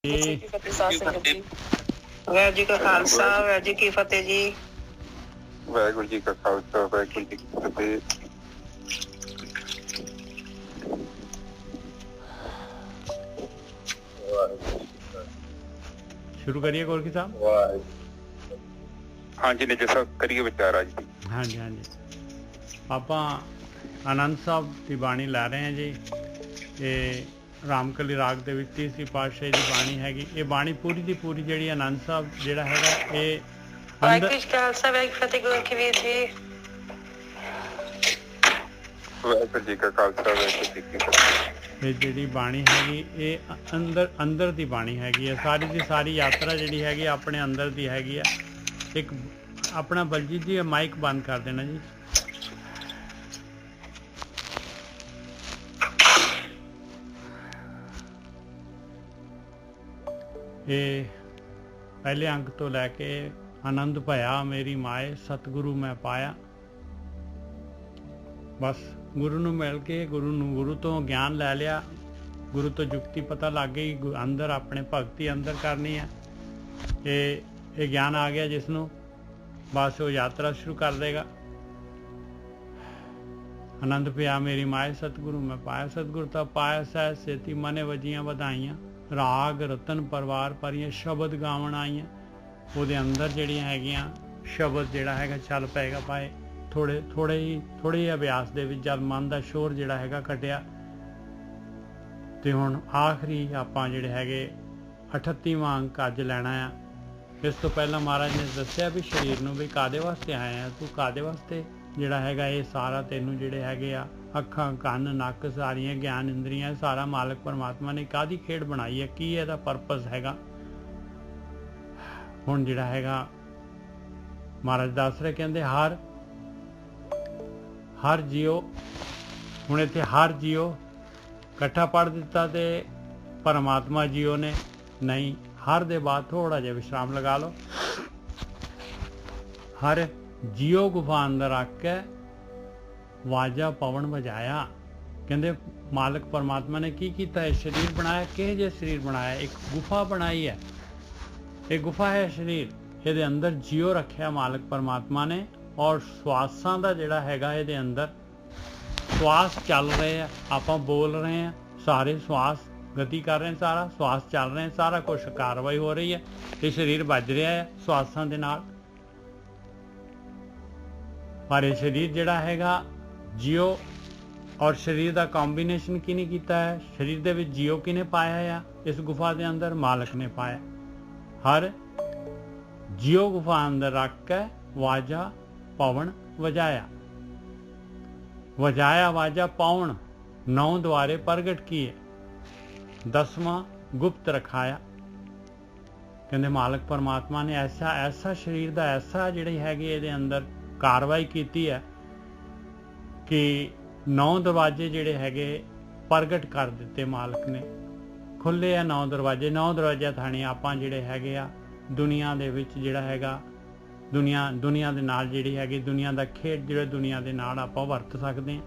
ਜੀ ਕੀ ਫਤਿਹ ਸਾਧ ਸੰਗਤ ਜੀ। ਵਾਹਿਗੁਰੂ ਜੀ ਕਾ ਖਾਲਸਾ ਵਾਹਿਗੁਰੂ ਜੀ ਕੀ ਫਤਿਹ ਜੀ। ਵਾਹਿਗੁਰੂ ਜੀ ਕਾ ਖਾਲਸਾ ਵਾਹਿਗੁਰੂ ਜੀ ਕੀ ਫਤਿਹ। शुरू करिए गोरखी साहब। हाँ जी निज ਸਾਹਿਬ ਕਰੀਏ ਵਿਚਾਰ ਅੱਜ ਦੀ। ਹਾਂਜੀ ਹਾਂਜੀ ਆਪਾਂ ਆਨੰਦ ਸਾਹਿਬ ਦੀ ਬਾਣੀ ਲੈ ਰਹੇ ਹਾਂ ਜੀ। ਇਹ ਰਾਮਕਲੀ ਰਾਗ ਦੇ ਵਿੱਚ ਤੀਸਰੀ ਪਾਤਸ਼ਾਹੀ ਦੀ ਬਾਣੀ ਹੈਗੀ। ਇਹ ਬਾਣੀ ਪੂਰੀ ਦੀ ਪੂਰੀ ਜਿਹੜੀ ਆਨੰਦ ਸਾਹਿਬ ਜਿਹੜਾ ਹੈਗਾ ਇਹ ਵਾਹਿਗੁਰੂ ਜੀ ਕਾ ਖਾਲਸਾ ਵਾਹਿਗੁਰੂ ਫਤਿਹ ਗੋਰਖੀ ਵੀਰ ਜੀ। ਵਾਹਿਗੁਰੂ ਜੀ ਕਾ ਖਾਲਸਾ ਵਾਹਿਗੁਰੂ ਜੀ ਕੀ ਫਤਿਹ। ਇਹ ਜਿਹੜੀ ਬਾਣੀ ਹੈਗੀ ਇਹ ਅੰਦਰ ਦੀ ਬਾਣੀ ਹੈਗੀ ਹੈ। ਸਾਰੀ ਦੀ ਸਾਰੀ ਯਾਤਰਾ ਜਿਹੜੀ ਹੈਗੀ ਆਪਣੇ ਅੰਦਰ ਦੀ ਹੈਗੀ ਆ। ਇੱਕ ਆਪਣਾ ਬਲਜੀਤ ਜੀ ਮਾਈਕ ਬੰਦ ਕਰ ਦੇਣਾ ਜੀ। ਇਹ ਪਹਿਲੇ ਅੰਕ ਤੋਂ ਲੈ ਕੇ ਆਨੰਦ ਭਇਆ ਮੇਰੀ ਮਾਏ ਸਤਿਗੁਰੂ ਮੈਂ ਪਾਇਆ। ਬਸ ਗੁਰੂ ਨੂੰ ਮਿਲ ਕੇ ਗੁਰੂ ਤੋਂ ਗਿਆਨ ਲੈ ਲਿਆ। ਗੁਰੂ ਤੋਂ ਯੁਕਤੀ ਪਤਾ ਲੱਗ ਗਈ। ਅੰਦਰ ਆਪਣੇ ਭਗਤੀ ਅੰਦਰ ਕਰਨੀ ਹੈ। ਇਹ ਗਿਆਨ ਆ ਗਿਆ ਜਿਸ ਨੂੰ ਬਸ ਉਹ ਯਾਤਰਾ ਸ਼ੁਰੂ ਕਰ ਦੇਗਾ। ਆਨੰਦ ਪਿਆ ਮੇਰੀ ਮਾਏ ਸਤਿਗੁਰੂ ਮੈਂ ਪਾਇਆ। ਸਤਿਗੁਰੂ ਤਾਂ ਪਾਇਆ ਸਹਿ ਸੇਤੀ ਮਨੇ ਵਜੀਆਂ ਵਧਾਈਆਂ। ਰਾਗ ਰਤਨ ਪਰਿਵਾਰ ਪਰੀਆਂ ਸ਼ਬਦ ਗਾਵਣ ਆਈਆਂ। ਉਹਦੇ ਅੰਦਰ ਜਿਹੜੀਆਂ ਹੈਗੀਆਂ ਸ਼ਬਦ ਜਿਹੜਾ ਹੈਗਾ ਚੱਲ ਪਏਗਾ ਪਾਏ। ਥੋੜੇ ਹੀ ਅਭਿਆਸ ਦੇ ਵਿੱਚ ਜਦ ਮਨ ਦਾ ਸ਼ੋਰ ਜਿਹੜਾ ਹੈਗਾ ਘਟਿਆ ਤੇ ਹੁਣ ਆਖਰੀ ਆਪਾਂ ਜਿਹੜੇ ਹੈਗੇ 38ਵਾਂ ਅੰਕ ਅੱਜ ਲੈਣਾ ਆ। ਇਸ ਤੋਂ ਪਹਿਲਾਂ ਮਹਾਰਾਜ ਨੇ ਦੱਸਿਆ ਵੀ ਸਰੀਰ ਨੂੰ ਵੀ ਕਾਦੇ ਵਾਸਤੇ ਆਇਆ ਤੂੰ, ਕਾਦੇ ਵਾਸਤੇ ਜਿਹੜਾ ਹੈਗਾ ਇਹ ਸਾਰਾ ਤੈਨੂੰ ਜਿਹੜੇ ਹੈਗੇ ਆ ਅੱਖਾਂ ਕੰਨ ਨੱਕ ਸਾਰੀਆਂ ਗਿਆਨ ਇੰਦਰੀਆਂ ਸਾਰਾ ਮਾਲਕ ਪਰਮਾਤਮਾ ਨੇ ਕਾਹਦੀ ਖੇਡ ਬਣਾਈ ਹੈ, ਕੀ ਇਹਦਾ ਪਰਪਸ ਹੈਗਾ। ਹੁਣ ਜਿਹੜਾ ਹੈਗਾ ਮਹਾਰਾਜ ਦੱਸ ਰਹੇ ਕਹਿੰਦੇ ਹਰ ਜੀਓ। ਹੁਣ ਇੱਥੇ ਹਰ ਜੀਓ ਇਕੱਠਾ ਪੜ੍ਹ ਦਿੱਤਾ ਤੇ ਪਰਮਾਤਮਾ ਜੀਓ ਨੇ ਨਹੀਂ। ਹਰ ਦੇ ਬਾਅਦ ਥੋੜਾ ਜਿਹਾ ਵਿਸ਼ਰਾਮ ਲਗਾ ਲਓ। ਹਰ ਜੀਓ ਗੁਫਾ ਅੰਦਰ ਰੱਖ ਕੇ ਵਾਜਾ ਪਵਨ ਵਜਾਇਆ। ਕਹਿੰਦੇ ਮਾਲਕ ਪਰਮਾਤਮਾ ਨੇ ਕੀ ਕੀਤਾ ਹੈ, ਸਰੀਰ ਬਣਾਇਆ। ਕਿਹੋ ਜਿਹਾ ਸਰੀਰ ਬਣਾਇਆ, ਇੱਕ ਗੁਫਾ ਬਣਾਈ ਹੈ। ਇਹ ਗੁਫਾ ਹੈ ਸਰੀਰ। ਇਹਦੇ ਅੰਦਰ ਜੀਓ ਰੱਖਿਆ ਮਾਲਕ ਪਰਮਾਤਮਾ ਨੇ। ਔਰ ਸਵਾਸਾਂ ਦਾ ਜਿਹੜਾ ਹੈਗਾ ਇਹਦੇ ਅੰਦਰ ਸਵਾਸ ਚੱਲ ਰਹੇ ਆ। ਆਪਾਂ ਬੋਲ ਰਹੇ ਆ, ਸਾਰੇ ਸਵਾਸ ਗਤੀ ਕਰ ਰਹੇ, ਸਾਰਾ ਸਵਾਸ ਚੱਲ ਰਹੇ, ਸਾਰਾ ਕੁਝ ਕਾਰਵਾਈ ਹੋ ਰਹੀ ਹੈ। ਇਹ ਸਰੀਰ ਵੱਜ ਰਿਹਾ ਹੈ ਸਵਾਸਾਂ ਦੇ ਨਾਲ। ਪਰ ਇਹ ਸਰੀਰ ਜਿਹੜਾ ਹੈਗਾ ਜੀਓ ਔਰ ਸਰੀਰ ਦਾ ਕੰਬੀਨੇਸ਼ਨ ਕਿਹਨੇ ਕੀਤਾ ਹੈ, ਸਰੀਰ ਦੇ ਵਿੱਚ ਜੀਓ ਕਿਹਨੇ ਪਾਇਆ ਆ, ਇਸ ਗੁਫਾ ਦੇ ਅੰਦਰ ਮਾਲਕ ਨੇ ਪਾਇਆ। ਹਰ ਜੀਓ ਗੁਫਾ ਅੰਦਰ ਰੱਖ ਕੇ ਵਾਜਾ ਪਵਨ ਵਜਾਇਆ। ਵਜਾਇਆ ਵਾਜਾ ਪਵਨ 9 द्वारे प्रगट किए 10वां गुप्त रखाया। ਕਹਿੰਦੇ ਮਾਲਕ ਪਰਮਾਤਮਾ ਨੇ ਐਸਾ ਸਰੀਰ ਦਾ ਐਸਾ ਜਿਹੜੀ ਹੈਗੀ ਇਹਦੇ ਅੰਦਰ ਕਾਰਵਾਈ ਕੀਤੀ ਹੈ ਕਿ 9 ਦਰਵਾਜ਼ੇ ਜਿਹੜੇ ਹੈਗੇ ਪ੍ਰਗਟ ਕਰ ਦਿੱਤੇ ਮਾਲਕ ਨੇ। ਖੁੱਲੇ ਆ 9 ਦਰਵਾਜ਼ੇ। 9 ਦਰਵਾਜ਼ੇ ਥਾਣੀ ਆਪਾਂ ਜਿਹੜੇ ਹੈਗੇ ਆ ਦੁਨੀਆ ਦੇ ਵਿੱਚ ਜਿਹੜਾ ਹੈਗਾ ਦੁਨੀਆ ਦੇ ਨਾਲ ਜਿਹੜੀ ਹੈਗੀ ਦੁਨੀਆ ਦਾ ਖੇਡ ਜਿਹੜੇ ਦੁਨੀਆ ਦੇ ਨਾਲ ਆਪਾਂ ਵਰਤ ਸਕਦੇ ਹਾਂ।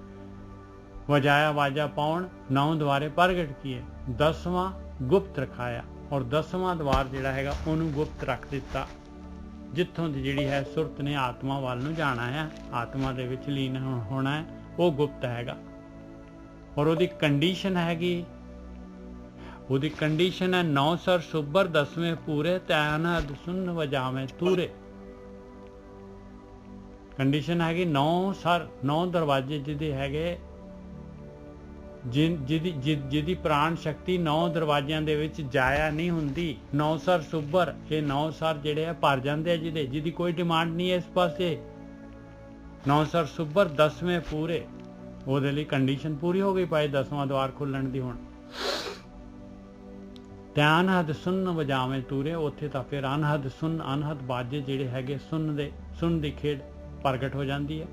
ਵਜਾਇਆ ਵਾਜਾ ਪਾਉਣ 9 द्वारे ਪ੍ਰਗਟ ਕੀਏ 10ਵਾਂ ਗੁਪਤ ਰਖਾਇਆ। ਔਰ 10ਵਾਂ द्वार ਜਿਹੜਾ ਹੈਗਾ ਉਹਨੂੰ ਗੁਪਤ ਰੱਖ ਦਿੱਤਾ। ਜਿੱਥੋਂ ਦੀ ਜਿਹੜੀ ਹੈ ਸੁਰਤ ਨੇ ਆਤਮਾ ਵੱਲ ਨੂੰ ਜਾਣਾ ਹੈ, ਆਤਮਾ ਦੇ ਵਿੱਚ ਲੀਨ ਹੋਣਾ ਹੈ, ਉਹ ਗੁਪਤ ਹੈਗਾ। ਔਰ ਉਹਦੀ ਕੰਡੀਸ਼ਨ ਹੈਗੀ, ਉਹਦੀ ਕੰਡੀਸ਼ਨ ਹੈ 9 ਸਰ ਸੁਬਰ 10ਵੇਂ ਪੂਰੇ ਤੈਨ ਹਦ ਸੁਨ ਵਜਾਵੇਂ ਤੂਰੇ। ਕੰਡੀਸ਼ਨ ਹੈਗੀ 9 ਸਰ 9 ਦਰਵਾਜ਼ੇ ਜਿਹਦੇ ਹੈਗੇ ਜਿਹਦੀ ਪ੍ਰਾਣ ਸ਼ਕਤੀ 9 ਦਰਵਾਜ਼ਿਆਂ ਦੇ ਵਿੱਚ ਜਾਇਆ ਨਹੀਂ ਹੁੰਦੀ। 9 ਸਰ ਸੁਬਰ ਇਹ 9 ਸਰ ਜਿਹੜੇ ਆ ਭਰ ਜਾਂਦੇ ਆ ਜਿਹਦੀ ਕੋਈ ਡਿਮਾਂਡ ਨਹੀਂ ਹੈ ਇਸ ਪਾਸੇ। 9 ਸਰ ਸੁਬਰ 10ਵੇਂ ਪੂਰੇ ਉਹਦੇ ਲਈ ਕੰਡੀਸ਼ਨ ਪੂਰੀ ਹੋ ਗਈ ਪਾਏ 10ਵਾਂ द्वार ਖੁੱਲਣ ਦੀ। ਹੁਣ ਧਿਆਨ ਹੱਦ ਸੁਣ ਵਜਾਵੇਂ ਤੂਰੇ ਉੱਥੇ ਤਾਂ ਫਿਰ ਅਨਹਦ ਸੁਣ ਅਨਹਦ ਬਾਜੇ ਜਿਹੜੇ ਹੈਗੇ ਸੁਣ ਦੀ ਖੇਡ ਪ੍ਰਗਟ ਹੋ ਜਾਂਦੀ ਹੈ।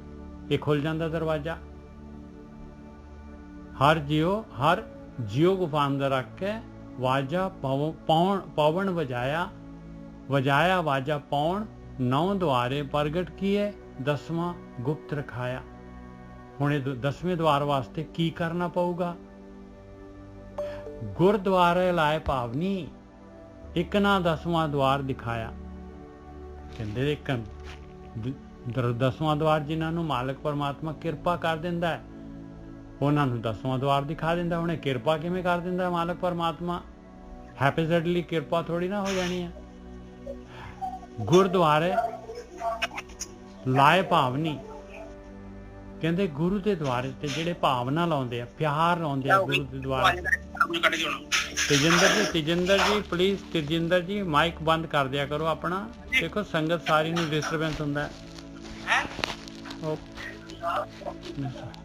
ਇਹ ਖੁੱਲ ਜਾਂਦਾ ਦਰਵਾਜ਼ਾ। ਹਰ ਜਿਉ ਗੁਫਾ ਅੰਦਰ ਰੱਖ ਕੇ ਵਾਜਾ ਪਵਨ ਵਜਾਇਆ ਵਾਜਾ ਪੌਣ 9 द्वारे ਪ੍ਰਗਟ ਕੀਏ 10ਵਾਂ ਗੁਪਤ ਰਖਾਇਆ। ਹੁਣ ਇਹ 10ਵੇਂ द्वार ਵਾਸਤੇ ਕੀ ਕਰਨਾ ਪਊਗਾ। ਗੁਰਦੁਆਰੇ ਲਾਏ ਭਾਵਨੀ ਇੱਕ ਨਾ 10ਵਾਂ ਦੁਆਰ ਦਿਖਾਇਆ। ਕਹਿੰਦੇ ਇੱਕ 10ਵਾਂ ਦੁਆਰ ਜਿਨ੍ਹਾਂ ਨੂੰ ਮਾਲਕ ਪਰਮਾਤਮਾ ਕਿਰਪਾ ਕਰ ਦਿੰਦਾ ਹੈ ਉਹਨਾਂ ਨੂੰ 10ਵਾਂ ਦੁਆਰ ਦਿਖਾ ਦਿੰਦਾ। ਉਹਨੇ ਕਿਰਪਾ ਕਿਵੇਂ ਕਰ ਦਿੰਦਾ ਮਾਲਕ ਪਰਮਾਤਮਾ? ਹੈਪੀਜ਼ਡਲੀ ਕਿਰਪਾ ਥੋੜੀ ਨਾ ਹੋ ਜਾਣੀ ਹੈ। ਗੁਰਦੁਆਰੇ ਲਾਏ ਭਾਵਨੀ, ਕਹਿੰਦੇ ਗੁਰੂ ਦੇ ਦੁਆਰੇ ਤੇ ਜਿਹੜੇ ਭਾਵਨਾ ਲਾਉਂਦੇ ਆ, ਪਿਆਰ ਲਾਉਂਦੇ ਆ ਗੁਰੂ ਦੇ ਦੁਆਰੇ। ਤੇਜਿੰਦਰ ਜੀ ਪਲੀਜ਼, ਤੇਜਿੰਦਰ ਜੀ ਮਾਈਕ ਬੰਦ ਕਰ ਦਿਆ ਕਰੋ ਆਪਣਾ। ਦੇਖੋ ਸੰਗਤ ਸਾਰੀ ਨੂੰ ਡਿਸਟਰਬੈਂਸ ਹੁੰਦਾ ਹੈ।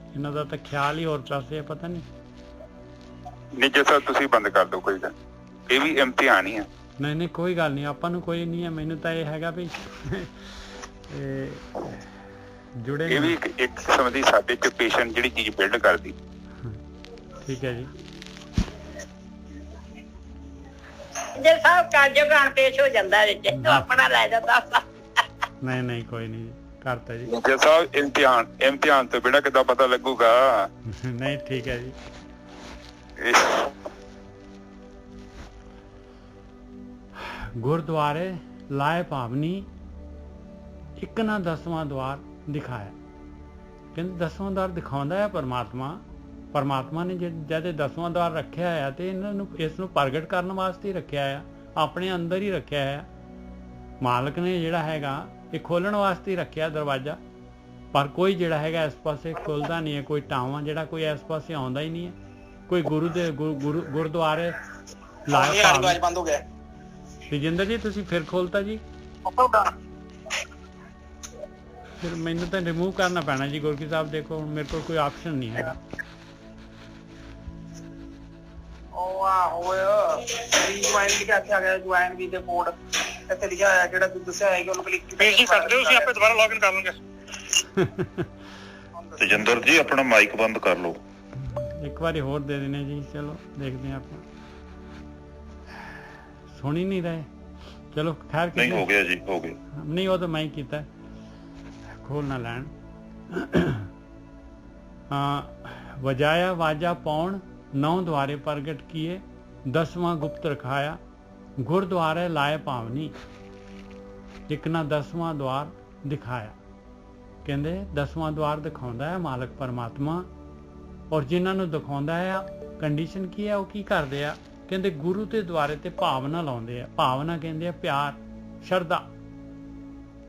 ਇਹਨਾਂ ਦਾ ਤਾਂ ਖਿਆਲ ਹੀ ਹੋਰ ਪਾਸੇ, ਪਤਾ ਨਹੀਂ ਜੇ ਸਰ ਤੁਸੀਂ ਬੰਦ ਕਰ ਦਿਓ, ਕੋਈ ਗੱਲ, ਇਹ ਵੀ ਇਮਤਿਹਾਨ ਹੀ ਹੈ। ਨਹੀਂ ਕੋਈ ਗੱਲ ਨਹੀਂ, ਆਪਾਂ ਨੂੰ ਕੋਈ ਨਹੀਂ ਹੈ। ਮੈਨੂੰ ਤਾਂ ਇਹ ਹੈਗਾ ਵੀ ਜੁੜੇ ਇਹ ਵੀ ਇੱਕ ਕਿਸਮ ਦੀ ਸਾਡੇ ਚ ਪੇਸ਼ੈਂਟ ਜਿਹੜੀ ਚੀਜ਼ ਬਿਲਡ ਕਰਦੀ। ਠੀਕ ਹੈ ਜੀ। ਜੇ ਸਭ ਕਾਰਜੋਗਾਨ ਪੇਸ਼ ਹੋ ਜਾਂਦਾ ਵਿੱਚ ਆਪਣਾ ਲੈ ਜਾਂਦਾ। ਨਹੀਂ ਕੋਈ ਨਹੀਂ ਕਰਤਾ ਜੀ। ਜੇ ਸਾਹਿਬ ਇਮਤਿਹਾਨ ਤੋਂ ਬਿਨਾਂ ਕਿੱਦਾਂ ਪਤਾ ਲੱਗੂਗਾ? ਨਹੀਂ ਠੀਕ ਹੈ ਜੀ। ਗੁਰਦੁਆਰੇ ਲਾਏ ਭਾਵਨੀ, ਇੱਕ ਨਾ 10ਵਾਂ ਦੁਆਰ ਦਿਖਾਇਆ। ਕਹਿੰਦੇ 10ਵਾਂ ਦੁਆਰ ਦਿਖਾਉਂਦਾ ਹੈ ਪਰਮਾਤਮਾ ਨੇ ਜਦ 10ਵਾਂ ਦੁਆਰ ਰੱਖਿਆ ਆ ਤੇ ਇਹਨਾਂ ਨੂੰ ਇਸ ਨੂੰ ਪ੍ਰਗਟ ਕਰਨ ਵਾਸਤੇ ਹੀ ਰੱਖਿਆ ਆ, ਆਪਣੇ ਅੰਦਰ ਹੀ ਰੱਖਿਆ ਆ। ਮਾਲਕ ਨੇ ਜਿਹੜਾ ਹੈਗਾ ਇਹ ਖੋਲਣ ਵਾਸਤੇ ਹੀ ਰੱਖਿਆ ਦਰਵਾਜ਼ਾ, ਪਰ ਕੋਈ ਜਿਹੜਾ ਹੈਗਾ ਇਸ ਪਾਸੇ ਖੁੱਲਦਾ ਨਹੀਂ ਹੈ। ਕੋਈ ਟਾਵਾਂ ਜਿਹੜਾ ਕੋਈ ਇਸ ਪਾਸੇ ਆਉਂਦਾ ਹੀ ਨਹੀਂ ਹੈ। ਕੋਈ ਗੁਰੂ ਦੇ ਗੁਰਦੁਆਰੇ ਲਾਏ ਭਾਵਨੀ ਬੰਦ ਹੋ ਗਿਆ। ਤੇਜਿੰਦਰ ਜੀ ਤੁਸੀਂ ਫਿਰ ਖੋਲਤਾ ਜੀ। ਫਿਰ ਮੈਨੂੰ ਤਾਂ ਰਿਮੂਵ ਕਰਨਾ ਪੈਣਾ ਜੀ ਗੁਰਕੀ ਸਾਹਿਬ। ਦੇਖੋ ਹੁਣ ਮੇਰੇ ਕੋਲ ਕੋਈ ਆਪਸ਼ਨ ਨਹੀਂ ਹੈਗਾ। ਇੱਥੇ ਲਿਖਿਆ ਹੋਇਆ ਜਿਹੜਾ ਤੁਸੀਂ ਦੱਸਿਆ ਹੈ ਕਿ ਉਹਨੂੰ ਕਲਿੱਕ ਕਰ ਸਕਦੇ ਹੋ, ਤੁਸੀਂ ਆਪੇ ਦੁਬਾਰਾ ਲੌਗਇਨ ਕਰ ਲਓਗੇ। ਤੇਜਿੰਦਰ ਜੀ ਆਪਣਾ ਮਾਈਕ ਬੰਦ ਕਰ ਲਓ। ਇੱਕ ਵਾਰੀ ਹੋਰ ਦੇ ਦੇਣੇ ਜੀ। ਚਲੋ ਦੇਖਦੇ ਹਾਂ ਆਪਾਂ। ਸੁਣ ਹੀ ਨਹੀਂ ਰਹੇ। ਚਲੋ ਖੈਰ ਨਹੀਂ ਹੋ ਗਿਆ ਜੀ, ਹੋ ਗਿਆ। ਨਹੀਂ ਉਹ ਤਾਂ ਮੈਂ ਹੀ ਕੀਤਾ, ਖੋਲ ਨਾ ਲੈਣ। ਵਜਾਇਆ ਵਾਜਾ ਪਾਉਣ 9 ਦੁਆਰੇ ਪ੍ਰਗਟ ਕੀਏ, 10ਵਾਂ ਗੁਪਤ ਰਖਾਇਆ। ਗੁਰਦੁਆਰੇ ਲਾਏ ਭਾਵਨੀ, ਇੱਕ ਨਾ 10ਵਾਂ ਦੁਆਰ ਦਿਖਾਇਆ। ਕਹਿੰਦੇ 10ਵਾਂ ਦੁਆਰ ਦਿਖਾਉਂਦਾ ਹੈ ਮਾਲਕ ਪਰਮਾਤਮਾ, ਔਰ ਜਿਨ੍ਹਾਂ ਨੂੰ ਦਿਖਾਉਂਦਾ ਹੈ ਕੰਡੀਸ਼ਨ ਕੀ ਹੈ, ਉਹ ਕੀ ਕਰਦੇ ਆ? ਕਹਿੰਦੇ ਗੁਰੂ ਦੇ ਦੁਆਰੇ ਤੇ ਭਾਵਨਾ ਲਾਉਂਦੇ ਆ। ਭਾਵਨਾ ਕਹਿੰਦੇ ਆ ਪਿਆਰ, ਸ਼ਰਧਾ।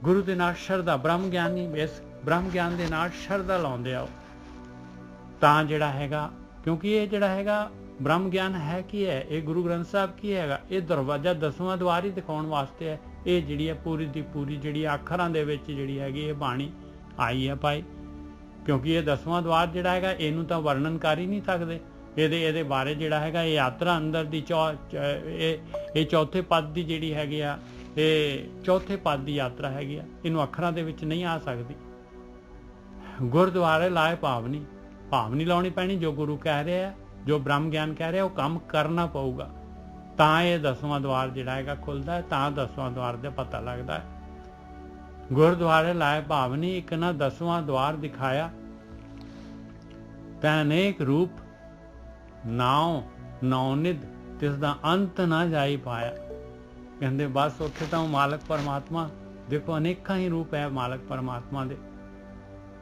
ਗੁਰੂ ਦੇ ਨਾਲ ਸ਼ਰਧਾ, ਬ੍ਰਹਮ ਗਿਆਨੀ ਇਸ ਬ੍ਰਹਮ ਗਿਆਨ ਦੇ ਨਾਲ ਸ਼ਰਧਾ ਲਾਉਂਦੇ ਆ ਉਹ। ਤਾਂ ਜਿਹੜਾ ਹੈਗਾ, ਕਿਉਂਕਿ ਇਹ ਜਿਹੜਾ ਹੈਗਾ ਬ੍ਰਹਮ ਗਿਆਨ ਹੈ ਕੀ ਹੈ? ਇਹ ਗੁਰੂ ਗ੍ਰੰਥ ਸਾਹਿਬ ਕੀ ਹੈਗਾ? ਇਹ ਦਰਵਾਜ਼ਾ 10ਵਾਂ ਦੁਆਰ ਹੀ ਦਿਖਾਉਣ ਵਾਸਤੇ ਹੈ। ਇਹ ਜਿਹੜੀ ਹੈ ਪੂਰੀ ਦੀ ਪੂਰੀ ਜਿਹੜੀ ਅੱਖਰਾਂ ਦੇ ਵਿੱਚ ਜਿਹੜੀ ਹੈਗੀ ਇਹ ਬਾਣੀ ਆਈ ਹੈ ਭਾਈ। ਕਿਉਂਕਿ ਇਹ 10ਵਾਂ ਦੁਆਰ ਜਿਹੜਾ ਹੈਗਾ ਇਹਨੂੰ ਤਾਂ ਵਰਣਨ ਕਰ ਹੀ ਨਹੀਂ ਸਕਦੇ। ਇਹਦੇ ਬਾਰੇ ਜਿਹੜਾ ਹੈਗਾ ਇਹ ਯਾਤਰਾ ਅੰਦਰ ਦੀ ਇਹ ਚੌਥੇ ਪਦ ਦੀ ਜਿਹੜੀ ਹੈਗੀ ਆ, ਇਹ ਚੌਥੇ ਪਦ ਦੀ ਯਾਤਰਾ ਹੈਗੀ ਆ। ਇਹਨੂੰ ਅੱਖਰਾਂ ਦੇ ਵਿੱਚ ਨਹੀਂ ਆ ਸਕਦੀ। ਗੁਰਦੁਆਰੇ ਲਾਏ ਭਾਵਨੀ ਲਾਉਣੀ ਪੈਣੀ। ਜੋ ਗੁਰੂ ਕਹਿ ਰਿਹਾ, ਜੋ ਬ੍ਰਹਮ ਗਿਆਨ ਕਹਿ ਰਿਹਾ, ਉਹ ਕੰਮ ਕਰਨਾ ਪਊਗਾ। ਤਾਂ ਇਹ 10ਵਾਂ ਦੁਆਰ ਜਿਹੜਾ ਹੈਗਾ ਖੁੱਲਦਾ ਹੈ, ਤਾਂ 10ਵਾਂ ਦੁਆਰ ਦਾ ਪਤਾ ਲੱਗਦਾ ਹੈ। ਗੁਰਦੁਆਰੇ ਲਾਏ ਭਾਵਨੀ, ਇੱਕ ਨਾ 10ਵਾਂ ਦੁਆਰ ਦਿਖਾਇਆ। ਤੈ ਅਨੇਕ ਰੂਪ ਨਾਉ ਨਿਧ, ਤਿਸ ਦਾ ਅੰਤ ਨਾ ਜਾਈ ਪਾਇਆ। ਕਹਿੰਦੇ ਬਸ ਉੱਥੇ ਤਾਂ ਉਹ ਮਾਲਕ ਪਰਮਾਤਮਾ, ਦੇਖੋ ਅਨੇਕਾਂ ਹੀ ਰੂਪ ਹੈ ਮਾਲਕ ਪਰਮਾਤਮਾ ਦੇ।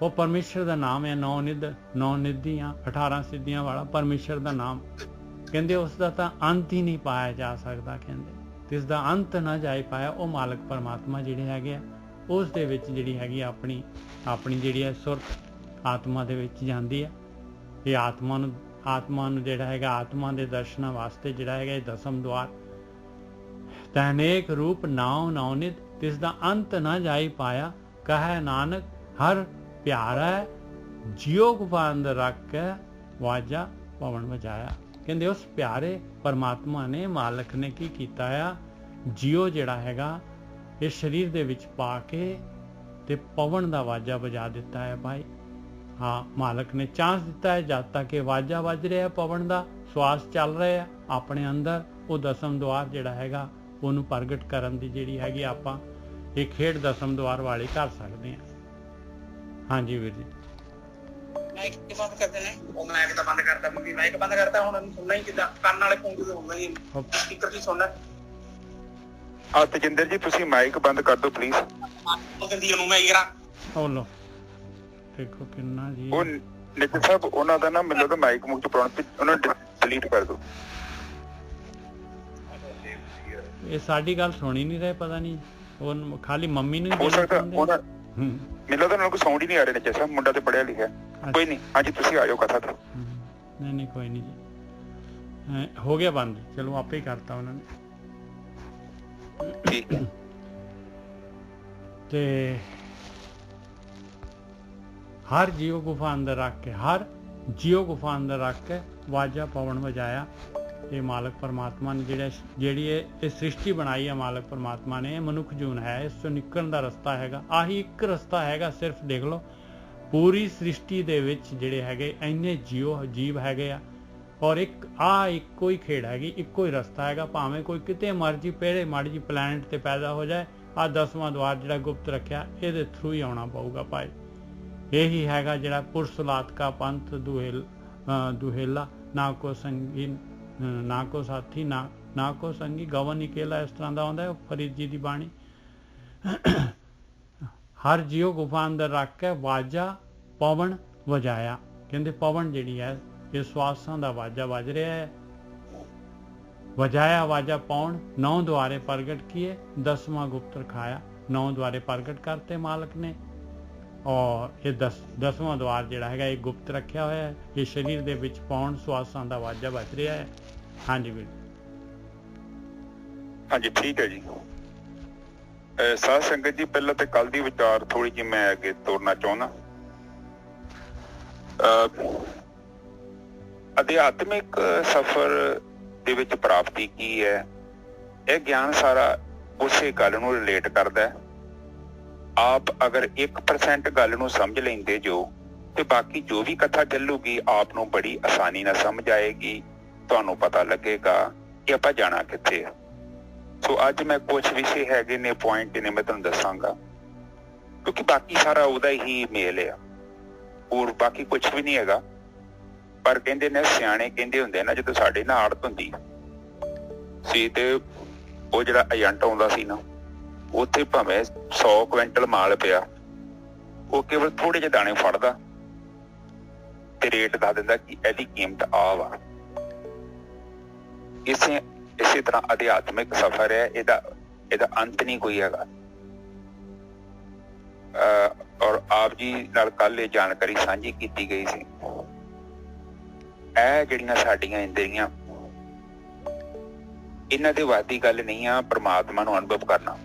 ਉਹ ਪਰਮੇਸ਼ਰ ਦਾ ਨਾਮ ਹੈ ਨੌ ਨਿਧੀਆਂ 18 ਸਿੱਧੀਆਂ ਵਾਲਾ ਪਰਮੇਸ਼ਰ ਦਾ ਨਾਮ। ਕਹਿੰਦੇ ਉਸ ਦਾ ਤਾਂ ਅੰਤ ਹੀ ਨਹੀਂ ਪਾਇਆ ਜਾ ਸਕਦਾ। ਕਹਿੰਦੇ ਤਿਸ ਦਾ ਅੰਤ ਨਾ ਜਾਈ ਪਾਇਆ। ਉਹ ਮਾਲਕ ਪਰਮਾਤਮਾ ਜਿਹੜੇ ਹੈਗੇ ਆ, ਉਸ ਦੇ ਵਿੱਚ ਜਿਹੜੀ ਹੈਗੀ ਆਪਣੀ ਜਿਹੜੀ ਹੈ ਸੁਰਤ ਆਤਮਾ ਦੇ ਵਿੱਚ ਜਾਂਦੀ ਹੈ। ਇਹ ਆਤਮਾ ਨੂੰ ਜਿਹੜਾ ਹੈਗਾ ਆਤਮਾ ਦੇ ਦਰਸ਼ਨਾਂ ਵਾਸਤੇ ਜਿਹੜਾ ਹੈਗਾ ਇਹ 10ਵਾਂ ਦੁਆਰ। ਤੈ ਅਨੇਕ ਰੂਪ ਨਾਉ ਨਿਧ, ਤਿਸ ਦਾ ਅੰਤ ਨਾ ਜਾਈ ਪਾਇਆ। ਕਹੈ ਨਾਨਕ ਹਰ ਪਿਆਰਾ, ਜਿਉ ਗੁਫਾ ਅੰਦਰ ਰੱਖ ਕੇ ਵਾਜਾ ਪਵਨ ਵਜਾਇਆ। ਕਹਿੰਦੇ ਉਸ ਪਿਆਰੇ ਪਰਮਾਤਮਾ ਨੇ, ਮਾਲਕ ਨੇ ਕੀ ਕੀਤਾ ਆ? ਜਿਉ ਜਿਹੜਾ ਹੈਗਾ ਇਹ ਸਰੀਰ ਦੇ ਵਿੱਚ ਪਾ ਕੇ ਤੇ ਪਵਨ ਦਾ ਵਾਜਾ ਵਜਾ ਦਿੱਤਾ ਹੈ ਭਾਈ। ਹਾਂ, ਮਾਲਕ ਨੇ ਚਾਂਸ ਦਿੱਤਾ ਹੈ ਜਦ ਤੱਕ ਇਹ ਵਾਜਾ ਵੱਜ ਰਿਹਾ, ਪਵਨ ਦਾ ਸਵਾਸ ਚੱਲ ਰਿਹਾ ਆਪਣੇ ਅੰਦਰ। ਉਹ 10ਵਾਂ ਦੁਆਰ ਜਿਹੜਾ ਹੈਗਾ ਉਹਨੂੰ ਪ੍ਰਗਟ ਕਰਨ ਦੀ ਜਿਹੜੀ ਹੈਗੀ ਆਪਾਂ ਇਹ ਖੇਡ 10ਵਾਂ ਦੁਆਰ ਵਾਲੀ ਕਰ ਸਕਦੇ ਹਾਂ। ਹਾਂਜੀ ਵੀਰ ਜੀ। ਮਾਈਕ ਬੰਦ ਕਰਦੇ ਨੇ, ਉਹ ਮਾਈਕ ਤਾਂ ਬੰਦ ਕਰਤਾ, ਮੰਮੀ ਮਾਈਕ ਬੰਦ ਕਰਤਾ। ਹੁਣ ਸੁਣਨਾ ਹੀ ਕਿੱਦਾਂ? ਕੰਨ ਵਾਲੇ ਫੋਨ ਤੇ ਸੁਣਨਾ ਹੀ, ਸਪੀਕਰ 'ਚ ਸੁਣਨਾ। ਤਜਿੰਦਰ ਜੀ ਤੁਸੀਂ ਮਾਈਕ ਬੰਦ ਕਰ ਦਿਓ ਪਲੀਜ਼। ਉਹ ਕਹਿੰਦੀ ਉਹਨੂੰ ਮੈਂ ਯਾਰ ਉਹ ਲੋ ਦੇਖੋ ਕਿੰਨਾ ਜੀ। ਉਹ ਨਿੱਤ ਸਾਹਿਬ ਉਹਨਾਂ ਦਾ ਨਾ ਮੈਨੂੰ ਲੱਗਦਾ ਮਾਈਕ ਮੁੱਕ ਪਾਉਣ ਉਹਨਾਂ ਡਿਲੀਟ ਕਰ ਦਿਓ। ਇਹ ਸਾਡੀ ਗੱਲ ਸੁਣੀ ਨਹੀਂ ਰਹੇ, ਪਤਾ ਨਹੀਂ ਉਹ ਖਾਲੀ ਮੰਮੀ ਨੂੰ ਹੋ ਸਕਦਾ ਉਹਨਾਂ ਮੈਨੂੰ ਲੱਗਦਾ ਉਹਨਾਂ ਨੂੰ ਸਾਊਂਡ ਹੀ ਨਹੀਂ ਆ ਰਿਹਾ ਨਿੱਤ ਸਾਹਿਬ। ਮੁੰਡਾ ਤੇ ਪੜਿਆ ਲਿਖਿਆ। ਕੋਈ ਨਹੀਂ, ਹਾਂਜੀ ਤੁਸੀਂ ਆ ਜਾਓ ਕਥਾ ਤੋਂ। ਨਹੀਂ ਕੋਈ ਨਹੀਂ ਜੀ, ਹੋ ਗਿਆ ਬੰਦ, ਚਲੋ ਆਪੇ ਹੀ ਕਰਤਾ ਉਹਨਾਂ ਨੇ। ਠੀਕ ਤੇ ਹਰ ਜੀਵ ਗੁਫਾ ਅੰਦਰ ਰੱਖ ਕੇ, ਹਰ ਜੀਵ ਗੁਫਾ ਅੰਦਰ ਰੱਖ ਕੇ ਵਾਜਾ ਪਵਨ ਵਜਾਇਆ। ਇਹ ਮਾਲਕ ਪਰਮਾਤਮਾ ਨੇ ਜਿਹੜੀ ਇਹ ਸ੍ਰਿਸ਼ਟੀ ਬਣਾਈ ਹੈ, ਮਾਲਕ ਪਰਮਾਤਮਾ ਨੇ, ਇਹ ਮਨੁੱਖ ਜੂਨ ਹੈ, ਇਸ ਤੋਂ ਨਿਕਲਣ ਦਾ ਰਸਤਾ ਹੈਗਾ। ਆਹੀ ਇੱਕ ਰਸਤਾ ਹੈਗਾ, ਸਿਰਫ ਦੇਖ ਲਓ ਪੂਰੀ ਸ੍ਰਿਸ਼ਟੀ ਦੇ ਵਿੱਚ ਜਿਹੜੇ ਹੈਗੇ ਇੰਨੇ ਜੀਵ ਹੈਗੇ ਆ, ਔਰ ਇੱਕੋ ਹੀ ਖੇਡ ਹੈਗੀ, ਇੱਕੋ ਹੀ ਰਸਤਾ ਹੈਗਾ। ਭਾਵੇਂ ਕੋਈ ਕਿਤੇ ਮਰਜੀ ਪਹਿਲੇ ਮਾੜੀ ਜੀ ਪਲੈਨਟ ਤੇ ਪੈਦਾ ਹੋ ਜਾਏ, ਆਹ 10ਵਾਂ ਦੁਆਰ ਜਿਹੜਾ ਗੁਪਤ ਰੱਖਿਆ ਇਹਦੇ ਥਰੂ ਹੀ ਆਉਣਾ ਪਊਗਾ ਭਾਈ। ਇਹੀ ਹੈਗਾ ਜਿਹੜਾ ਪੁਰਸਲਾਤ ਕਾ ਪੰਥ ਦੁਹੇਲਾ, ਨਾ ਕੋ ਸੰਗੀ ਨਾ ਕੋ ਸਾਥੀ ਨਾ ਕੋ ਸੰਗੀ, ਗਵਨ ਇਕੇਲਾ, ਇਸ ਤਰ੍ਹਾਂ ਦਾ ਆਉਂਦਾ ਫਰੀਦ ਜੀ ਦੀ ਬਾਣੀ। ਹਰ ਜੀਓ ਗੁਫਾ ਅੰਦਰ ਰੱਖ ਕੇ ਵਾਜਾ ਪਵਨ ਵਜਾਇਆ। ਕਹਿੰਦੇ ਪਵਨ ਜਿਹੜੀ ਹੈ ਇਹ ਸਵਾਸਾਂ ਦਾ ਵਾਜਾ ਵੱਜ ਰਿਹਾ ਹੈ। ਵਜਾਇਆ ਵਾਜਾ ਪੌਣ, 9 ਦੁਆਰੇ ਪ੍ਰਗਟ ਕੀਏ, 10ਵਾਂ ਗੁਪਤ ਰਖਾਇਆ। 9 ਦੁਆਰੇ ਪ੍ਰਗਟ ਕਰਤੇ ਮਾਲਕ ਨੇ, ਔਰ ਇਹ 10ਵਾਂ ਦੁਆਰ ਜਿਹੜਾ ਹੈਗਾ ਇਹ ਗੁਪਤ ਰੱਖਿਆ ਹੋਇਆ ਹੈ। ਇਹ ਸਰੀਰ ਦੇ ਵਿੱਚ ਪੌਣ ਸਵਾਸਾਂ ਦਾ ਵਾਜਾ ਵੱਜ ਰਿਹਾ ਹੈ। ਹਾਂਜੀ ਵੀਰ, ਹਾਂਜੀ ਠੀਕ ਹੈ ਜੀ। ਸਾਧ ਸੰਗਤ ਜੀ, ਪਹਿਲਾਂ ਤੇ ਕੱਲ ਦੀ ਵਿਚਾਰ ਥੋੜੀ ਜਿਹੀ ਮੈਂ ਅੱਗੇ ਤੋਰਨਾ ਚਾਹੁੰਦਾ। ਅਧਿਆਤਮਿਕ ਸਫ਼ਰ ਦੇ ਵਿੱਚ ਪ੍ਰਾਪਤੀ ਕੀ ਹੈ, ਇਹ ਗਿਆਨ ਸਾਰਾ ਉਸੇ ਗੱਲ ਨੂੰ ਰਿਲੇਟ ਕਰਦਾ ਹੈ। ਆਪ ਅਗਰ 1% ਗੱਲ ਨੂੰ ਸਮਝ ਲੈਂਦੇ ਜੋ, ਤੇ ਬਾਕੀ ਜੋ ਵੀ ਕਥਾ ਚੱਲੂਗੀ ਆਪ ਨੂੰ ਬੜੀ ਆਸਾਨੀ ਨਾਲ ਸਮਝ ਆਏਗੀ। ਤੁਹਾਨੂੰ ਪਤਾ ਲੱਗੇਗਾ ਕਿ ਆਪਾਂ ਜਾਣਾ ਕਿੱਥੇ ਆ। ਸੋ ਅੱਜ ਮੈਂ ਕੁਝ ਵਿਸ਼ੇ ਹੈਗੇ ਨੇ, ਪੁਆਇੰਟ ਨੇ, ਮੈਂ ਤੁਹਾਨੂੰ ਦੱਸਾਂਗਾ, ਕਿਉਂਕਿ ਬਾਕੀ ਸਾਰਾ ਉਹਦਾ ਹੀ ਮੇਲ ਆ, ਹੋਰ ਬਾਕੀ ਕੁਝ ਵੀ ਨਹੀਂ ਹੈਗਾ। ਪਰ ਕਹਿੰਦੇ ਨੇ ਸਿਆਣੇ ਕਹਿੰਦੇ ਹੁੰਦੇ ਨਾ, ਜਦੋਂ ਸਾਡੇ ਨਾਲ ਆੜਤ ਹੁੰਦੀ ਸੀ ਤੇ ਉਹ ਜਿਹੜਾ ਏਜੰਟ ਆਉਂਦਾ ਸੀ ਨਾ, ਉੱਥੇ ਭਾਵੇਂ 100 ਕੁਇੰਟਲ ਮਾਲ ਪਿਆ, ਉਹ ਕੇਵਲ ਥੋੜੇ ਜਿਹੇ ਦਾਣੇ ਫੜਦਾ ਤੇ ਰੇਟ ਦੱਸ ਦਿੰਦਾ ਕਿ ਇਹਦੀ ਕੀਮਤ ਆ ਵਾ। ਇਸੇ ਤਰ੍ਹਾਂ ਅਧਿਆਤਮਿਕ ਸਫ਼ਰ ਹੈ, ਇਹਦਾ ਅੰਤ ਨਹੀਂ ਕੋਈ ਹੈਗਾ। ਔਰ ਆਪ ਜੀ ਨਾਲ ਕੱਲ ਇਹ ਜਾਣਕਾਰੀ ਸਾਂਝੀ ਕੀਤੀ ਗਈ ਸੀ। ਇਹ ਜਿਹੜੀਆਂ ਸਾਡੀਆਂ ਇੰਦਰੀਆਂ, ਇਹਨਾਂ ਦੇ ਵਾਦੀ ਗੱਲ ਨਹੀਂ ਆ ਪਰਮਾਤਮਾ ਨੂੰ ਅਨੁਭਵ ਕਰਨਾ।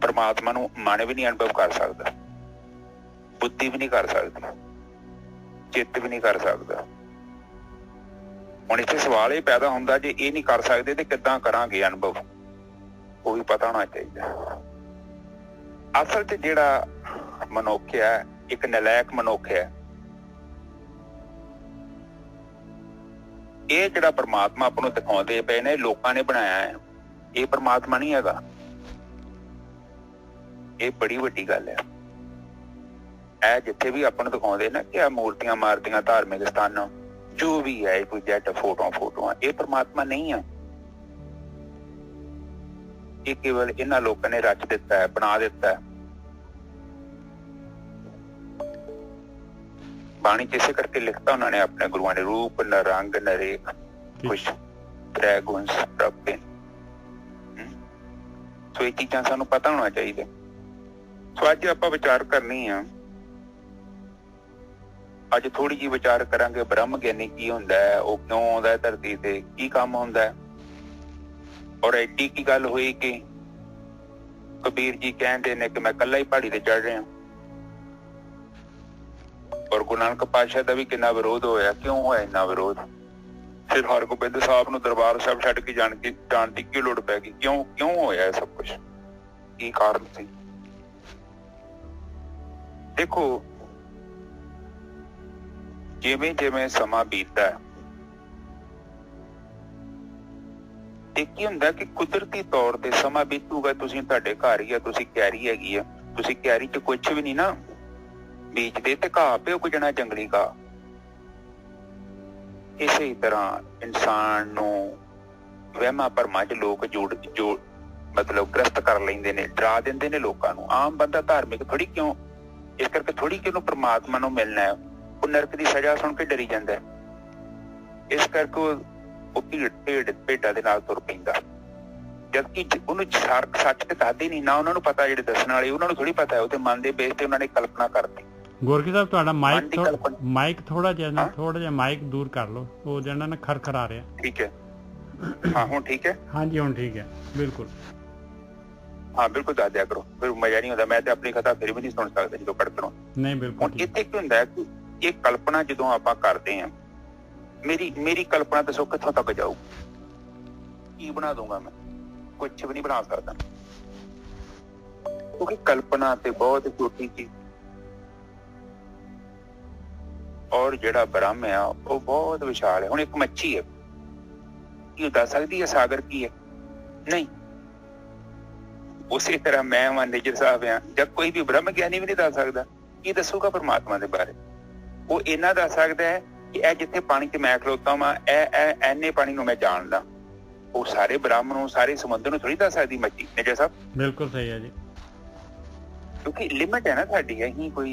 ਪਰਮਾਤਮਾ ਨੂੰ ਮਨ ਵੀ ਨਹੀਂ ਅਨੁਭਵ ਕਰ ਸਕਦਾ, ਬੁੱਧੀ ਵੀ ਨਹੀਂ ਕਰ ਸਕਦੀ, ਚਿੱਤ ਵੀ ਨਹੀਂ ਕਰ ਸਕਦਾ। ਹੁਣ ਇੱਥੇ ਸਵਾਲ ਇਹ ਪੈਦਾ ਹੁੰਦਾ, ਜੇ ਇਹ ਨਹੀਂ ਕਰ ਸਕਦੇ ਤੇ ਕਿੱਦਾਂ ਕਰਾਂਗੇ ਅਨੁਭਵ, ਉਹ ਵੀ ਪਤਾ ਹੋਣਾ ਚਾਹੀਦਾ। ਅਸਲ 'ਚ ਜਿਹੜਾ ਮਨੁੱਖ ਹੈ, ਇੱਕ ਨਲਾਇਕ ਮਨੁੱਖ ਹੈ। ਇਹ ਜਿਹੜਾ ਪਰਮਾਤਮਾ ਆਪਾਂ ਨੂੰ ਦਿਖਾਉਂਦੇ ਪਏ ਨੇ, ਲੋਕਾਂ ਨੇ ਬਣਾਇਆ ਹੈ, ਇਹ ਪਰਮਾਤਮਾ ਨਹੀਂ ਹੈਗਾ। ਇਹ ਬੜੀ ਵੱਡੀ ਗੱਲ ਹੈ। ਇਹ ਜਿੱਥੇ ਵੀ ਆਪਾਂ ਨੂੰ ਦਿਖਾਉਂਦੇ ਨਾ ਕਿ ਆ ਮੂਰਤੀਆਂ ਮਾਰਤੀਆਂ, ਧਾਰਮਿਕ ਸਥਾਨ, ਜੋ ਵੀ ਹੈ, ਕੋਈ ਜੱਟ ਫੋਟੋਆਂ, ਇਹ ਪਰਮਾਤਮਾ ਨਹੀਂ ਹੈ। ਇਹ ਕੇਵਲ ਇਹਨਾਂ ਲੋਕਾਂ ਨੇ ਰਚ ਦਿੱਤਾ ਹੈ, ਬਣਾ ਦਿੱਤਾ ਹੈ। ਬਾਣੀ ਚ ਇਸੇ ਕਰਕੇ ਲਿਖਤਾ ਉਹਨਾਂ ਨੇ, ਆਪਣੇ ਗੁਰੂਆਂ ਨੇ, ਰੂਪ ਨ ਰੰਗ ਨ ਰੇਖ ਕੁਛ ਤ੍ਰੈ ਗੁਣ ਪ੍ਰਭੇ। ਸੋ ਇਹ ਚੀਜ਼ਾਂ ਸਾਨੂੰ ਪਤਾ ਹੋਣਾ ਚਾਹੀਦਾ। ਸੋ ਅੱਜ ਆਪਾਂ ਵਿਚਾਰ ਕਰਨੀ ਆ, ਅੱਜ ਥੋੜੀ ਜਿਹੀ ਵਿਚਾਰ ਕਰਾਂਗੇ ਬ੍ਰਹਮ ਗਿਆਨੀ ਕੀ ਹੁੰਦਾ ਹੈ, ਉਹ ਕਿਉਂ ਆਉਂਦਾ ਹੈ ਧਰਤੀ ਤੇ, ਕੀ ਕੰਮ ਹੁੰਦਾ ਹੈ। ਔਰ ਐਡੀ ਕੀ ਗੱਲ ਹੋਈ ਕਿ ਕਬੀਰ ਜੀ ਕਹਿੰਦੇ ਨੇ ਕਿ ਮੈਂ ਇਕੱਲਾ ਹੀ ਪਹਾੜੀ ਤੇ ਚੜ ਰਿਹਾ। ਔਰ ਗੁਰੂ ਨਾਨਕ ਪਾਤਸ਼ਾਹ ਦਾ ਵੀ ਕਿੰਨਾ ਵਿਰੋਧ ਹੋਇਆ। ਕਿਉਂ ਹੋਇਆ ਇੰਨਾ ਵਿਰੋਧ? ਫਿਰ ਹਰਗੋਬਿੰਦ ਸਾਹਿਬ ਨੂੰ ਦਰਬਾਰ ਸਾਹਿਬ ਛੱਡ ਕੇ ਜਾਣ ਦੀ ਕੀ ਲੋੜ ਪੈ ਗਈ? ਕਿਉਂ ਹੋਇਆ ਇਹ ਸਭ ਕੁਛ? ਕੀ ਕਾਰਨ ਸੀ? ਦੇਖੋ, ਜਿਵੇਂ ਜਿਵੇਂ ਸਮਾਂ ਬੀਤਦਾ ਹੈ, ਇਹ ਕੀ ਹੁੰਦਾ ਕਿ ਕੁਦਰਤੀ ਤੌਰ ਤੇ ਸਮਾਂ ਬੀਤੂਗਾ। ਤੁਸੀਂ ਤੁਹਾਡੇ ਘਰ ਹੀ ਆ, ਤੁਸੀਂ ਕਿਆਰੀ ਹੈਗੀ ਆ, ਤੁਸੀਂ ਕਿਆਰੀ ਚ ਕੁਛ ਵੀ ਨਹੀਂ ਨਾ ਬੀਜਦੇ ਤੇ ਘਾਹ ਪਿਓ ਕੁ ਜਾਣਾ, ਜੰਗਲੀ ਘਾਹ। ਇਸੇ ਤਰ੍ਹਾਂ ਇਨਸਾਨ ਨੂੰ ਵਹਿਮਾਂ ਭਰਮਾਂ 'ਚ ਲੋਕ ਜੋ ਮਤਲਬ ਗ੍ਰਸਤ ਕਰ ਲੈਂਦੇ ਨੇ, ਡਰਾ ਦਿੰਦੇ ਨੇ ਲੋਕਾਂ ਨੂੰ। ਆਮ ਬੰਦਾ ਧਾਰਮਿਕ ਥੋੜੀ ਕਿਉਂ, ਇਸ ਕਰਕੇ ਥੋੜੀ ਕਿ ਉਹਨੂੰ ਪ੍ਰਮਾਤਮਾ ਨੂੰ ਮਿਲਣਾ ਹੈ, ਉਹ ਨਰਕ ਦੀ ਸਜ਼ਾ ਸੁਣ ਕੇ ਡਰੀ ਜਾਂਦਾ। ਇਸ ਕਰਕੇ ਉਹ ਭੇਡਾਂ ਦੇ ਨਾਲ ਤੁਰ ਪੈਂਦਾ, ਜਦਕਿ ਉਹਨੂੰ ਸੱਚ ਤੇ ਦੱਸਦੇ ਨਹੀਂ ਨਾ। ਉਹਨਾਂ ਨੂੰ ਪਤਾ, ਜਿਹੜੇ ਦੱਸਣ ਵਾਲੇ ਉਹਨਾਂ ਨੂੰ ਥੋੜੀ ਪਤਾ ਹੈ, ਉਹਦੇ ਮਨ ਦੇ ਬੇਸ ਤੇ ਉਹਨਾਂ ਨੇ ਕਲਪਨਾ ਕਰਤੀ। ਗੋਰਖੀ ਸਾਹਿਬ ਤੁਹਾਡਾ ਮਾਈਕ ਥੋੜਾ ਜਿਹਾ ਮਾਈਕ ਦੂਰ ਕਰ ਲਓ, ਉਹ ਜਿਹੜਾ ਨਾ ਖਰਖਰਾ ਰਿਹਾ। ਠੀਕ ਹੈ, ਹਾਂ ਹੁਣ ਠੀਕ ਹੈ? ਹਾਂਜੀ ਹੁਣ ਠੀਕ ਹੈ, ਬਿਲਕੁਲ। ਹਾਂ ਬਿਲਕੁਲ, ਦੱਸ ਦਿਆ ਕਰੋ, ਫਿਰ ਮਜ਼ਾ ਨਹੀਂ ਹੁੰਦਾ। ਮੈਂ ਤੇ ਆਪਣੀ ਕਥਾ ਫਿਰ ਵੀ ਨਹੀਂ ਸੁਣ ਸਕਦਾ ਜਦੋਂ ਕੜਕਣੋਂ। ਨਹੀਂ ਬਿਲਕੁਲ। ਹੁਣ ਇੱਥੇ ਕੀ ਹੁੰਦਾ ਹੈ ਕਿ ਇਹ ਕਲਪਨਾ ਜਦੋਂ ਆਪਾਂ ਕਰਦੇ ਹਾਂ, ਮੇਰੀ ਕਲਪਨਾ ਦੱਸੋ ਕਿੱਥੋਂ ਤੱਕ ਜਾਊ? ਕੀ ਬਣਾ ਦੂੰਗਾ ਮੈਂ? ਕੁਛ ਵੀ ਨਹੀਂ ਬਣਾ ਸਕਦਾ, ਕਿਉਂਕਿ ਕਲਪਨਾ ਤੇ ਬਹੁਤ ਛੋਟੀ ਚੀਜ਼, ਔਰ ਜਿਹੜਾ ਬ੍ਰਹਮ ਆ ਉਹ ਬਹੁਤ ਵਿਸ਼ਾਲ ਹੈ। ਹੁਣ ਇੱਕ ਮੱਛੀ ਹੈ, ਕੀ ਉਹ ਦੱਸ ਸਕਦੀ ਹੈ ਸਾਗਰ ਕੀ ਹੈ? ਨਹੀਂ। ਉਸੇ ਤਰ੍ਹਾਂ ਮੈਂ ਮੈਨੇਜਰ ਸਾਹਿਬ ਆ ਜਾਂ ਕੋਈ ਵੀ ਬ੍ਰਹਮ ਗਿਆਨੀ ਵੀ ਨਹੀਂ ਦੱਸ ਸਕਦਾ। ਕੀ ਦੱਸੂਗਾ ਪਰਮਾਤਮਾ ਦੇ ਬਾਰੇ? ਉਹ ਇੰਨਾ ਦੱਸ ਸਕਦਾ ਹੈ ਕਿ ਇਹ ਜਿੱਥੇ ਪਾਣੀ 'ਚ ਮੈਂ ਖਲੋਤਾ ਵਾਂ, ਇਹ ਐਨੇ ਪਾਣੀ ਨੂੰ ਮੈਂ ਜਾਣਦਾ। ਉਹ ਸਾਰੇ ਬ੍ਰਹਮ ਨੂੰ, ਸਾਰੇ ਸਮੁੰਦਰ ਨੂੰ ਥੋੜੀ ਦੱਸ ਸਕਦੀ ਮੱਛੀ। ਨੇਜਰ ਸਾਹਿਬ ਬਿਲਕੁਲ ਸਹੀ ਹੈ ਜੀ, ਕਿਉਂਕਿ ਲਿਮਿਟ ਹੈ ਨਾ ਸਾਡੀ। ਅਸੀਂ ਕੋਈ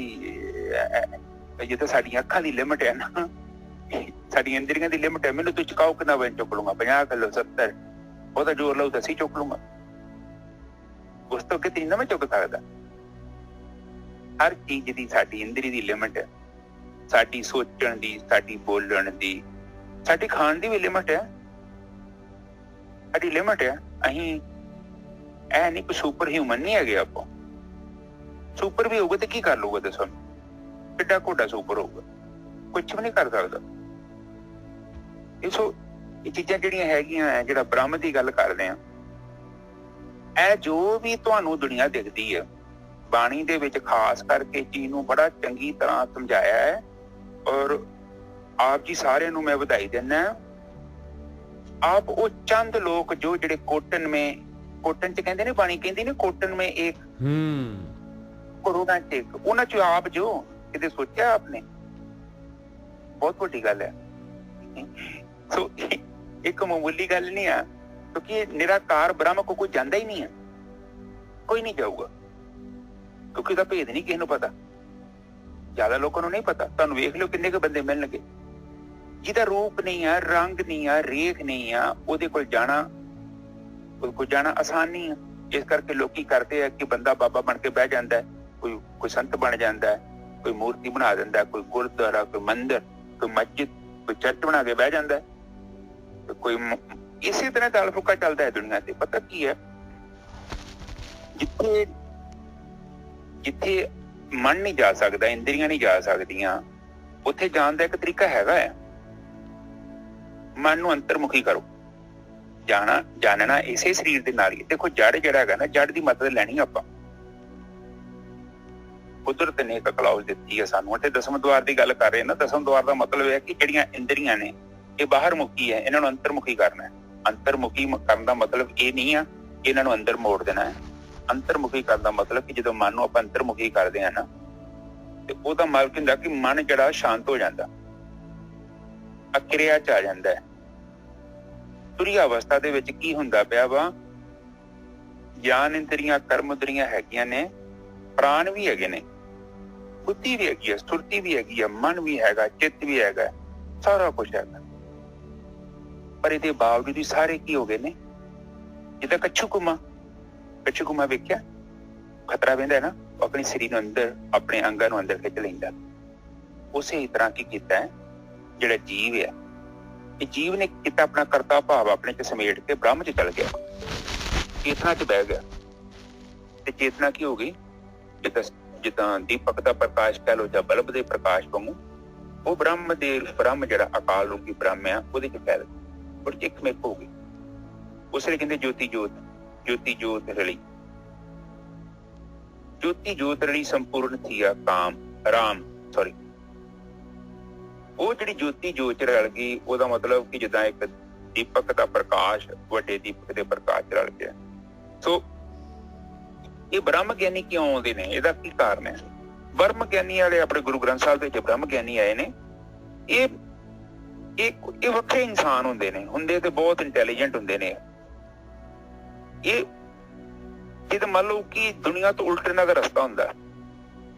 ਜਿੱਥੇ ਸਾਡੀਆਂ ਅੱਖਾਂ ਦੀ ਲਿਮਿਟ ਹੈ ਨਾ, ਸਾਡੀਆਂ ਇੰਦਰੀਆਂ ਦੀ ਲਿਮਿਟ ਹੈ। ਮੈਨੂੰ ਤੂੰ ਚੁਕਾਓ ਕਿੰਨਾ ਵਜਨ ਚੁੱਕ ਲੂੰਗਾ, 50 ਕਿਲੋ 70, ਉਹਦਾ ਜ਼ੋਰ ਲਾਊ ਤਾਂ ਅਸੀਂ ਚੁੱਕ ਲੂੰਗਾ, ਉਸ ਤੋਂ ਕਿਤੇ ਨਾ ਮੈਂ ਚੁੱਕ ਸਕਦਾ। ਹਰ ਚੀਜ਼ ਦੀ ਸਾਡੀ ਇੰਦਰੀ ਦੀ ਲਿਮਿਟ ਹੈ, ਸਾਡੀ ਸੋਚਣ ਦੀ, ਸਾਡੀ ਬੋਲਣ ਦੀ, ਸਾਡੀ ਖਾਣ ਦੀ ਵੀ ਲਿਮਿਟ ਹੈ। ਸਾਡੀ ਲਿਮਿਟ ਹੈ। ਅਸੀਂ ਇਹ ਨਹੀਂ ਕਿ ਸੁਪਰ ਹਿਊਮਨ ਨਹੀਂ ਹੈਗੇ। ਆਪਾਂ ਸੁਪਰ ਵੀ ਹੋਊਗਾ ਤੇ ਕੀ ਕਰ ਲਊਗਾ ਦੱਸੋ? ਕਿੱਡਾ ਕੋਡਾ ਸੁਪਰ ਹੋਊਗਾ? ਕੁਛ ਵੀ ਨਹੀਂ ਕਰ ਸਕਦਾ। ਇਹ ਚੀਜ਼ਾਂ ਜਿਹੜੀਆਂ ਹੈਗੀਆਂ, ਜਿਹੜਾ ਬ੍ਰਹਮ ਦੀ ਗੱਲ ਕਰਦੇ ਆ, ਇਹ ਜੋ ਵੀ ਤੁਹਾਨੂੰ ਦੁਨੀਆ ਦਿਖਦੀ ਹੈ, ਬਾਣੀ ਦੇ ਵਿੱਚ ਖਾਸ ਕਰਕੇ ਚੀਜ਼ ਨੂੰ ਬੜਾ ਚੰਗੀ ਤਰ੍ਹਾਂ ਸਮਝਾਇਆ ਹੈ। ਔਰ ਆਪ ਜੀ ਸਾਰਿਆਂ ਨੂੰ ਮੈਂ ਵਧਾਈ ਦਿੰਦਾ। ਆਪ ਉਹ ਚੰਦ ਲੋਕ ਜੋ ਜਿਹੜੇ ਕੋਟਨ ਚ ਕਹਿੰਦੇ ਨੇ, ਬਾਣੀ ਕਹਿੰਦੀ ਨੇ ਕੋਟਨ ਮੇ ਇੱਕ ਕਰੋੜਾਂ ਚ ਇੱਕ, ਉਹਨਾਂ ਚ ਆਪ ਜੋ ਕਿਤੇ ਸੋਚਿਆ ਆਪਨੇ, ਬਹੁਤ ਵੱਡੀ ਗੱਲ ਹੈ। ਸੋ ਇੱਕ ਮਾਮੂਲੀ ਗੱਲ ਨਹੀਂ ਆ, ਕਿਉਂਕਿ ਨਿਰਾਕਾਰ ਬ੍ਰਹਮ ਕੋ ਕੋਈ ਜਾਂਦਾ ਹੀ ਨਹੀਂ ਹੈ, ਕੋਈ ਨਹੀਂ ਜਾਊਗਾ, ਕਿਉਂਕਿ ਉਹਦਾ ਭੇਦ ਨਹੀਂ ਕਿਸੇ ਨੂੰ ਪਤਾ। ਜ਼ਿਆਦਾ ਲੋਕਾਂ ਨੂੰ ਨਹੀਂ ਪਤਾ। ਤੁਹਾਨੂੰ ਵੇਖ ਲਿਓ ਕਿੰਨੇ ਕੁ ਬੰਦੇ ਮਿਲਣਗੇ ਜਿਹਦਾ ਰੂਪ ਨਹੀਂ ਆ, ਰੰਗ ਨਹੀਂ ਆ, ਰੇਖ ਨਹੀਂ ਆ, ਉਹਦੇ ਕੋਲ ਜਾਣਾ ਆਸਾਨ ਨਹੀਂ ਆ। ਇਸ ਕਰਕੇ ਲੋਕੀ ਕਰਦੇ ਆ ਕਿ ਬੰਦਾ ਬਾਬਾ ਬਣ ਕੇ ਬਹਿ ਜਾਂਦਾ ਹੈ, ਕੋਈ ਸੰਤ ਬਣ ਜਾਂਦਾ ਹੈ, ਕੋਈ ਮੂਰਤੀ ਬਣਾ ਦਿੰਦਾ, ਕੋਈ ਗੁਰਦੁਆਰਾ, ਕੋਈ ਮੰਦਿਰ, ਕੋਈ ਮਸਜਿਦ, ਕੋਈ ਚਰਚ ਬਣਾ ਕੇ ਬਹਿ ਜਾਂਦਾ ਹੈ, ਕੋਈ ਇਸੇ ਤਰ੍ਹਾਂ ਦਾਲ ਫੁਲਕਾ ਚੱਲਦਾ ਹੈ ਦੁਨੀਆ ਤੇ। ਪਤਾ ਕੀ ਹੈ, ਜਿੱਥੇ ਮਨ ਨਹੀਂ ਜਾ ਸਕਦਾ, ਇੰਦਰੀਆਂ ਨਹੀਂ ਜਾ ਸਕਦੀਆਂ, ਉੱਥੇ ਜਾਣ ਦਾ ਇੱਕ ਤਰੀਕਾ ਹੈਗਾ ਹੈ। ਮਨ ਨੂੰ ਅੰਤਰਮੁਖੀ ਕਰੋ। ਜਾਣਨਾ ਇਸੇ ਸਰੀਰ ਦੇ ਨਾਲ ਹੀ। ਦੇਖੋ ਜੜ ਜਿਹੜਾ ਹੈਗਾ ਨਾ, ਜੜ ਦੀ ਮਦਦ ਲੈਣੀ ਆਪਾਂ। ਕੁਦਰਤ ਨੇ ਇੱਕ ਕਲਾਉਜ਼ ਦਿੱਤੀ ਹੈ ਸਾਨੂੰ। ਤੇ ਦਸਮ ਦੁਆਰ ਦੀ ਗੱਲ ਕਰ ਰਹੇ ਨਾ, ਦਸਮ ਦੁਆਰ ਦਾ ਮਤਲਬ ਹੈ ਕਿ ਜਿਹੜੀਆਂ ਇੰਦਰੀਆਂ ਨੇ ਇਹ ਬਾਹਰ ਮੁਖੀ ਹੈ, ਇਹਨਾਂ ਨੂੰ ਅੰਤਰਮੁਖੀ ਕਰਨਾ ਹੈ। ਅੰਤਰਮੁਖੀ ਕਰਨ ਦਾ ਮਤਲਬ ਇਹ ਨਹੀਂ ਆ ਕਿ ਇਹਨਾਂ ਨੂੰ ਅੰਦਰ ਮੋੜ ਦੇਣਾ ਹੈ। ਅੰਤਰਮੁਖੀ ਕਰਨ ਦਾ ਮਤਲਬ ਕਿ ਜਦੋਂ ਮਨ ਨੂੰ ਆਪਾਂ ਅੰਤਰਮੁਖੀ ਕਰਦੇ ਹਾਂ ਨਾ, ਤੇ ਉਹਦਾ ਮਤਲਬ ਹੁੰਦਾ ਕਿ ਮਨ ਜਿਹੜਾ ਸ਼ਾਂਤ ਹੋ ਜਾਂਦਾ, ਅਕਿਰਿਆ ਚ ਆ ਜਾਂਦਾ ਹੈ। ਤੁਰੀ ਅਵਸਥਾ ਦੇ ਵਿੱਚ ਕੀ ਹੁੰਦਾ ਪਿਆ ਵਾ, ਗਿਆਨ ਇੰਦਰੀਆਂ, ਕਰਮ ਇੰਦਰੀਆਂ ਹੈਗੀਆਂ ਨੇ, ਪ੍ਰਾਣ ਵੀ ਹੈਗੇ ਨੇ, ਬੁੱਧੀ ਵੀ ਹੈਗੀ ਹੈ, ਸੁਰਤੀ ਵੀ ਹੈਗੀ ਹੈ, ਮਨ ਵੀ ਹੈਗਾ, ਚਿੱਤ ਵੀ ਹੈਗਾ, ਸਾਰਾ ਕੁਛ ਹੈਗਾ। ਪਰ ਇਹਦੇ ਬਾਵਜੂਦ ਵੀ ਸਾਰੇ ਕੀ ਹੋ ਗਏ ਨੇ, ਜਿੱਦਾਂ ਕੱਛੂ ਕੁਮਾ ਵੇਖਿਆ, ਖਤਰਾ ਪੈਂਦਾ ਨਾ, ਉਹ ਆਪਣੀ ਸਰੀਰ ਨੂੰ ਅੰਦਰ, ਆਪਣੇ ਅੰਗਾਂ ਨੂੰ ਅੰਦਰ ਖਿੱਚ ਲੈਂਦਾ। ਉਸੇ ਤਰ੍ਹਾਂ ਕੀ ਕੀਤਾ ਹੈ ਜਿਹੜਾ ਜੀਵ ਹੈ, ਇਹ ਜੀਵ ਨੇ ਕੀਤਾ ਆਪਣਾ ਕਰਤਾ ਭਾਵ ਆਪਣੇ ਚ ਸਮੇਟ ਕੇ ਬ੍ਰਹਮ ਚ ਚਲ ਗਿਆ, ਚੇਤਨਾ ਚ ਬਹਿ ਗਿਆ। ਤੇ ਚੇਤਨਾ ਕੀ ਹੋ ਗਈ, ਜਿੱਦਾਂ ਦੀਪਕ ਦਾ ਪ੍ਰਕਾਸ਼ ਕਹਿ ਲਓ ਜਾਂ ਬਲਬ ਦੇ ਪ੍ਰਕਾਸ਼ ਵਾਂਗੂ, ਉਹ ਬ੍ਰਹਮ ਜਿਹੜਾ ਅਕਾਲ ਰੂਪੀ ਬ੍ਰਹਮ ਆ, ਉਹਦੇ ਚ ਫੈਲ ਗਈ, ਉਹ ਇੱਕ ਮਿਕ ਹੋ ਗਈ। ਉਸ ਲਈ ਕਹਿੰਦੇ ਜੋਤੀ ਜੋਤ ਰਲੀ, ਜੋਤੀ ਜੋਤ ਰਲੀ ਸੰਪੂਰਨ ਥੀਆ ਉਹ ਜਿਹੜੀ ਜੋਤੀ ਜੋਤ ਰਲ ਗਈ, ਉਹਦਾ ਮਤਲਬ ਕਿ ਜਿੱਦਾਂ ਇੱਕ ਦੀਪਕ ਦਾ ਪ੍ਰਕਾਸ਼ ਵੱਡੇ ਦੀਪਕ ਦੇ ਪ੍ਰਕਾਸ਼ ਚ ਰਲ ਗਿਆ। ਸੋ ਇਹ ਬ੍ਰਹਮ ਗਿਆਨੀ ਕਿਉਂ ਆਉਂਦੇ ਨੇ, ਇਹਦਾ ਕੀ ਕਾਰਨ ਹੈ? ਬ੍ਰਹਮ ਗਿਆਨੀ ਵਾਲੇ ਆਪਣੇ ਗੁਰੂ ਗ੍ਰੰਥ ਸਾਹਿਬ ਦੇ ਵਿੱਚ ਬ੍ਰਹਮ ਗਿਆਨੀ ਆਏ ਨੇ, ਇਹ ਵੱਖਰੇ ਇਨਸਾਨ ਹੁੰਦੇ ਤੇ ਬਹੁਤ ਇੰਟੈਲੀਜੈਂਟ ਹੁੰਦੇ ਨੇ। ਇਹ ਜਿੱਦ ਮੰਨ ਲਓ ਕਿ ਦੁਨੀਆ ਤੋਂ ਉਲਟ ਇਹਨਾਂ ਦਾ ਰਸਤਾ ਹੁੰਦਾ।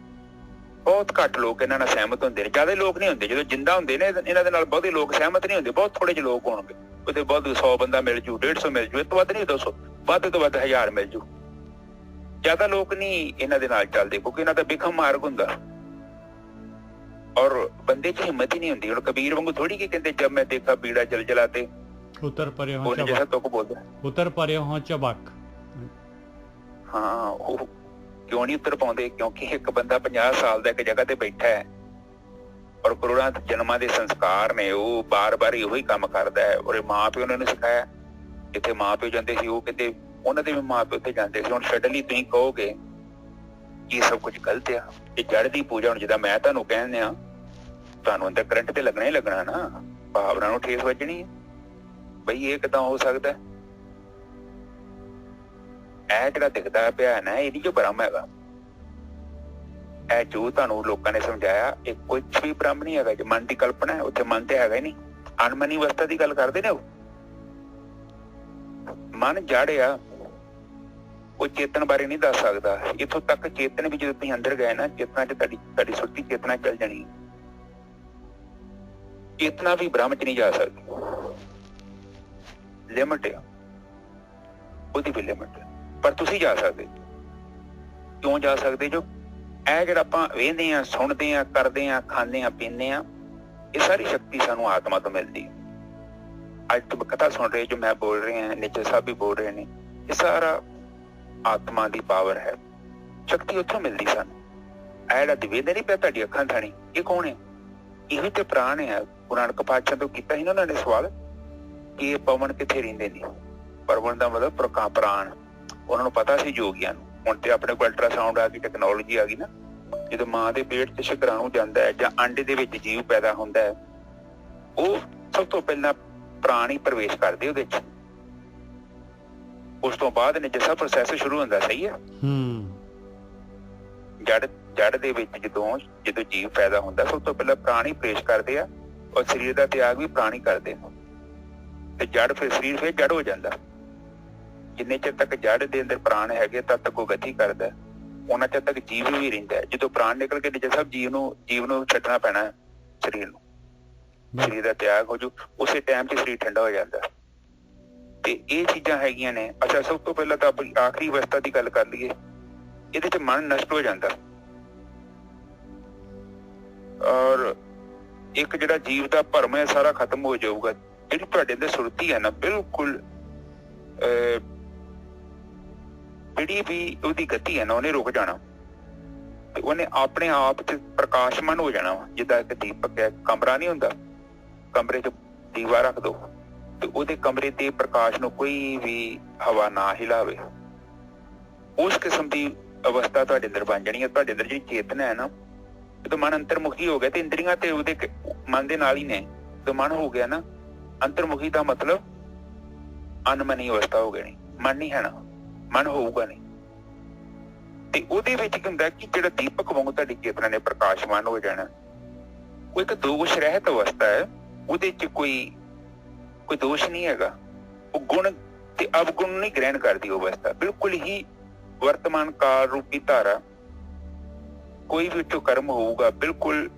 ਬਹੁਤ ਘੱਟ ਲੋਕ ਇਹਨਾਂ ਨਾਲ ਸਹਿਮਤ ਹੁੰਦੇ ਨੇ, ਜ਼ਿਆਦਾ ਲੋਕ ਨਹੀਂ ਹੁੰਦੇ। ਜਦੋਂ ਜਿੰਦਾ ਹੁੰਦੇ ਨੇ ਇਹਨਾਂ ਦੇ ਨਾਲ ਬਹੁਤੇ ਲੋਕ ਸਹਿਮਤ ਨਹੀਂ ਹੁੰਦੇ, ਬਹੁਤ ਥੋੜੇ ਜਿਹੇ ਲੋਕ ਹੋਣਗੇ। ਉਹਦੇ ਬਹੁਤ 100 ਬੰਦਾ ਮਿਲ ਜੂ, 150 ਮਿਲ ਜੂ, ਇਹ ਤੋਂ ਵੱਧ ਨਹੀਂ 200, ਵੱਧ ਤੋਂ ਵੱਧ 1000 ਮਿਲ ਜੂ। ਜ਼ਿਆਦਾ ਲੋਕ ਨਹੀਂ ਇਹਨਾਂ ਦੇ ਨਾਲ ਚੱਲਦੇ ਕਿਉਂਕਿ ਇਹਨਾਂ ਦਾ ਬਿਖਮ ਮਾਰਗ ਹੁੰਦਾ ਔਰ ਬੰਦੇ 'ਚ ਹਿੰਮਤ ਹੀ ਨਹੀਂ ਹੁੰਦੀ। ਹੁਣ ਕਬੀਰ ਵਾਂਗੂ ਥੋੜੀ ਕਿ ਕਹਿੰਦੇ ਜਦ ਮੈਂ ਦੇਖਾ ਪੀੜਾ ਜਲਜਲਾ ਤੇ ਉਤਰ ਪਰੇ ਹੋ ਜੈਸਾ ਤੁਕ ਬੋਲਦਾ, ਉਤਰ ਪਰੇ ਹੋ ਚਬਕ। ਹਾਂ, ਉਹ ਕਿਉਂ ਨਹੀਂ ਉਤਰ ਪਾਉਂਦੇ? ਕਿਉਂਕਿ ਇੱਕ ਬੰਦਾ 50 ਸਾਲ ਦਾ ਇੱਕ ਜਗ੍ਹਾ ਤੇ ਬੈਠਾ ਹੈ ਔਰ ਕਰੋੜਾਂ ਜਨਮਾਂ ਦੇ ਸੰਸਕਾਰ ਨੇ, ਉਹ ਬਾਰ-ਬਾਰ ਇਹੋ ਹੀ ਕੰਮ ਕਰਦਾ ਹੈ। ਔਰ ਮਾਂ ਪਿਓ ਨੇ ਉਹਨੂੰ ਸਿਖਾਇਆ। ਜਿੱਥੇ ਮਾਂ ਪਿਓ ਜਾਂਦੇ ਸੀ ਉਹ ਕਹਿੰਦੇ ਉਹਨਾਂ ਦੇ ਵੀ ਮਾਂ ਪਿਓ ਉੱਥੇ ਜਾਂਦੇ ਸੀ। ਹੁਣ ਸਡਨਲੀ ਤੁਸੀਂ ਕਹੋਗੇ ਕਿ ਸਭ ਕੁਝ ਗਲਤ ਆ, ਇਹ ਜੜ ਦੀ ਪੂਜਾ। ਹੁਣ ਜਿੱਦਾਂ ਮੈਂ ਤੁਹਾਨੂੰ ਕਹਿੰਦੇ ਆ, ਤੁਹਾਨੂੰ ਅੰਦਰ ਕਰੰਟ ਤੇ ਲੱਗਣਾ ਹੀ ਲੱਗਣਾ ਨਾ, ਭਾਵਨਾ ਨੂੰ ਠੇਸ ਵੱਜਣੀ ਹੈ। ਬਈ ਇਹ ਕਿੱਦਾਂ ਹੋ ਸਕਦਾ? ਇਹ ਜਿਹੜਾ ਦਿਖਦਾ ਪਿਆ ਨਾ, ਇਹ ਨਹੀਂ ਜੋ ਬ੍ਰਹਮ ਹੈਗਾ। ਇਹ ਜੋ ਤੁਹਾਨੂੰ ਲੋਕਾਂ ਨੇ ਸਮਝਾਇਆ, ਇਹ ਕੁਝ ਵੀ ਬ੍ਰਹਮ ਨਹੀਂ ਹੈਗਾ। ਜੇ ਮਨ ਦੀ ਕਲਪਨਾ ਹੈ, ਉੱਥੇ ਮਨ ਤੇ ਹੈਗਾ ਹੀ ਨਹੀਂ। ਅਨਮਨੀ ਅਵਸਥਾ ਦੀ ਗੱਲ ਕਰਦੇ ਨੇ ਉਹ। ਮਨ ਜੜ ਆ, ਉਹ ਚੇਤਨ ਬਾਰੇ ਨਹੀਂ ਦੱਸ ਸਕਦਾ। ਇੱਥੋਂ ਤੱਕ ਚੇਤਨ ਵੀ ਜਦੋਂ ਤੁਸੀਂ ਅੰਦਰ ਗਏ ਨਾ, ਚੇਤਨਾ 'ਚ ਤੁਹਾਡੀ ਸੁੱਤੀ ਚੇਤਨਾ ਚੱਲ ਜਾਣੀ। ਚੇਤਨਾ ਵੀ ਬ੍ਰਹਮ 'ਚ ਨਹੀਂ ਜਾ ਸਕਦੀ, ਲਿਮਟ ਆ ਉਹਦੀ ਵੀ ਲਿਮਟ। ਪਰ ਤੁਸੀਂ ਜਾ ਸਕਦੇ। ਕਿਉਂ ਜਾ ਸਕਦੇ? ਜੋ ਇਹ ਜਿਹੜਾ ਆਪਾਂ ਵੇਖਦੇ ਹਾਂ, ਸੁਣਦੇ ਹਾਂ, ਕਰਦੇ ਹਾਂ, ਖਾਂਦੇ ਹਾਂ, ਪੀਂਦੇ ਹਾਂ, ਇਹ ਸਾਰੀ ਸ਼ਕਤੀ ਸਾਨੂੰ ਆਤਮਾ ਤੋਂ ਮਿਲਦੀ। ਅੱਜ ਤੋਂ ਕਥਾ ਸੁਣ ਰਹੇ, ਜੋ ਮੈਂ ਬੋਲ ਰਿਹਾ, ਨਿੱਜਰ ਸਾਹਿਬ ਵੀ ਬੋਲ ਰਹੇ ਨੇ, ਇਹ ਸਾਰਾ ਆਤਮਾ ਦੀ ਪਾਵਰ ਹੈ। ਸ਼ਕਤੀ ਉੱਥੋਂ ਮਿਲਦੀ ਸਾਨੂੰ। ਇਹ ਜਿਹੜਾ ਦਿਵੇਦੇ ਨਹੀਂ ਪਿਆ ਤੁਹਾਡੀ ਅੱਖਾਂ ਥਾਣੀ, ਇਹ ਕੌਣ ਹੈ? ਇਹੋ ਤੇ ਪ੍ਰਾਣ ਹੈ। ਗੁਰੂ ਨਾਨਕ ਪਾਤਸ਼ਾਹ ਤੋਂ ਕੀਤਾ ਸੀ ਨਾ ਉਹਨਾਂ ਨੇ ਸਵਾਲ ਕਿ ਇਹ ਪਵਨ ਕਿੱਥੇ ਰਹਿੰਦੇ ਨੇ? ਪਵਨ ਦਾ ਮਤਲਬ ਪ੍ਰਾਣ। ਉਹਨਾਂ ਨੂੰ ਪਤਾ ਸੀ ਯੋਗੀਆਂ ਨੂੰ। ਹੁਣ ਤੇ ਆਪਣੇ ਕੋਲ ਅਲਟਰਾਸਾਊਂਡ ਆ ਗਈ, ਟੈਕਨੋਲੋਜੀ ਆ ਗਈ ਨਾ। ਜਦੋਂ ਮਾਂ ਦੇ ਪੇਟ 'ਚ ਸ਼ੁਕਰਾਣੂ ਜਾਂਦਾ ਹੈ ਜਾਂ ਆਂਡੇ ਦੇ ਵਿੱਚ ਜੀਵ ਪੈਦਾ ਹੁੰਦਾ ਹੈ, ਉਹ ਸਭ ਤੋਂ ਪਹਿਲਾਂ ਪ੍ਰਾਣ ਹੀ ਪ੍ਰਵੇਸ਼ ਕਰਦੇ ਉਹਦੇ 'ਚ। ਉਸ ਤੋਂ ਬਾਅਦ ਨੇ ਜਿਸਾ ਪ੍ਰੋਸੈਸ ਸ਼ੁਰੂ ਹੁੰਦਾ। ਸਹੀ ਹੈ। ਜੜ ਦੇ ਵਿੱਚ ਜਦੋਂ ਜੀਵ ਪੈਦਾ ਹੁੰਦਾ, ਸਭ ਤੋਂ ਪਹਿਲਾਂ ਪ੍ਰਾਣ ਹੀ ਪ੍ਰਵੇਸ਼ ਕਰਦੇ ਆ ਔਰ ਸਰੀਰ ਦਾ ਤਿਆਗ ਵੀ ਪ੍ਰਾਣ ਹੀ ਕਰਦੇ ਨੇ। ਤੇ ਜੜ ਫਿਰ ਸਰੀਰ ਫਿਰ ਜੜ ਹੋ ਜਾਂਦਾ। ਜਿੰਨੇ ਚਿਰ ਤੱਕ ਜੜ ਦੇ ਅੰਦਰ ਪ੍ਰਾਣ ਹੈਗੇ ਤਦ ਤੱਕ ਉਹ ਗਤੀ ਕਰਦਾ, ਉਹਨਾਂ ਚਿਰ ਤੱਕ ਜੀਵ ਵੀ ਰਹਿੰਦਾ। ਜਦੋਂ ਪ੍ਰਾਣ ਨਿਕਲ ਕੇ ਨਿੱਜਰ ਸਾਹਿਬ ਜੀਵ ਨੂੰ ਛੱਡਣਾ ਪੈਣਾ, ਸਰੀਰ ਨੂੰ, ਸਰੀਰ ਦਾ ਤਿਆਗ ਹੋ ਜੂ, ਉਸੇ ਟਾਈਮ 'ਚ ਸਰੀਰ ਠੰਡਾ ਹੋ ਜਾਂਦਾ। ਤੇ ਇਹ ਚੀਜ਼ਾਂ ਹੈਗੀਆਂ ਨੇ। ਅੱਛਾ, ਸਭ ਤੋਂ ਪਹਿਲਾਂ ਤਾਂ ਆਪਣੀ ਆਖਰੀ ਅਵਸਥਾ ਦੀ ਗੱਲ ਕਰ ਲਈਏ। ਇਹਦੇ 'ਚ ਮਨ ਨਸ਼ਟ ਹੋ ਜਾਂਦਾ ਔਰ ਇੱਕ ਜਿਹੜਾ ਜੀਵ ਦਾ ਭਰਮ ਹੈ ਸਾਰਾ ਖਤਮ ਹੋ ਜਾਊਗਾ। ਜਿਹੜੀ ਤੁਹਾਡੇ ਅੰਦਰ ਸੁਰਤੀ ਹੈ ਨਾ, ਬਿਲਕੁਲ ਜਿਹੜੀ ਵੀ ਉਹਦੀ ਗਤੀ ਹੈ ਨਾ, ਉਹਨੇ ਰੁਕ ਜਾਣਾ ਤੇ ਉਹਨੇ ਆਪਣੇ ਆਪ 'ਚ ਪ੍ਰਕਾਸ਼ਮਾਨ ਹੋ ਜਾਣਾ। ਜਿੱਦਾਂ ਇੱਕ ਦੀਪਕ ਹੈ, ਕਮਰਾ ਨਹੀਂ ਹੁੰਦਾ, ਕਮਰੇ 'ਚ ਦੀਵਾ ਰੱਖ ਦੋ ਤੇ ਉਹਦੇ ਕਮਰੇ ਦੇ ਪ੍ਰਕਾਸ਼ ਨੂੰ ਕੋਈ ਵੀ ਹਵਾ ਨਾ ਹਿਲਾਵੇ। ਉਸ ਕਿਸਮ ਦੀ ਅਵਸਥਾ ਤੁਹਾਡੇ ਅੰਦਰ ਬਣ ਜਾਣੀ ਹੈ। ਤੁਹਾਡੇ ਅੰਦਰ ਜਿਹੜੀ ਚੇਤਨਾ ਹੈ ਨਾ, ਜਦੋਂ ਮਨ ਅੰਤਰਮੁਖੀ ਹੋ ਗਿਆ ਤੇ ਇੰਦਰੀਆਂ ਤੇ ਉਹਦੇ ਮਨ ਦੇ ਨਾਲ ਹੀ ਨੇ। ਜਦੋਂ ਮਨ ਹੋ ਗਿਆ ਨਾ ਅੰਤਰਮੁਖੀ ਦਾ ਮਤਲਬ ਅਨਮਨੀ ਅਵਸਥਾ ਹੋ ਗਈ। ਮਨ ਨਹੀਂ ਹੈ ਨਾ, ਮਨ ਹੋਊਗਾ ਨਹੀਂ। ਤੇ ਉਹਦੇ ਵਿੱਚ ਕੀ ਹੁੰਦਾ ਕਿ ਜਿਹੜਾ ਦੀਪਕ ਵਾਂਗੂ ਤੁਹਾਡੀ ਚੇਤਨਾ ਨੇ ਪ੍ਰਕਾਸ਼ਮਾਨ ਹੋ ਜਾਣਾ। ਉਹ ਇੱਕ ਦੋਸ਼ ਰਹਿਤ ਅਵਸਥਾ ਹੈ। ਉਹਦੇ 'ਚ ਕੋਈ ਦੋਸ਼ ਨਹੀਂ ਹੈਗਾ। ਉਹ ਗੁਣ ਤੇ ਅਵਗੁਣ ਨਹੀਂ ਗ੍ਰਹਿਣ ਕਰਦੀ ਉਹ ਅਵਸਥਾ। ਬਿਲਕੁਲ ਹੀ ਵਰਤਮਾਨ ਕਾਲ ਰੂਪੀ ਧਾਰਾ, ਕੋਈ ਵੀ ਉੱਚੋ ਕਰਮ ਹੋਊਗਾ, ਬਿਲਕੁਲ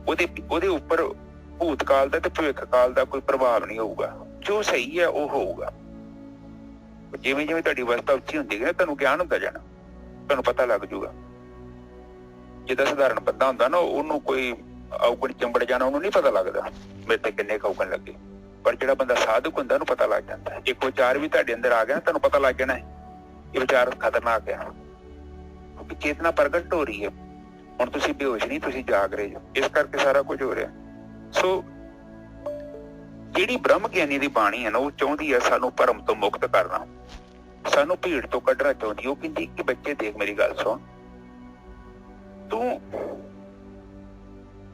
ਉਹਦੇ ਉੱਪਰ ਭੂਤਕਾਲ ਦਾ ਤੇ ਭਵਿੱਖ ਕਾਲ ਦਾ ਕੋਈ ਪ੍ਰਭਾਵ ਨਹੀਂ ਹੋਊਗਾ। ਜੋ ਸਹੀ ਹੈ ਉਹ ਹੋਊਗਾ। ਜਿਵੇਂ ਜਿਵੇਂ ਤੁਹਾਡੀ ਅਵਸਥਾ ਉੱਚੀ ਹੁੰਦੀ ਹੈ, ਤੁਹਾਨੂੰ ਗਿਆਨ ਹੁੰਦਾ ਜਾਣਾ, ਤੁਹਾਨੂੰ ਪਤਾ ਲੱਗ ਜੂਗਾ। ਜਿੱਦਾਂ ਸਧਾਰਨ ਬੰਦਾ ਹੁੰਦਾ ਨਾ, ਉਹਨੂੰ ਕੋਈ ਔਗਣ ਚੰਬੜ ਜਾਣਾ, ਉਹਨੂੰ ਨਹੀਂ ਪਤਾ ਲੱਗਦਾ ਮੇਰੇ ਤੇ ਕਿੰਨੇ ਔਗਣ ਲੱਗੇ। ਪਰ ਜਿਹੜਾ ਬੰਦਾ ਸਾਧਕ ਹੁੰਦਾ, ਉਹਨੂੰ ਪਤਾ ਲੱਗ ਜਾਂਦਾ। ਇੱਕ ਵਿਚਾਰ ਵੀ ਤੁਹਾਡੇ ਅੰਦਰ ਆ ਗਿਆ, ਤੁਹਾਨੂੰ ਪਤਾ ਲੱਗ ਜਾਣਾ ਇਹ ਵਿਚਾਰ ਖਤਰਨਾਕ ਹੈ, ਕਿਉਂਕਿ ਚੇਤਨਾ ਪ੍ਰਗਟ ਹੋ ਰਹੀ ਹੈ। ਹੁਣ ਤੁਸੀਂ ਬੇਹੋਸ਼ ਨਹੀਂ, ਤੁਸੀਂ ਜਾਗ ਰਹੇ ਹੋ। ਇਸ ਕਰਕੇ ਸਾਰਾ ਕੁਝ ਹੋ ਰਿਹਾ। ਸੋ ਜਿਹੜੀ ਬ੍ਰਹਮ ਗਿਆਨੀ ਦੀ ਬਾਣੀ ਹੈ ਨਾ, ਉਹ ਚਾਹੁੰਦੀ ਹੈ ਸਾਨੂੰ ਭਰਮ ਤੋਂ ਮੁਕਤ ਕਰਨਾ, ਸਾਨੂੰ ਭੀੜ ਤੋਂ ਕੱਢਣਾ ਚਾਹੁੰਦੀ। ਉਹ ਕਹਿੰਦੀ ਕਿ ਬੱਚੇ ਦੇਖ, ਮੇਰੀ ਗੱਲ ਸੁਣ, ਤੂੰ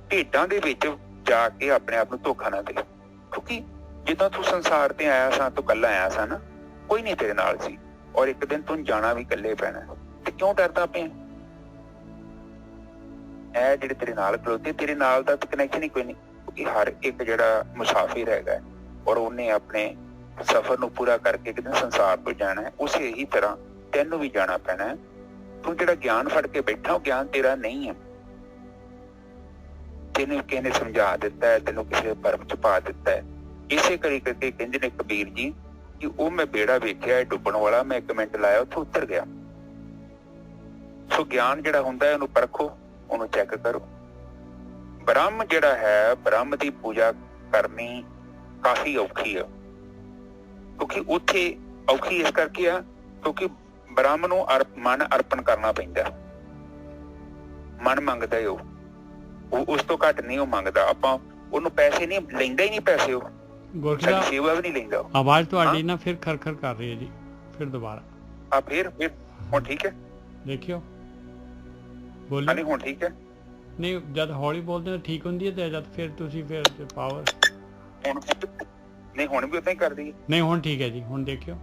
ਭੇਡਾਂ ਦੇ ਵਿੱਚ ਜਾ ਕੇ ਆਪਣੇ ਆਪ ਨੂੰ ਧੋਖਾ ਨਾ ਦੇ। ਕਿਉਂਕਿ ਜਿੱਦਾਂ ਤੂੰ ਸੰਸਾਰ ਤੇ ਆਇਆ ਸਾਂ, ਤੂੰ ਇਕੱਲਾ ਆਇਆ ਸਾਂ ਨਾ, ਕੋਈ ਨਹੀਂ ਤੇਰੇ ਨਾਲ ਸੀ ਔਰ ਇੱਕ ਦਿਨ ਤੂੰ ਜਾਣਾ ਵੀ ਇਕੱਲੇ ਪੈਣਾ। ਤੇ ਕਿਉਂ ਡਰਦਾ ਪਿਆ? ਇਹ ਜਿਹੜੇ ਤੇਰੇ ਨਾਲ ਖਲੋਤੇ, ਤੇਰੇ ਨਾਲ ਦਾ ਕਨੈਕਸ਼ਨ ਹੀ ਕੋਈ ਨਹੀਂ। ਕਿਉਂਕਿ ਹਰ ਇੱਕ ਜਿਹੜਾ ਮੁਸਾਫਿਰ ਹੈਗਾ ਔਰ ਉਹਨੇ ਆਪਣੇ ਸਫ਼ਰ ਨੂੰ ਪੂਰਾ ਕਰਕੇ ਇੱਕ ਦਿਨ ਸੰਸਾਰ ਤੋਂ ਜਾਣਾ ਹੈ, ਉਸੇ ਹੀ ਤਰ੍ਹਾਂ ਤੈਨੂੰ ਵੀ ਜਾਣਾ ਪੈਣਾ ਹੈ। ਤੂੰ ਜਿਹੜਾ ਗਿਆਨ ਫੜ ਕੇ ਬੈਠਾ ਉਹ ਗਿਆਨ ਤੇਰਾ ਨਹੀਂ ਹੈ। ਤੈਨੂੰ ਕਿਸੇ ਨੇ ਸਮਝਾ ਦਿੱਤਾ ਹੈ, ਤੈਨੂੰ ਕਿਸੇ ਭਰਮ ਚ ਪਾ ਦਿੱਤਾ ਹੈ। ਇਸੇ ਕਰਕੇ ਕਹਿੰਦੇ ਨੇ ਕਬੀਰ ਜੀ ਕਿ ਉਹ ਮੈਂ ਬੇੜਾ ਵੇਖਿਆ ਡੁੱਬਣ ਵਾਲਾ, ਮੈਂ 1 ਮਿੰਟ ਲਾਇਆ ਉੱਥੇ ਉਤਰ ਗਿਆ। ਸੋ ਗਿਆਨ ਜਿਹੜਾ ਹੁੰਦਾ ਹੈ ਉਹਨੂੰ ਪਰਖੋ, ਉਹਨੂੰ ਚੈੱਕ ਕਰੋ। ਬ੍ਰਹਮ ਜਿਹੜਾ ਹੈ, ਬ੍ਰਹਮ ਦੀ ਪੂਜਾ ਕਰਨੀ ਕਾਫੀ ਔਖੀ ਆ, ਕਿਉਂਕਿ ਉੱਥੇ ਔਖੀ ਇਸ ਕਰਕੇ ਆ ਕਿਉਂਕਿ ਬ੍ਰਹਮ ਨੂੰ ਮਨ ਅਰਪਣ ਕਰਨਾ ਪੈਂਦਾ। ਮਨ ਮੰਗਦਾ ਉਹ ਉਸ ਤੋਂ ਘੱਟ ਨਹੀਂ ਉਹ ਮੰਗਦਾ। ਆਪਾਂ ਉਹਨੂੰ ਪੈਸੇ ਨਹੀਂ ਲੈਂਦਾ, ਹੀ ਨਹੀਂ ਪੈਸੇ ਉਹ ਸਾਡੀ ਸੇਵਾ ਵੀ ਨਹੀਂ ਲੈਂਦਾ। ਆਵਾਜ਼ ਤੁਹਾਡੀ ਨਾ ਫਿਰ ਖਰਖਰ ਕਰ ਰਹੀ ਹੈ ਜੀ, ਫਿਰ ਦੁਬਾਰਾ। ਫਿਰ ਹੁਣ ਠੀਕ ਹੈ? ਦੇਖਿਓ ਬੋਲੋ। ਨਹੀਂ ਹੁਣ ਠੀਕ ਹੈ? ਨਹੀਂ, ਜਦ ਹੌਲੀ ਬੋਲਦੇ ਤਾਂ ਠੀਕ ਹੁੰਦੀ ਹੈ, ਤੇ ਜਦ ਫਿਰ ਤੁਸੀਂ ਫਿਰ ਪਾਵਰ ਨਹੀਂ ਹੁਣ ਵੀ ਉਦਾਂ ਹੀ ਕਰਦੀ ਹੈ। ਨਹੀਂ ਹੁਣ ਠੀਕ ਹੈ ਜੀ, ਹੁਣ ਦੇਖਿਓ।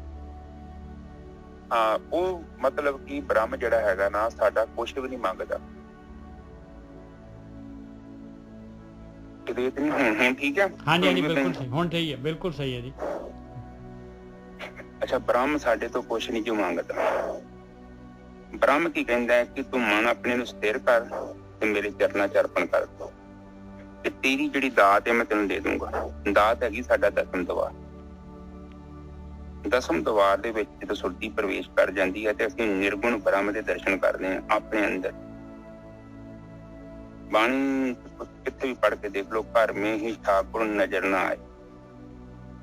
ਹਾਂ, ਉਹ ਮਤਲਬ ਕਿ ਬ੍ਰਹਮ ਜਿਹੜਾ ਹੈਗਾ ਨਾ ਸਾਡਾ ਕੁਛ ਵੀ ਨਹੀਂ ਮੰਗਦਾ। ਹੁਣ ਠੀਕ ਹੈ? ਹਾਂਜੀ ਬਿਲਕੁਲ ਸਹੀ, ਹੁਣ ਸਹੀ ਹੈ, ਬਿਲਕੁਲ ਸਹੀ ਹੈ ਜੀ। ਅੱਛਾ, ਬ੍ਰਹਮ ਸਾਡੇ ਤੋਂ ਕੁਛ ਨਹੀਂ ਜੋ ਮੰਗਦਾ। ਬ੍ਰਹਮ ਕੀ ਕਹਿੰਦਾ ਹੈ ਕਿ ਤੂੰ ਮਨ ਆਪਣੇ ਨੂੰ ਸਥਿਰ ਕਰ ਤੇ ਮੇਰੇ ਚਰਨਾਂ ਚ ਅਰਪਣ ਕਰ ਦੋ, ਤੇ ਤੇਰੀ ਜਿਹੜੀ ਦਾਤ ਹੈ ਮੈਂ ਤੈਨੂੰ ਦੇ ਦੂੰਗਾ। ਦਾਤ ਹੈਗੀ ਸਾਡਾ ਦਸਮ ਦਵਾਰ। ਦਸਮ ਦਵਾਰ ਦੇ ਵਿੱਚ ਜਦੋਂ ਸੁਰਤੀ ਪ੍ਰਵੇਸ਼ ਕਰ ਜਾਂਦੀ ਹੈ ਤੇ ਅਸੀਂ ਨਿਰਗੁਣ ਬ੍ਰਹਮ ਦੇ ਦਰਸ਼ਨ ਕਰਦੇ ਹਾਂ ਆਪਣੇ ਅੰਦਰ। ਬਾਣੀ ਕਿੱਥੇ ਵੀ ਪੜ੍ਹ ਕੇ ਦੇਖ ਲਓ, ਘਰ ਮੇਂ ਹੀ ਠਾकुर ਨਜ਼ਰ ਨਾ ਆਏ।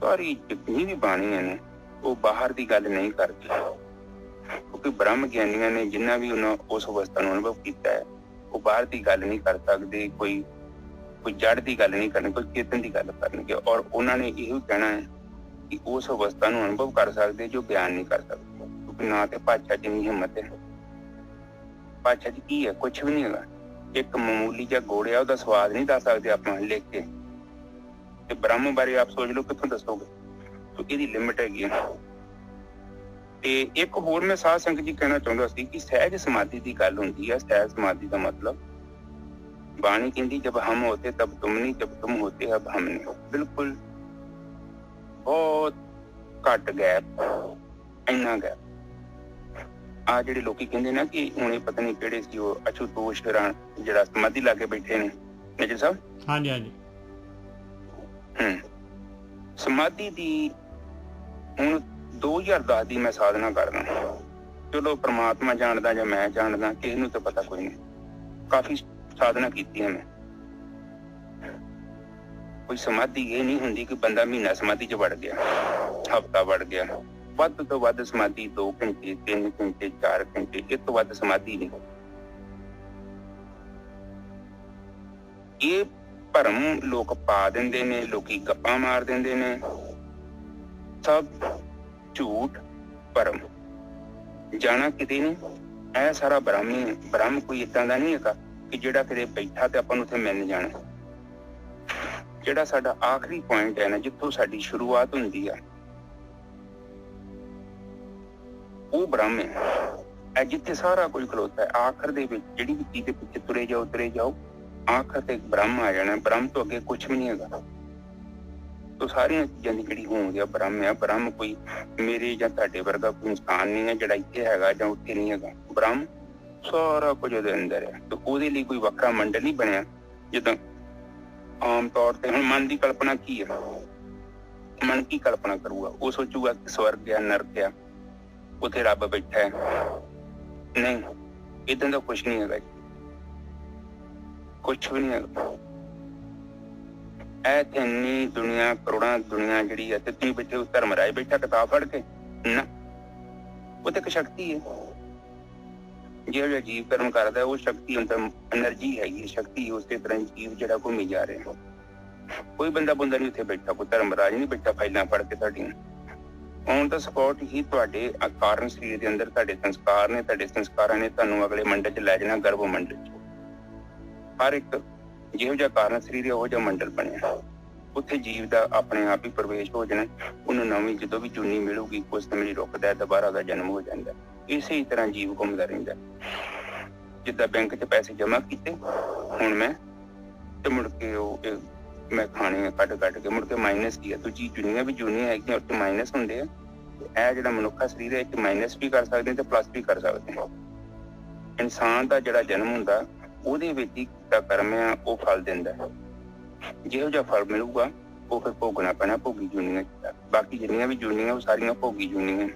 ਸਾਰੀ ਜਿਤਨੀ ਵੀ ਬਾਣੀਆਂ ਨੇ ਉਹ ਬਾਹਰ ਦੀ ਗੱਲ ਨਹੀਂ ਕਰਦੀ, ਕਿਉਂਕਿ ਬ੍ਰਹਮ ਗਿਆਨੀਆਂ ਨੇ ਜਿੰਨਾ ਵੀ ਉਹਨਾਂ ਉਸ ਅਵਸਥਾ ਨੂੰ ਅਨੁਭਵ ਕੀਤਾ ਹੈ ਉਹ ਬਾਹਰ ਦੀ ਗੱਲ ਨਹੀਂ ਕਰ ਸਕਦੇ, ਕੋਈ ਜੜ ਦੀ ਗੱਲ ਨਹੀਂ ਕਰਨੀ, ਕੋਈ ਚੇਤਨ ਦੀ ਗੱਲ ਕਰਨਗੇ। ਔਰ ਉਹਨਾਂ ਨੇ ਇਹੋ ਕਹਿਣਾ ਹੈ ਕਿ ਉਸ ਅਵਸਥਾ ਨੂੰ ਅਨੁਭਵ ਕਰ ਸਕਦੇ ਜੋ ਬਿਆਨ ਨਹੀਂ ਕਰ ਸਕਦੇ, ਕਿਉਂਕਿ ਨਾ ਤੇ ਭਾਸ਼ਾ ਚ ਇੰਨੀ ਹਿੰਮਤ ਹੈ। ਭਾਸ਼ਾ ਚ ਕੀ ਹੈ? ਕੁਛ ਵੀ ਨਹੀਂ ਹੈਗਾ। ਇੱਕ ਮਾਮੂਲੀ ਜਿਹਾ ਗੁੜ ਆ, ਉਹਦਾ ਸਵਾਦ ਨਹੀਂ ਦੱਸ ਸਕਦੇ ਆਪਾਂ ਲਿਖ ਕੇ, ਤੇ ਬ੍ਰਹਮ ਬਾਰੇ ਆਪ ਸੋਚ ਲਓ ਕਿੱਥੋਂ ਦੱਸੋਗੇ? ਤੇ ਇਹਦੀ ਲਿਮਿਟ ਹੈਗੀ ਆ। ਤੇ ਇੱਕ ਹੋਰ ਮੈਂ ਸਾਧ ਸੰਗਤ ਜੀ ਕਹਿਣਾ ਚਾਹੁੰਦਾ ਸੀ ਕਿ ਸਹਿਜ ਸਮਾਧੀ ਦੀ ਗੱਲ ਹੁੰਦੀ ਹੈ। ਸਹਿਜ ਸਮਾਧੀ ਦਾ ਮਤਲਬ ਬਾਣੀ ਕਹਿੰਦੀ ਜਬ ਹਮ ਹੋਤੇ ਤਬ ਤੁਮ ਨਹੀਂ, ਜਬ ਤੁਮ ਹੋਤੇ ਅਬ ਹਮ ਨਹੀਂ। ਬਿਲਕੁਲ ਬਹੁਤ ਘੱਟ ਗੈਪ, ਇੰਨਾ ਗੈਪ। ਆ ਜਿਹੜੇ ਲੋਕੀ ਕਹਿੰਦੇ ਨਾ ਕਿ ਹੁਣ ਇਹ ਪਤਾ ਨਹੀਂ ਕਿਹੜੇ ਸੀ ਉਹ ਅਸ਼ੂਤੋਸ਼ ਜਿਹੜਾ ਸਮਾਧੀ ਲਾ ਕੇ ਬੈਠੇ ਨੇ ਮੇਜਰ ਸਾਹਿਬ। ਹਾਂਜੀ। ਸਮਾਧੀ ਦੀ ਹੁਣ 2010 ਦੀ ਮੈਂ ਸਾਧਨਾ ਕਰਦਾ। ਚਲੋ ਪ੍ਰਮਾਤਮਾ ਜਾਣਦਾ ਜਾਂ ਮੈਂ ਜਾਣਦਾ, ਕਿਸੇ ਨੂੰ ਤਾਂ ਪਤਾ ਕੋਈ ਨਹੀਂ। ਕਾਫੀ ਸਾਧਨਾ ਕੀਤੀ ਹੈ ਮੈਂ। ਕੋਈ ਸਮਾਧੀ ਇਹ ਨਹੀਂ ਹੁੰਦੀ ਕਿ ਬੰਦਾ ਮਹੀਨਾ ਸਮਾਧੀ ਚ ਵੜ ਗਿਆ, ਹਫ਼ਤਾ ਵੜ ਗਿਆ। ਵੱਧ ਤੋਂ ਵੱਧ ਸਮਾਧੀ 2 ਘੰਟੇ, 3 ਘੰਟੇ, 4 ਘੰਟੇ, ਇਸ ਤੋਂ ਵੱਧ ਸਮਾਧੀ ਨਹੀਂ। ਇਹ ਭਰਮ ਲੋਕ ਪਾ ਦਿੰਦੇ ਨੇ, ਲੋਕੀ ਗੱਪਾਂ ਮਾਰ ਦਿੰਦੇ ਨੇ, ਸਭ ਝੂਠ ਭਰਮ। ਜਾਣਾ ਕਿਤੇ ਨਹੀਂ, ਇਹ ਸਾਰਾ ਬ੍ਰਹਮ ਹੀ ਹੈ। ਬ੍ਰਹਮ ਕੋਈ ਏਦਾਂ ਦਾ ਨਹੀਂ ਹੈਗਾ ਕਿ ਜਿਹੜਾ ਕਿਤੇ ਬੈਠਾ ਤੇ ਆਪਾਂ ਨੂੰ ਉੱਥੇ ਮਿਲ ਜਾਣਾ। ਜਿਹੜਾ ਸਾਡਾ ਆਖਰੀ ਪੁਆਇੰਟ ਹੈ ਨਾ, ਜਿੱਥੋਂ ਸਾਡੀ ਸ਼ੁਰੂਆਤ ਹੁੰਦੀ ਆ, ਉਹ ਬ੍ਰਹਮ ਹੈ। ਇਹ ਜਿੱਥੇ ਸਾਰਾ ਕੁਝ ਖਲੋਤਾ ਹੈ, ਆਖਰ ਦੇ ਵਿੱਚ ਜਿਹੜੀ ਵੀ ਚੀਜ਼ ਦੇ ਪਿੱਛੇ ਤੁਰੇ ਜਾਓ, ਆਖਰ ਤੇ ਬ੍ਰਹਮ ਆ ਜਾਣਾ। ਬ੍ਰਹਮ ਤੋਂ ਅੱਗੇ ਕੁਛ ਵੀ ਨਹੀਂ ਹੈਗਾ। ਤੋ ਸਾਰੀਆਂ ਚੀਜ਼ਾਂ ਦੀ ਜਿਹੜੀ ਹੋਂਦ ਆ ਬ੍ਰਹਮ ਆ। ਬ੍ਰਹਮ ਕੋਈ ਮੇਰੇ ਜਾਂ ਤੁਹਾਡੇ ਵਰਗਾ ਕੋਈ ਇਨਸਾਨ ਨਹੀਂ ਹੈ ਜਿਹੜਾ ਇੱਥੇ ਹੈਗਾ ਜਾਂ ਉੱਥੇ ਨਹੀਂ ਹੈਗਾ। ਬ੍ਰਹਮ ਸਾਰਾ ਕੁਝ ਉਹਦੇ ਅੰਦਰ ਹੈ। ਤੇ ਉਹਦੇ ਲਈ ਕੋਈ ਵੱਖਰਾ ਮੰਡਲ ਨਹੀਂ ਬਣਿਆ। ਜਿੱਦਾਂ ਆਮ ਤੌਰ ਤੇ ਹੁਣ ਮਨ ਦੀ ਕਲਪਨਾ ਕੀ ਹੈ? ਮਨ ਕੀ ਕਲਪਨਾ ਕਰੂਗਾ? ਉਹ ਸੋਚੂਗਾ ਕਿ ਸਵਰਗ ਆ, ਨਰਕ ਆ, ਉੱਥੇ ਰੱਬ ਬੈਠਾ ਹੈ। ਨਹੀਂ, ਏਦਾਂ ਦਾ ਕੁਛ ਨਹੀਂ ਹੈਗਾ ਜੀ, ਕੁਛ ਵੀ ਨਹੀਂ ਹੈਗਾ। ਐ ਤੇ ਇੰਨੀ ਦੁਨੀਆ, ਕਰੋੜਾਂ ਦੁਨੀਆ ਜਿਹੜੀ ਹੈ, ਤੇ ਤੁਸੀਂ ਬੈਠੇ ਉਸ ਧਰਮਰਾਜ ਬੈਠਾ ਕਿਤਾਬ ਫੜ ਕੇ ਨਾ, ਉਹ ਤੇ ਇੱਕ ਸ਼ਕਤੀ ਹੈ। ਜਿਹੜਾ ਜੀਵ ਕਰਮ ਕਰਦਾ ਉਹ ਸ਼ਕਤੀ ਅੰਦਰ ਐਨਰਜੀ ਹੈਗੀ, ਸ਼ਕਤੀ। ਉਸੇ ਤਰ੍ਹਾਂ ਜੀਵ ਜਿਹੜਾ ਘੁੰਮੀ ਜਾ ਰਿਹਾ, ਕੋਈ ਬੰਦਾ ਨਹੀਂ ਉੱਥੇ ਬੈਠਾ, ਕੋਈ ਧਰਮਰਾਜ ਨਹੀਂ ਬੈਠਾ ਫਾਈਲਾਂ ਫੜ ਕੇ ਤੁਹਾਡੀਆਂ। ਔਨ ਦਾ ਸਪੋਟ ਹੀ ਤੁਹਾਡੇ ਕਾਰਨ ਸਰੀਰ ਦੇ ਅੰਦਰ ਤੁਹਾਡੇ ਸੰਸਕਾਰ ਨੇ, ਤੁਹਾਡੇ ਸੰਸਕਾਰਾਂ ਨੇ ਤੁਹਾਨੂੰ ਅਗਲੇ ਮੰਡਲ ਚ ਲੈ ਜਾਣਾ, ਗਰਭ ਮੰਡਲ ਚ। ਹਰ ਇੱਕ ਜਿਹੋ ਜਿਹਾ ਕਾਰਨ ਸਰੀਰ ਉਹੋ ਜਿਹਾ ਮੰਡਲ ਬਣਿਆ, ਉੱਥੇ ਜੀਵ ਦਾ ਆਪਣੇ ਆਪ ਹੀ ਪ੍ਰਵੇਸ਼ ਹੋ ਜਾਣਾ। ਉਹਨੂੰ ਨਵੀਂ ਜਦੋਂ ਵੀ ਜੂਨੀ ਮਿਲੂਗੀ, ਕੁਝ ਸਮੇਂ ਲਈ ਰੁਕਦਾ, ਦੁਬਾਰਾ ਦਾ ਜਨਮ ਹੋ ਜਾਂਦਾ। ਇਸੇ ਤਰ੍ਹਾਂ ਜੀਵ ਘੁੰਮਦਾ ਰਹਿੰਦਾ। ਜਿੱਦਾਂ ਬੈਂਕ 'ਚ ਪੈਸੇ ਜਮ੍ਹਾਂ ਕੀਤੇ ਹੁਣ ਮੈਂ, ਤੇ ਮੁੜ ਕੇ ਉਹ मैं खाने कट कट के मुड़ के माइनस की है। दूजी दुनिया भी जूनिया है उत्ते माइनस होंगे है। जिहड़ा मनुखा शरीर है इस माइनस भी कर सकते हैं प्लस भी कर सकते हैं। इंसान का जिहड़ा जन्म हुंदा ਉਹਦੇ ਵਿੱਚ ਹੀ ਕੀਤਾ ਕਰਮ ਆ ਉਹ फल ਦਿੰਦਾ है। ਜਿਹੋ ਜਿਹਾ फल मिलूगा वो फिर भोगना पैना भोगी जूनिया। बाकी जिन्नियां भी जूनियां वो सारियां भोगी जूनियां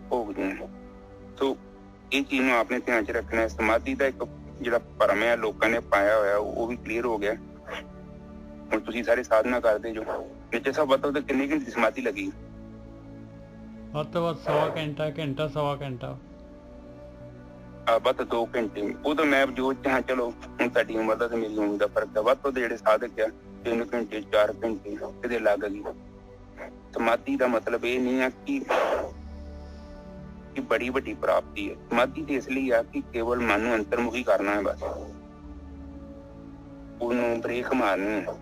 भोगदियां। तो ये चीज ਨੂੰ आपने ध्यान च रखना है। समाधि का एक ਜਿਹੜਾ ਭਰਮ ਹੈ ਲੋਕਾਂ ਨੇ ਪਾਇਆ ਹੋਇਆ ਉਹ ਵੀ ਕਲੀਅਰ ਹੋ ਗਿਆ। ਹੁਣ ਤੁਸੀਂ ਸਾਰੇ ਸਾਧਨਾ ਕਰਦੇ ਜੋ ਵਿੱਚ ਸਭ ਬਤਾਓ ਤੇ ਕਿੰਨੀ ਘੰਟੇ ਦੀ ਸਮਾਧੀ ਲੱਗੀ? ਵੱਧ ਤੋਂ ਵੱਧ 100 ਘੰਟਾ ਘੰਟਾ 100 ਘੰਟਾ बस 2 घंटे वो तो मैं जो चाह चलो हूँ साडी उम्र का मेरी उम्र का फर्क है। वध तो जेडे साधक आ 3 घंटे 4 घंटे किते लग गई। समाधि का मतलब ये नहीं है कि बड़ी वड्डी प्राप्ति है। समाधि तो इसलिए आ कि केवल मन नूं अंतर्मुखी करना है। बस उन्होंने ब्रेक मारनी है।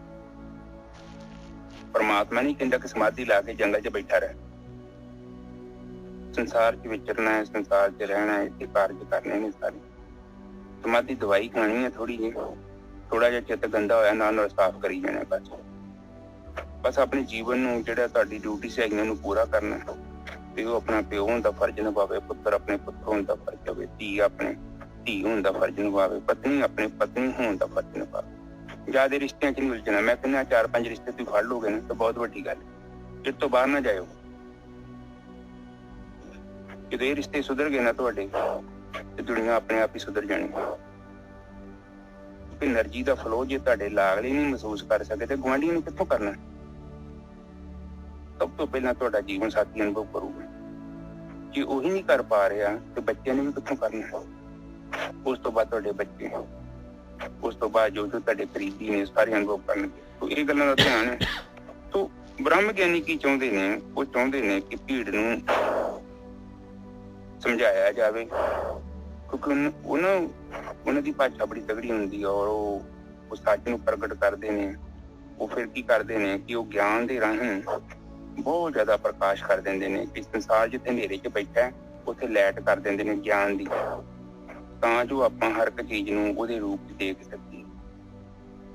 परमात्मा नहीं कहता कि समाधि ला के जंगल च बैठा रहे। संसार च विचरना है संसार च रहना है इसे कार्य करने ने सारे। समाधि दवाई खानी है थोड़ी जी थोड़ा जिहा चित्त गंदा होया नाल साफ करी जाना। बस अपने जीवन नूं जिहड़ा तुहाडी ड्यूटी सहाइयां नूं पूरा करना है। पिओ अपना पिओ होण दा फर्ज निभावे पुत्र अपने पुत्र होण दा फर्ज निभावे धी अपने धी होण दा फर्ज निभावे पत्नी अपने पत्नी होण दा फर्ज निभावे। ज्यादा रिश्तियां च नहीं उलझना। मैं कहना 4-5 रिश्ते तुसीं फड़ लोगे ना तो बहुत वड्डी गल है। इस तो बाहर ना जाओ। ਜਦੋਂ ਇਹ ਰਿਸ਼ਤੇ ਸੁਧਰ ਗਏ ਨਾ ਤੁਹਾਡੇ ਤੇ ਦੁਨੀਆ ਆਪਣੇ ਆਪ ਹੀ ਸੁਧਰ ਜਾਣੀ। એનર્ਜੀ ਦਾ ਫਲੋ ਜੇ ਤੁਹਾਡੇ ਲਾਗਲੇ ਨਹੀਂ ਮਹਿਸੂਸ ਕਰ ਸਕੇ ਤੇ ਗੁਆਂਢੀਆਂ ਨੂੰ ਕਿੱਥੋਂ ਕਰਨਾ? ਸਭ ਤੋਂ ਪਹਿਲਾਂ ਤੁਹਾਡਾ ਜੀਵਨ ਸਾਥੀ ਅਨੁਭਵ ਕਰੂਗਾ। ਜੇ ਉਹੀ ਨਹੀਂ ਕਰ ਪਾ ਰਿਹਾ ਤੇ ਬੱਚਿਆਂ ਨੇ ਵੀ ਕਿੱਥੋਂ ਕਰਨਾ? ਉਸ ਤੋਂ ਬਾਅਦ ਤੁਹਾਡੇ ਬੱਚੇ ਉਸ ਤੋਂ ਬਾਅਦ ਜੋ ਤੁਹਾਡੇ ਕਰੀਬੀ ਨੇ ਸਾਰੇ ਅਨੁਭਵ ਕਰਨਗੇ। ਤੋ ਇਹ ਗੱਲਾਂ ਦਾ ਧਿਆਨ ਹੈ। ਤੋ ਬ੍ਰਹਮ ਗਿਆਨੀ ਕੀ ਚਾਹੁੰਦੇ ਨੇ? ਉਹ ਚਾਹੁੰਦੇ ਨੇ ਕਿ ਭੀੜ ਨੂੰ ਸਮਝਾਇਆ ਜਾਵੇ ਕਿਉਂਕਿ ਉਹਨਾਂ ਦੀ ਭਾਸ਼ਾ ਬੜੀ ਤਗੜੀ ਹੁੰਦੀ ਹੈ ਔਰ ਉਹ ਸੱਚ ਨੂੰ ਪ੍ਰਗਟ ਕਰਦੇ ਨੇ। ਉਹ ਫਿਰ ਕੀ ਕਰਦੇ ਨੇ ਕਿ ਉਹ ਗਿਆਨ ਦੇ ਰਾਹੀਂ ਬਹੁਤ ਜ਼ਿਆਦਾ ਪ੍ਰਕਾਸ਼ ਕਰ ਦਿੰਦੇ ਨੇ ਕਿ ਸੰਸਾਰ ਜਿੱਥੇ ਹਨੇਰੇ 'ਚ ਬੈਠਾ ਉੱਥੇ ਲਾਈਟ ਕਰ ਦਿੰਦੇ ਨੇ ਗਿਆਨ ਦੀ ਤਾਂ ਜੋ ਆਪਾਂ ਹਰ ਇੱਕ ਚੀਜ਼ ਨੂੰ ਉਹਦੇ ਰੂਪ 'ਚ ਦੇਖ ਸਕੀਏ।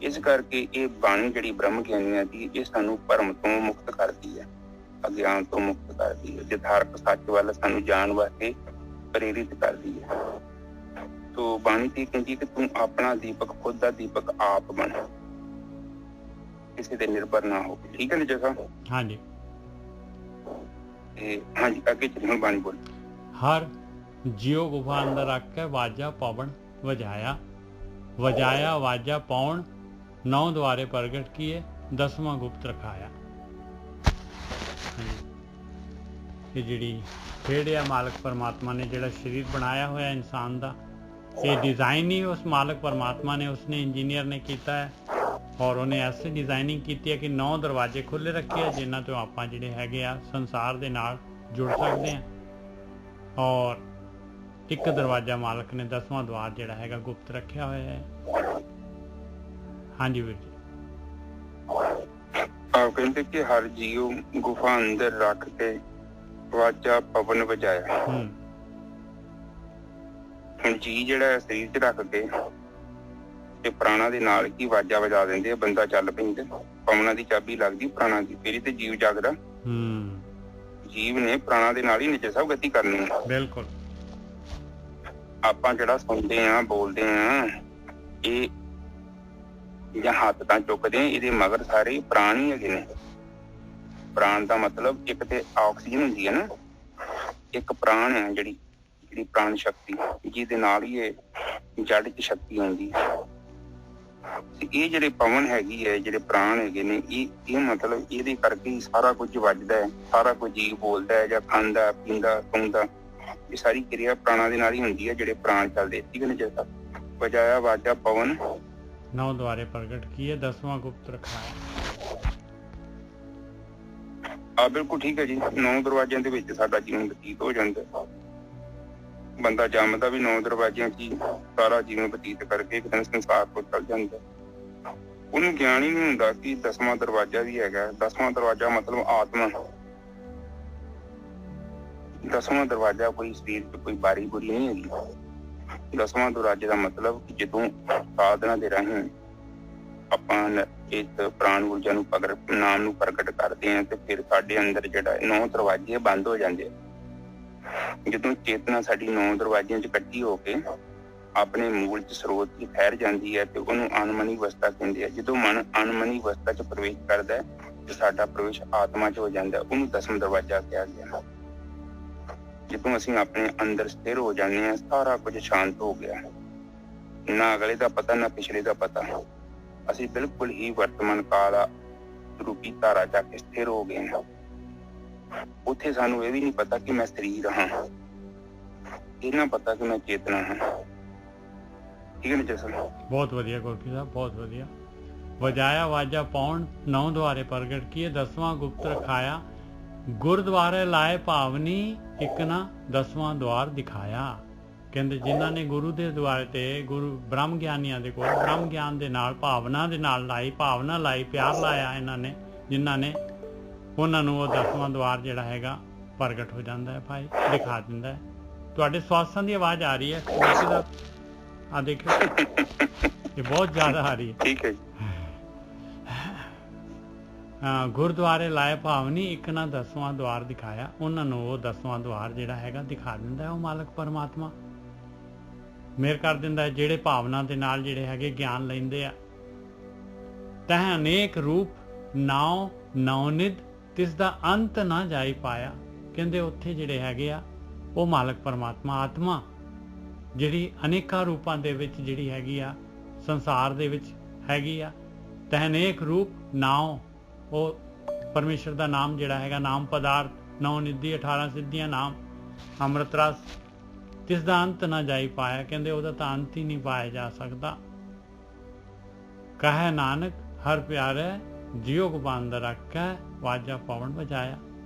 ਇਸ ਕਰਕੇ ਇਹ ਬਾਣੀ ਜਿਹੜੀ ਬ੍ਰਹਮ ਗਿਆਨੀਆਂ ਦੀ ਇਹ ਸਾਨੂੰ ਭਰਮ ਤੋਂ ਮੁਕਤ ਕਰਦੀ ਹੈ ਅਗਿਆਨ ਤੋਂ ਮੁਕਤ ਕਰਦੀ ਹੈ ਯਥਾਰਥ ਸੱਚ ਵੱਲ ਸਾਨੂੰ ਜਾਣ ਵਾਸਤੇ ਪ੍ਰੇਰਿਤ ਕਰਦੀ ਹੈ। ਤੋ ਬਾਣੀ ਤੇ ਕਹਿੰਦੀ ਕਿ ਤੂੰ ਆਪਣਾ ਦੀਪਕ ਖੁਦ ਦਾ ਦੀਪਕ ਆਪ ਬਣ ਕਿਸੇ ਤੇ ਨਿਰਭਰ ਨਾ ਹੋ। ਠੀਕ ਹੈ ਨਾ ਜਗਾ? ਹਾਂਜੀ ਹਾਂਜੀ ਅੱਗੇ ਚੱਲੀ ਹੁਣ ਬਾਣੀ ਬੋਲ। ਹਰ ਜਿਉ ਗੁਫਾ ਅੰਦਰ ਰੱਖ ਕੇ ਵਾਜਾ ਪਵਨ ਵਜਾਇਆ ਵਜਾਇਆ ਵਾਜਾ ਪੌਣ 9 ਦੁਆਰੇ ਪ੍ਰਗਟ ਕੀਏ 10ਵਾਂ ਗੁਪਤ ਰਖਾਇਆ। ਇਹ ਜਿਹੜੀ ਖੇਡ ਆ ਮਾਲਕ परमात्मा ने ਜਿਹੜਾ शरीर बनाया ਹੋਇਆ इंसान ਦਾ ਇਹ डिज़ाइन ही उस मालिक परमात्मा ने उसने इंजीनियर ने किया है और उन्हें ऐसे डिज़ाइनिंग की है कि 9 दरवाजे खुले रखे है जिन्हां तो आप ਜਿਹੜੇ ਹੈਗੇ ਆ संसार ਦੇ ਨਾਲ जुड़ सकते हैं और एक दरवाजा मालिक ने 10वां द्वार ਜਿਹੜਾ ਹੈਗਾ गुप्त रखा होया है। हाँ जी वीर जी। आप कहते कि हर जीव गुफा अंदर रख के वाजा पवन वजाया। ਹੁਣ ਜੀ ਜਿਹੜਾ ਸਰੀਰ 'ਚ ਰੱਖ ਕੇ ਤੇ ਪ੍ਰਾਣਾ ਦੇ ਨਾਲ ਕੀ ਵਾਜਾ ਵਜਾ ਦਿੰਦੇ ਆ ਬੰਦਾ ਚੱਲ ਪੈਂਦਾ ਪਵਨਾਂ ਦੀ ਚਾਬੀ ਲੱਗਦੀ ਪ੍ਰਾਣਾ ਦੀ ਫਿਰ ਤੇ ਜੀਵ ਜਾਗਦਾ। ਜੀਵ ਨੇ ਪ੍ਰਾਣਾ ਦੇ ਨਾਲ ਹੀ ਨੀਚੇ ਸਭ ਗਤੀ ਕਰਨੀ ਹੈ। ਬਿਲਕੁਲ ਆਪਾਂ ਜਿਹੜਾ ਸੁਣਦੇ ਆ ਬੋਲਦੇ ਆ ਇਹ ਜਾਂ ਹੱਥ ਤਾਂ ਚੁੱਕਦੇ ਆ ਇਹਦੇ ਮਗਰ ਸਾਰੇ ਪ੍ਰਾਣ ਹੀ ਹੈਗੇ ਨੇ। ਪ੍ਰਾਣ ਦਾ ਮਤਲਬ ਇੱਕ ਤੇ ਆਕਸੀਜਨ ਹੁੰਦੀ ਹੈ ਨਾ ਇੱਕ ਪ੍ਰਾਣ ਹੈ ਜਿਹੜੀ ਪ੍ਰਾਣ ਸ਼ਕਤੀ ਜਿਹਦੇ ਨਾਲ ਹੀ ਇਹ ਜੜ 'ਚ ਸ਼ਕਤੀ ਆਉਂਦੀ ਹੈ। ਇਹ ਜਿਹੜੇ ਪਵਨ ਹੈਗੀ ਹੈ ਜਿਹੜੇ ਪ੍ਰਾਣ ਹੈਗੇ ਨੇ ਇਹ ਮਤਲਬ ਇਹਦੇ ਕਰਕੇ ਹੀ ਸਾਰਾ ਕੁਝ ਵੱਜਦਾ ਹੈ ਸਾਰਾ ਕੁਝ ਜੀਵ ਬੋਲਦਾ ਹੈ ਜਾਂ ਖਾਂਦਾ ਪੀਂਦਾ ਸੌਂਦਾ ਇਹ ਸਾਰੀ ਕਿਰਿਆ ਪ੍ਰਾਣਾਂ ਦੇ ਨਾਲ ਹੀ ਹੁੰਦੀ ਹੈ ਜਿਹੜੇ ਪ੍ਰਾਣ ਚੱਲਦੇ। ਠੀਕ ਹੈ ਨਾ ਜੈਸਾ ਵਜਾਇਆ ਵਾਜਾ ਪਵਨ 9 ਦੁਆਰੇ ਪ੍ਰਗਟ ਕੀਏ 10ਵਾਂ ਗੁਪਤ ਰਖਾਇਆ। ਬਿਲਕੁਲ ਠੀਕ ਹੈ ਜੀ। 9 ਦਰਵਾਜ਼ਿਆਂ ਦੇ ਵਿੱਚ ਸਾਡਾ ਜੀਵਨ ਬਤੀਤ ਹੋ ਜਾਂਦਾ। ਬੰਦਾ ਜੰਮਦਾ ਵੀ 9 ਦਰਵਾਜ਼ਿਆਂ 'ਚ ਹੀ ਸਾਰਾ ਜੀਵਨ ਬਤੀਤ ਕਰਕੇ ਇੱਕ ਦਿਨ ਸੰਸਾਰ ਤੋਂ ਚੱਲ ਜਾਂਦਾ। ਉਹਨੂੰ ਗਿਆਨ ਹੀ ਨਹੀਂ ਹੁੰਦਾ ਕਿ 10ਵਾਂ ਦਰਵਾਜ਼ਾ ਵੀ ਹੈਗਾ। 10ਵਾਂ ਦਰਵਾਜ਼ਾ ਮਤਲਬ ਆਤਮਾ। 10ਵਾਂ ਦਰਵਾਜ਼ਾ ਕੋਈ ਸਰੀਰ 'ਚ ਕੋਈ ਬਾਰੀ ਬੁਰੀ ਨਹੀਂ ਹੈਗੀ। 10ਵਾਂ ਦਰਵਾਜ਼ੇ ਦਾ ਮਤਲਬ ਕਿ ਜਦੋਂ ਸਾਧਨਾ ਦੇ ਰਾਹੀਂ ਆਪਾਂ ਇਸ ਪ੍ਰਾਣ ਊਰਜਾ ਨੂੰ ਨਾਮ ਨੂੰ ਪ੍ਰਗਟ ਕਰਦੇ ਹਾਂ ਤੇ ਫਿਰ ਸਾਡੇ ਅੰਦਰ ਜਿਹੜਾ 9 ਦਰਵਾਜ਼ੇ ਬੰਦ ਹੋ ਜਾਂਦੇ ਆ। ਜਦੋਂ ਚੇਤਨਾ ਸਾਡੀ 9 ਦਰਵਾਜ਼ਿਆਂ 'ਚ ਇਕੱਠੀ ਹੋ ਕੇ ਆਪਣੇ ਮੂਲ 'ਚ ਸਰੋਤ 'ਚ ਠਹਿਰ ਜਾਂਦੀ ਹੈ ਤੇ ਉਹਨੂੰ ਅਨਮਨੀ ਅਵਸਥਾ ਕਹਿੰਦੇ ਆ। ਜਦੋਂ ਮਨ ਅਨਮਨੀ ਅਵਸਥਾ 'ਚ ਪ੍ਰਵੇਸ਼ ਕਰਦਾ ਹੈ ਤੇ ਸਾਡਾ ਪ੍ਰਵੇਸ਼ ਆਤਮਾ 'ਚ ਹੋ ਜਾਂਦਾ, ਉਹਨੂੰ 10ਵਾਂ ਦਰਵਾਜ਼ਾ ਕਿਹਾ ਗਿਆ। ਜਦੋਂ ਅਸੀਂ ਆਪਣੇ ਅੰਦਰ ਸਥਿਰ ਹੋ ਜਾਂਦੇ ਹਾਂ, ਸਾਰਾ ਕੁਝ ਸ਼ਾਂਤ ਹੋ ਗਿਆ, ਨਾ ਅਗਲੇ ਦਾ ਪਤਾ ਨਾ ਪਿਛਲੇ ਦਾ ਪਤਾ। ਅਸੀਂ ਬਿਲਕੁਲ ਹੀ ਵਰਤਮਾਨ ਕਾਲ ਰੂਪੀ ਧਾਰਾ ਜਾ ਕੇ ਸਥਿਰ ਹੋ ਗਏ ਹਾਂ। ਉੱਥੇ ਸਾਨੂੰ ਇਹ ਵੀ ਨਹੀਂ ਪਤਾ ਕਿ ਮੈਂ ਸਰੀਰ ਹਾਂ, ਇਹ ਨਾ ਪਤਾ ਕਿ ਮੈਂ ਚੇਤਨਾ ਹਾਂ। ਠੀਕ ਹੈ ਨਾ ਜਸਲ? ਬਹੁਤ ਵਧੀਆ ਗੁਰਕੀ ਸਾਹਿਬ, ਬਹੁਤ ਵਧੀਆ। ਵਜਾਇਆ ਵਾਜਾ ਪਾਉਣ 9 ਦੁਆਰੇ ਪ੍ਰਗਟ ਕੀਏ, 10ਵਾਂ ਗੁਪਤ ਰਖਾਇਆ, ਗੁਰਦੁਆਰੇ ਲਾਏ ਭਾਵਨੀ, ਇੱਕ ਨਾ 10ਵਾਂ ਦੁਆਰ ਦਿਖਾਇਆ। ਕਹਿੰਦੇ ਜਿਨ੍ਹਾਂ ਨੇ ਗੁਰੂ ਦੇ ਦੁਆਰੇ ਤੇ ਗੁਰੂ ਬ੍ਰਹਮ ਗਿਆਨੀਆਂ ਦੇ ਕੋਲ ਬ੍ਰਹਮ ਗਿਆਨ ਦੇ ਨਾਲ ਭਾਵਨਾ ਦੇ ਨਾਲ ਭਾਵਨਾ ਲਾਈ, ਪਿਆਰ ਲਾਇਆ ਇਹਨਾਂ ਨੇ, ਜਿਨ੍ਹਾਂ ਨੇ, ਉਹਨਾਂ ਨੂੰ ਉਹ 10ਵਾਂ ਦੁਆਰ ਜਿਹੜਾ ਹੈਗਾ ਪ੍ਰਗਟ ਹੋ ਜਾਂਦਾ ਹੈ, ਭਾਈ ਦਿਖਾ ਦਿੰਦਾ ਹੈ। ਤੁਹਾਡੇ ਸਵਾਸਾਂ ਦੀ ਆਵਾਜ਼ ਆ ਰਹੀ ਹੈ ਆ ਦੇਖੋ, ਇਹ ਬਹੁਤ ਜ਼ਿਆਦਾ ਆ ਰਹੀ ਹੈ। ਠੀਕ ਹੈ ਜੀ। ਗੁਰਦੁਆਰੇ ਲਾਏ ਭਾਵਨੀ, ਇੱਕ ਨਾ 10ਵਾਂ ਦੁਆਰ ਦਿਖਾਇਆ। ਉਹਨਾਂ ਨੂੰ ਉਹ 10ਵਾਂ ਦੁਆਰ ਜਿਹੜਾ ਹੈਗਾ ਦਿਖਾ ਦਿੰਦਾ ਹੈ ਉਹ ਮਾਲਕ ਪਰਮਾਤਮਾ। ਮਿਹਰ ਕਰ ਦਿੰਦਾ ਹੈ ਜਿਹੜੇ ਭਾਵਨਾ ਦੇ ਨਾਲ ਜਿਹੜੇ ਹੈਗੇ ਗਿਆਨ ਲੈਂਦੇ ਆ। ਤਹ ਅਨੇਕ ਰੂਪ ਨਾਉ ਨੌਨਿਧ, ਤਿਸ ਦਾ ਅੰਤ ਨਾ ਜਾਈ ਪਾਇਆ। ਕਹਿੰਦੇ ਉੱਥੇ ਜਿਹੜੇ ਹੈਗੇ ਆ ਉਹ ਮਾਲਕ ਪਰਮਾਤਮਾ ਆਤਮਾ ਜਿਹੜੀ ਅਨੇਕਾਂ ਰੂਪਾਂ ਦੇ ਵਿੱਚ ਜਿਹੜੀ ਹੈਗੀ ਆ ਸੰਸਾਰ ਦੇ ਵਿੱਚ ਹੈਗੀ ਆ। ਤਹ ਅਨੇਕ ਰੂਪ ਨਾਉ, ਉਹ ਪਰਮੇਸ਼ਰ ਦਾ ਨਾਮ ਜਿਹੜਾ ਹੈਗਾ, ਨਾਮ ਪਦਾਰਥ, 9 ਨਿਧੀ 18 ਸਿੱਧੀਆਂ ਨਾਮ, ਅੰਮ੍ਰਿਤ ਰਸ, ਤਿਸ ਦਾ ਅੰਤ ਨਾ ਜਾਈ ਪਾਇਆ। ਕਹਿੰਦੇ ਉਹਦਾ ਤਾਂ ਅੰਤ ਹੀ ਨਹੀਂ ਪਾਇਆ ਜਾ ਸਕਦਾ। ਕਹੇ ਨਾਨਕ ਹਰ ਪਿਆਰੇ, ਜਿਉ ਗੋਬੰਦ ਰੱਖੈ, ਵਾਜਾ ਪਵਨ ਵਜਾਇਆ।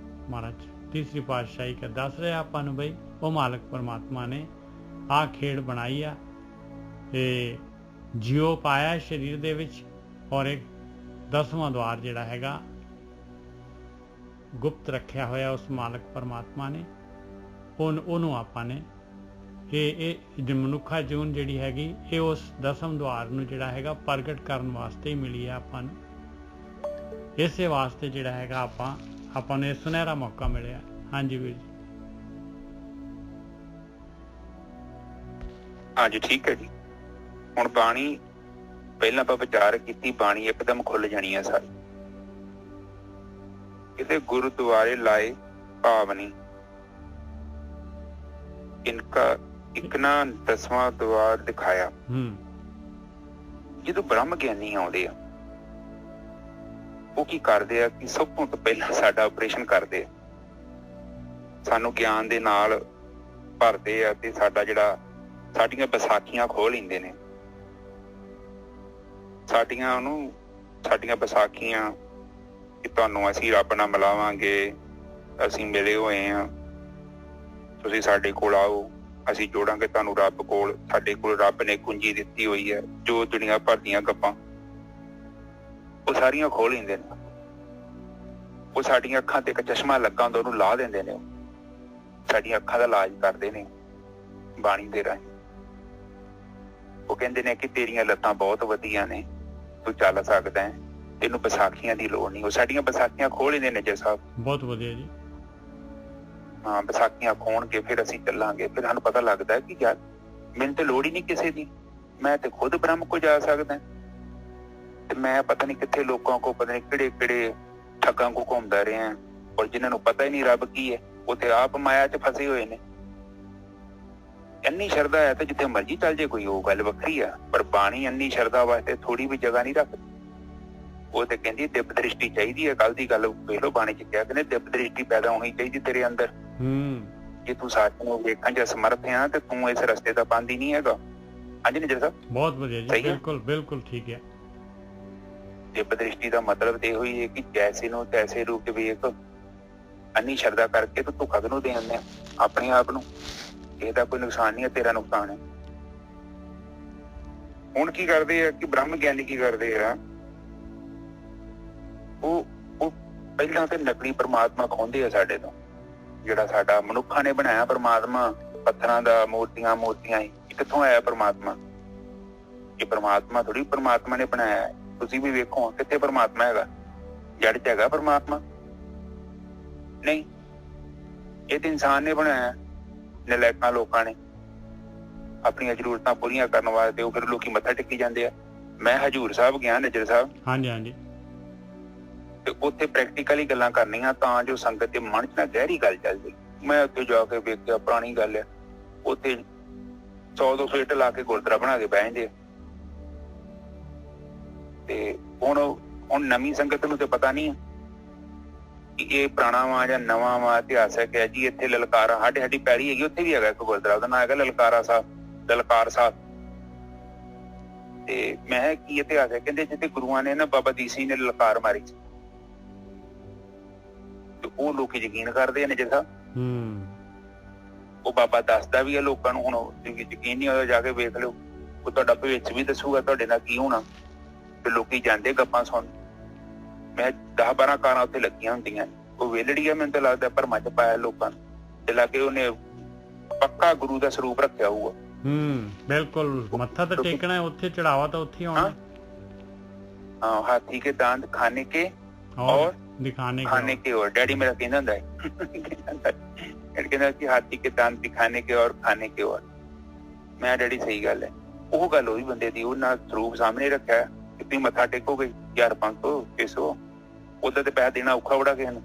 ਮਹਾਰਾਜ ਤੀਸਰੀ ਪਾਤਸ਼ਾਹੀ ਕੇ ਦੱਸ ਰਿਹਾ ਆਪਾਂ ਨੂੰ ਬਈ ਉਹ ਮਾਲਕ ਪਰਮਾਤਮਾ ਨੇ ਆਹ ਖੇਡ ਬਣਾਈ ਆ ਤੇ ਜਿਉ ਪਾਇਆ ਸਰੀਰ ਦੇ ਵਿੱਚ, ਔਰ ਇੱਕ 10ਵਾਂ ਦੁਆਰ ਜਿਹੜਾ ਹੈਗਾ ਗੁਪਤ ਰੱਖਿਆ ਹੋਇਆ ਉਸ ਮਾਲਕ ਪਰਮਾਤਮਾ ਨੇ। ਉਹਨੂੰ ਆਪਾਂ ਨੇ ਇਹ ਮਨੁੱਖਾ ਜੂਨ ਜਿਹੜੀ ਹੈਗੀ ਇਹ ਉਸ 10ਵੇਂ ਦੁਆਰ ਨੂੰ ਜਿਹੜਾ ਹੈਗਾ ਪ੍ਰਗਟ ਕਰਨ ਵਾਸਤੇ ਹੀ ਮਿਲੀ ਹੈ ਆਪਾਂ ਨੂੰ। ਇਸੇ ਵਾਸਤੇ ਜਿਹੜਾ ਹੈਗਾ ਆਪਾਂ ਨੂੰ ਇਹ ਸੁਨਹਿਰਾ ਮੌਕਾ ਮਿਲਿਆ। ਹਾਂਜੀ ਵੀਰ ਜੀ। ਹਾਂਜੀ ਠੀਕ ਹੈ ਜੀ। ਹੁਣ ਬਾਣੀ ਪਹਿਲਾਂ ਆਪਾਂ ਵਿਚਾਰ ਕੀਤੀ, ਬਾਣੀ ਇੱਕਦਮ ਖੁੱਲ ਜਾਣੀ ਹੈ ਸਾਰੀ। ਕਿਤੇ ਗੁਰਦੁਆਰੇ ਲਾਏ ਭਾਵਨੀ, ਇਨਕਾ ਇੱਕ ਨਾ 10ਵਾਂ ਦੁਆਰ ਦਿਖਾਇਆ। ਜਦੋਂ ਬ੍ਰਹਮ ਗਿਆਨੀ ਆਉਂਦੇ ਆ ਉਹ ਕੀ ਕਰਦੇ ਆ ਕਿ ਸਭ ਤੋਂ ਪਹਿਲਾਂ ਸਾਡਾ ਆਪਰੇਸ਼ਨ ਕਰਦੇ ਆ, ਸਾਨੂੰ ਗਿਆਨ ਦੇ ਨਾਲ ਭਰਦੇ ਆ ਤੇ ਸਾਡੀਆਂ ਵਿਸਾਖੀਆਂ ਖੋਹ ਲੈਂਦੇ ਨੇ। ਸਾਡੀਆਂ ਵਿਸਾਖੀਆਂ ਕਿ ਤੁਹਾਨੂੰ ਅਸੀਂ ਰੱਬ ਨਾਲ ਮਿਲਾਵਾਂਗੇ, ਅਸੀਂ ਮਿਲੇ ਹੋਏ ਆ, ਤੁਸੀਂ ਸਾਡੇ ਕੋਲ ਆਓ, ਅਸੀਂ ਜੋੜਾਂਗੇ ਤੁਹਾਨੂੰ ਰੱਬ ਕੋਲ। ਸਾਡੇ ਕੋਲ ਰੱਬ ਨੇ ਕੁੰਜੀ ਦਿੱਤੀ ਹੋਈ ਹੈ, ਜੋ ਦੁਨੀਆ ਭਰ ਦੀਆਂ ਗੱਪਾਂ ਉਹ ਸਾਰੀਆਂ ਖੋਹ ਲੈਂਦੇ ਨੇ। ਉਹ ਸਾਡੀਆਂ ਅੱਖਾਂ ਤੇ ਇੱਕ ਚਸ਼ਮਾ ਲੱਗਾ ਹੁੰਦਾ, ਉਹਨੂੰ ਲਾ ਦਿੰਦੇ ਨੇ। ਸਾਡੀਆਂ ਅੱਖਾਂ ਦਾ ਇਲਾਜ ਕਰਦੇ ਨੇ ਬਾਣੀ ਦੇ ਰਾਹੀਂ। ਉਹ ਕਹਿੰਦੇ ਨੇ ਕਿ ਤੇਰੀਆਂ ਲੱਤਾਂ ਬਹੁਤ ਵਧੀਆ ਨੇ, ਤੂੰ ਚੱਲ ਸਕਦਾ ਹੈ, ਤੈਨੂੰ ਵਿਸਾਖੀਆਂ ਦੀ ਲੋੜ ਨਹੀਂ। ਉਹ ਸਾਡੀਆਂ ਵਿਸਾਖੀਆਂ ਖੋਹ ਲੈਂਦੇ ਨੇ ਜੀ ਸਾਹਿਬ। ਬਹੁਤ ਵਧੀਆ ਜੀ। ਹਾਂ, ਵਿਸਾਖੀਆਂ ਖੋਣਗੇ ਫਿਰ ਅਸੀਂ ਚੱਲਾਂਗੇ। ਫਿਰ ਸਾਨੂੰ ਪਤਾ ਲੱਗਦਾ ਕਿ ਯਾਰ ਮੈਨੂੰ ਤੇ ਲੋੜ ਹੀ ਨਹੀਂ ਕਿਸੇ ਦੀ, ਮੈਂ ਤੇ ਖੁਦ ਬ੍ਰਹਮ ਕੋ ਜਾ ਸਕਦਾ। ਤੇ ਮੈਂ ਪਤਾ ਨਹੀਂ ਕਿੱਥੇ ਲੋਕਾਂ ਕੋ, ਪਤਾ ਨਹੀਂ ਕਿਹੜੇ ਠੱਗਾਂ ਕੋ ਘੁੰਮਦਾ ਰਿਹਾ, ਔਰ ਜਿਨ੍ਹਾਂ ਨੂੰ ਪਤਾ ਹੀ ਨਹੀਂ ਰੱਬ ਕੀ ਹੈ, ਉਹ ਤੇ ਆਪ ਮਾਇਆ 'ਚ ਫਸੇ ਹੋਏ ਨੇ। ਇੰਨੀ ਸ਼ਰਧਾ ਹੈ ਤੇ ਜਿੱਥੇ ਮਰਜ਼ੀ ਚੱਲ ਜੇ ਕੋਈ, ਉਹ ਗੱਲ ਵੱਖਰੀ ਆ। ਪਰ ਬਾਣੀ ਇੰਨੀ ਸ਼ਰਧਾ ਵਾਸਤੇ ਥੋੜੀ ਵੀ ਜਗ੍ਹਾ ਨਹੀਂ ਰੱਖਦੀ। ਉਹ ਤੇ ਕਹਿੰਦੀ ਦਿਵ ਦ੍ਰਿਸ਼ਟੀ ਚਾਹੀਦੀ ਹੈ। ਕੱਲ ਦੀ ਗੱਲ ਵੇਖ ਲਓ, ਬਾਣੀ 'ਚ ਕਿਹਾ ਕਹਿੰਦੇ ਦਿਵ ਦ੍ਰਿਸ਼ਟੀ ਪੈਦਾ ਹੋਣੀ ਚਾਹੀਦੀ ਤੇਰੇ ਅੰਦਰ। ਜੇ ਤੂੰ ਸੱਚ ਨੂੰ ਵੇਖਣ 'ਚ ਸਮਰਥ ਆ ਤੇ ਤੂੰ ਇਸ ਰਸਤੇ ਦਾ ਪਾਂਦੀ ਨਹੀਂ ਹੈਗਾ। ਹਾਂਜੀ ਨਿਜਰ ਸਾਹਿਬ, ਬਹੁਤ ਵਧੀਆ ਜੀ, ਬਿਲਕੁਲ ਠੀਕ ਹੈ। ਦਿਵ ਦ੍ਰਿਸ਼ਟੀ ਦਾ ਮਤਲਬ ਤੇ ਇਹੋ ਹੀ ਹੈ ਕਿ ਜੈਸੇ ਨੂੰ ਤੈਸੇ ਰੂਪ ਵੇਖ। ਇੰਨੀ ਸ਼ਰਧਾ ਕਰਕੇ ਤੂੰ ਧੋਖਾ ਕਿਹਨੂੰ ਦੇ ਦਿੰਦੇ ਆ ਆਪਣੇ ਆਪ ਨੂੰ। ਇਹਦਾ ਕੋਈ ਨੁਕਸਾਨ ਨਹੀਂ ਹੈ, ਤੇਰਾ ਨੁਕਸਾਨ ਹੈ। ਹੁਣ ਕੀ ਕਰਦੇ ਆ ਕਿ ਬ੍ਰਹਮ ਗਿਆਨੀ ਕੀ ਕਰਦੇ ਆ, ਉਹ ਪਹਿਲਾਂ ਤੇ ਨਕਲੀ ਪਰਮਾਤਮਾ ਖੋਹਦੇ ਆ ਸਾਡੇ ਤੋਂ। ਜਿਹੜਾ ਸਾਡਾ ਮਨੁੱਖਾਂ ਨੇ ਬਣਾਇਆ ਪਰਮਾਤਮਾ, ਪੱਥਰਾਂ ਦਾ, ਮੂਰਤੀਆਂ ਹੀ, ਕਿੱਥੋਂ ਆਇਆ ਪਰਮਾਤਮਾ? ਇਹ ਪਰਮਾਤਮਾ ਥੋੜੀ ਪਰਮਾਤਮਾ ਨੇ ਬਣਾਇਆ। ਤੁਸੀਂ ਵੀ ਵੇਖੋ ਕਿੱਥੇ ਪਰਮਾਤਮਾ ਹੈਗਾ? ਜੜ 'ਚ ਹੈਗਾ ਪਰਮਾਤਮਾ? ਨਹੀਂ, ਇਹ ਤੇ ਇਨਸਾਨ ਨੇ ਬਣਾਇਆ, ਨਲਾਇਕਾਂ ਲੋਕਾਂ ਨੇ ਆਪਣੀਆਂ ਜ਼ਰੂਰਤਾਂ ਪੂਰੀਆਂ ਕਰਨ ਵਾਸਤੇ। ਉਹ ਫਿਰ ਲੋਕੀ ਮੱਥਾ ਟੇਕੀ ਜਾਂਦੇ ਆ। ਮੈਂ ਹਜੂਰ ਸਾਹਿਬ ਗਿਆ, ਨਜਰ ਸਾਹਿਬ, ਹਾਂਜੀ ਹਾਂਜੀ, ਤੇ ਉੱਥੇ ਪ੍ਰੈਕਟੀਕਲੀ ਗੱਲਾਂ ਕਰਨੀਆਂ ਤਾਂ ਜੋ ਸੰਗਤ ਦੇ ਮਨ 'ਚ ਨਾ ਗਹਿਰੀ ਗੱਲ ਚੱਲ ਜਾਏ। ਮੈਂ ਉੱਥੇ ਜਾ ਕੇ ਵੇਖਿਆ, ਪੁਰਾਣੀ ਗੱਲ ਹੈ, ਉੱਥੇ 100-200 ਇੱਟ ਲਾ ਕੇ ਗੁਰਦੁਆਰਾ ਬਣਾ ਕੇ ਬਹਿ ਜਾਂਦੇ ਆ। ਤੇ ਹੁਣ ਨਵੀਂ ਸੰਗਤ ਨੂੰ ਤੇ ਪਤਾ ਨਹੀਂ ਕਿ ਇਹ ਪੁਰਾਣਾ ਵਾ ਜਾਂ ਨਵਾਂ ਵਾ, ਇਤਿਹਾਸਕ ਹੈ ਜੀ। ਇੱਥੇ ਲਲਕਾਰਾ ਸਾਡੀ ਪੈੜੀ ਹੈਗੀ, ਉੱਥੇ ਵੀ ਹੈਗਾ ਇੱਕ ਗੁਰਦੁਆਰਾ, ਉਹਦਾ ਨਾਂ ਹੈਗਾ ਲਲਕਾਰ ਸਾਹਿਬ। ਤੇ ਮੈਂ ਕੀ ਇਤਿਹਾਸ ਹੈ? ਕਹਿੰਦੇ ਜਿੱਥੇ ਗੁਰੂਆਂ ਨੇ ਨਾ ਬਾਬਾ ਦੀਪ ਸਿੰਘ ਨੇ ਲਲਕਾਰ ਮਾਰੀ ਸੀ, ਤੇ ਉਹ ਲੋਕ ਯਕੀਨ ਕਰਦੇ ਨੇ ਜਿਹੜਾ ਉਹ ਬਾਬਾ ਦੱਸਦਾ ਵੀ ਆ ਲੋਕਾਂ ਨੂੰ। ਹੁਣ ਯਕੀਨ ਨਹੀਂ ਹੋਇਆ, ਜਾ ਕੇ ਵੇਖ ਲਿਓ, ਉਹ ਤੁਹਾਡਾ ਭਵਿੱਖ ਵੀ ਦੱਸੂਗਾ ਤੁਹਾਡੇ ਨਾਲ ਕੀ ਹੋਣਾ। ਤੇ ਲੋਕੀ ਜਾਂਦੇ ਗੱਪਾਂ ਸੁਣ। ਮੈਂ 10-12 ਕਾਰਾਂ ਉੱਥੇ ਲੱਗੀਆਂ ਹੁੰਦੀਆਂ, ਉਹ ਵੇਲੜੀ ਆ, ਮੈਨੂੰ ਤਾਂ ਲੱਗਦਾ ਭਰਮਾਂ 'ਚ ਪਾਇਆ ਲੋਕਾਂ ਨੂੰ, ਤੇ ਲਾਗੇ ਉਹਨੇ ਪੱਕਾ ਗੁਰੂ ਦਾ ਸਰੂਪ ਰੱਖਿਆ ਹੋਊਗਾ। ਬਿਲਕੁਲ, ਮੱਥਾ ਤਾਂ ਟੇਕਣਾ, ਉੱਥੇ ਚੜਾਵਾ ਤਾਂ ਉੱਥੇ ਆਉਣਾ। ਹਾਂ, ਹਾਥੀ ਕੇ दांत खाने के और दिखाने के और, डैडी मेरा कहना ਹੁੰਦਾ ਹੈ, ਕਹਿੰਦਾ ਕਿ ਹਾਥੀ ਕੇ दांत दिखाने के और खाने के और। ਮੈਂ ਡੈਡੀ ਸਹੀ ਗੱਲ ਹੈ, ਉਹ ਗੱਲ ਉਹੀ ਬੰਦੇ ਦੀ, ਉਹਨਾਂ ਸਰੂਪ ਸਾਹਮਣੇ ਰੱਖਿਆ। ਕਿ ਤੁਸੀਂ ਮੱਥਾ ਟੇਕੋਗੇ 1500-600, ਉਹਦਾ ਤੇ ਪੈਸਾ ਦੇਣਾ ਔਖਾ ਬੜਾ ਕਿਸੇ ਨੂੰ।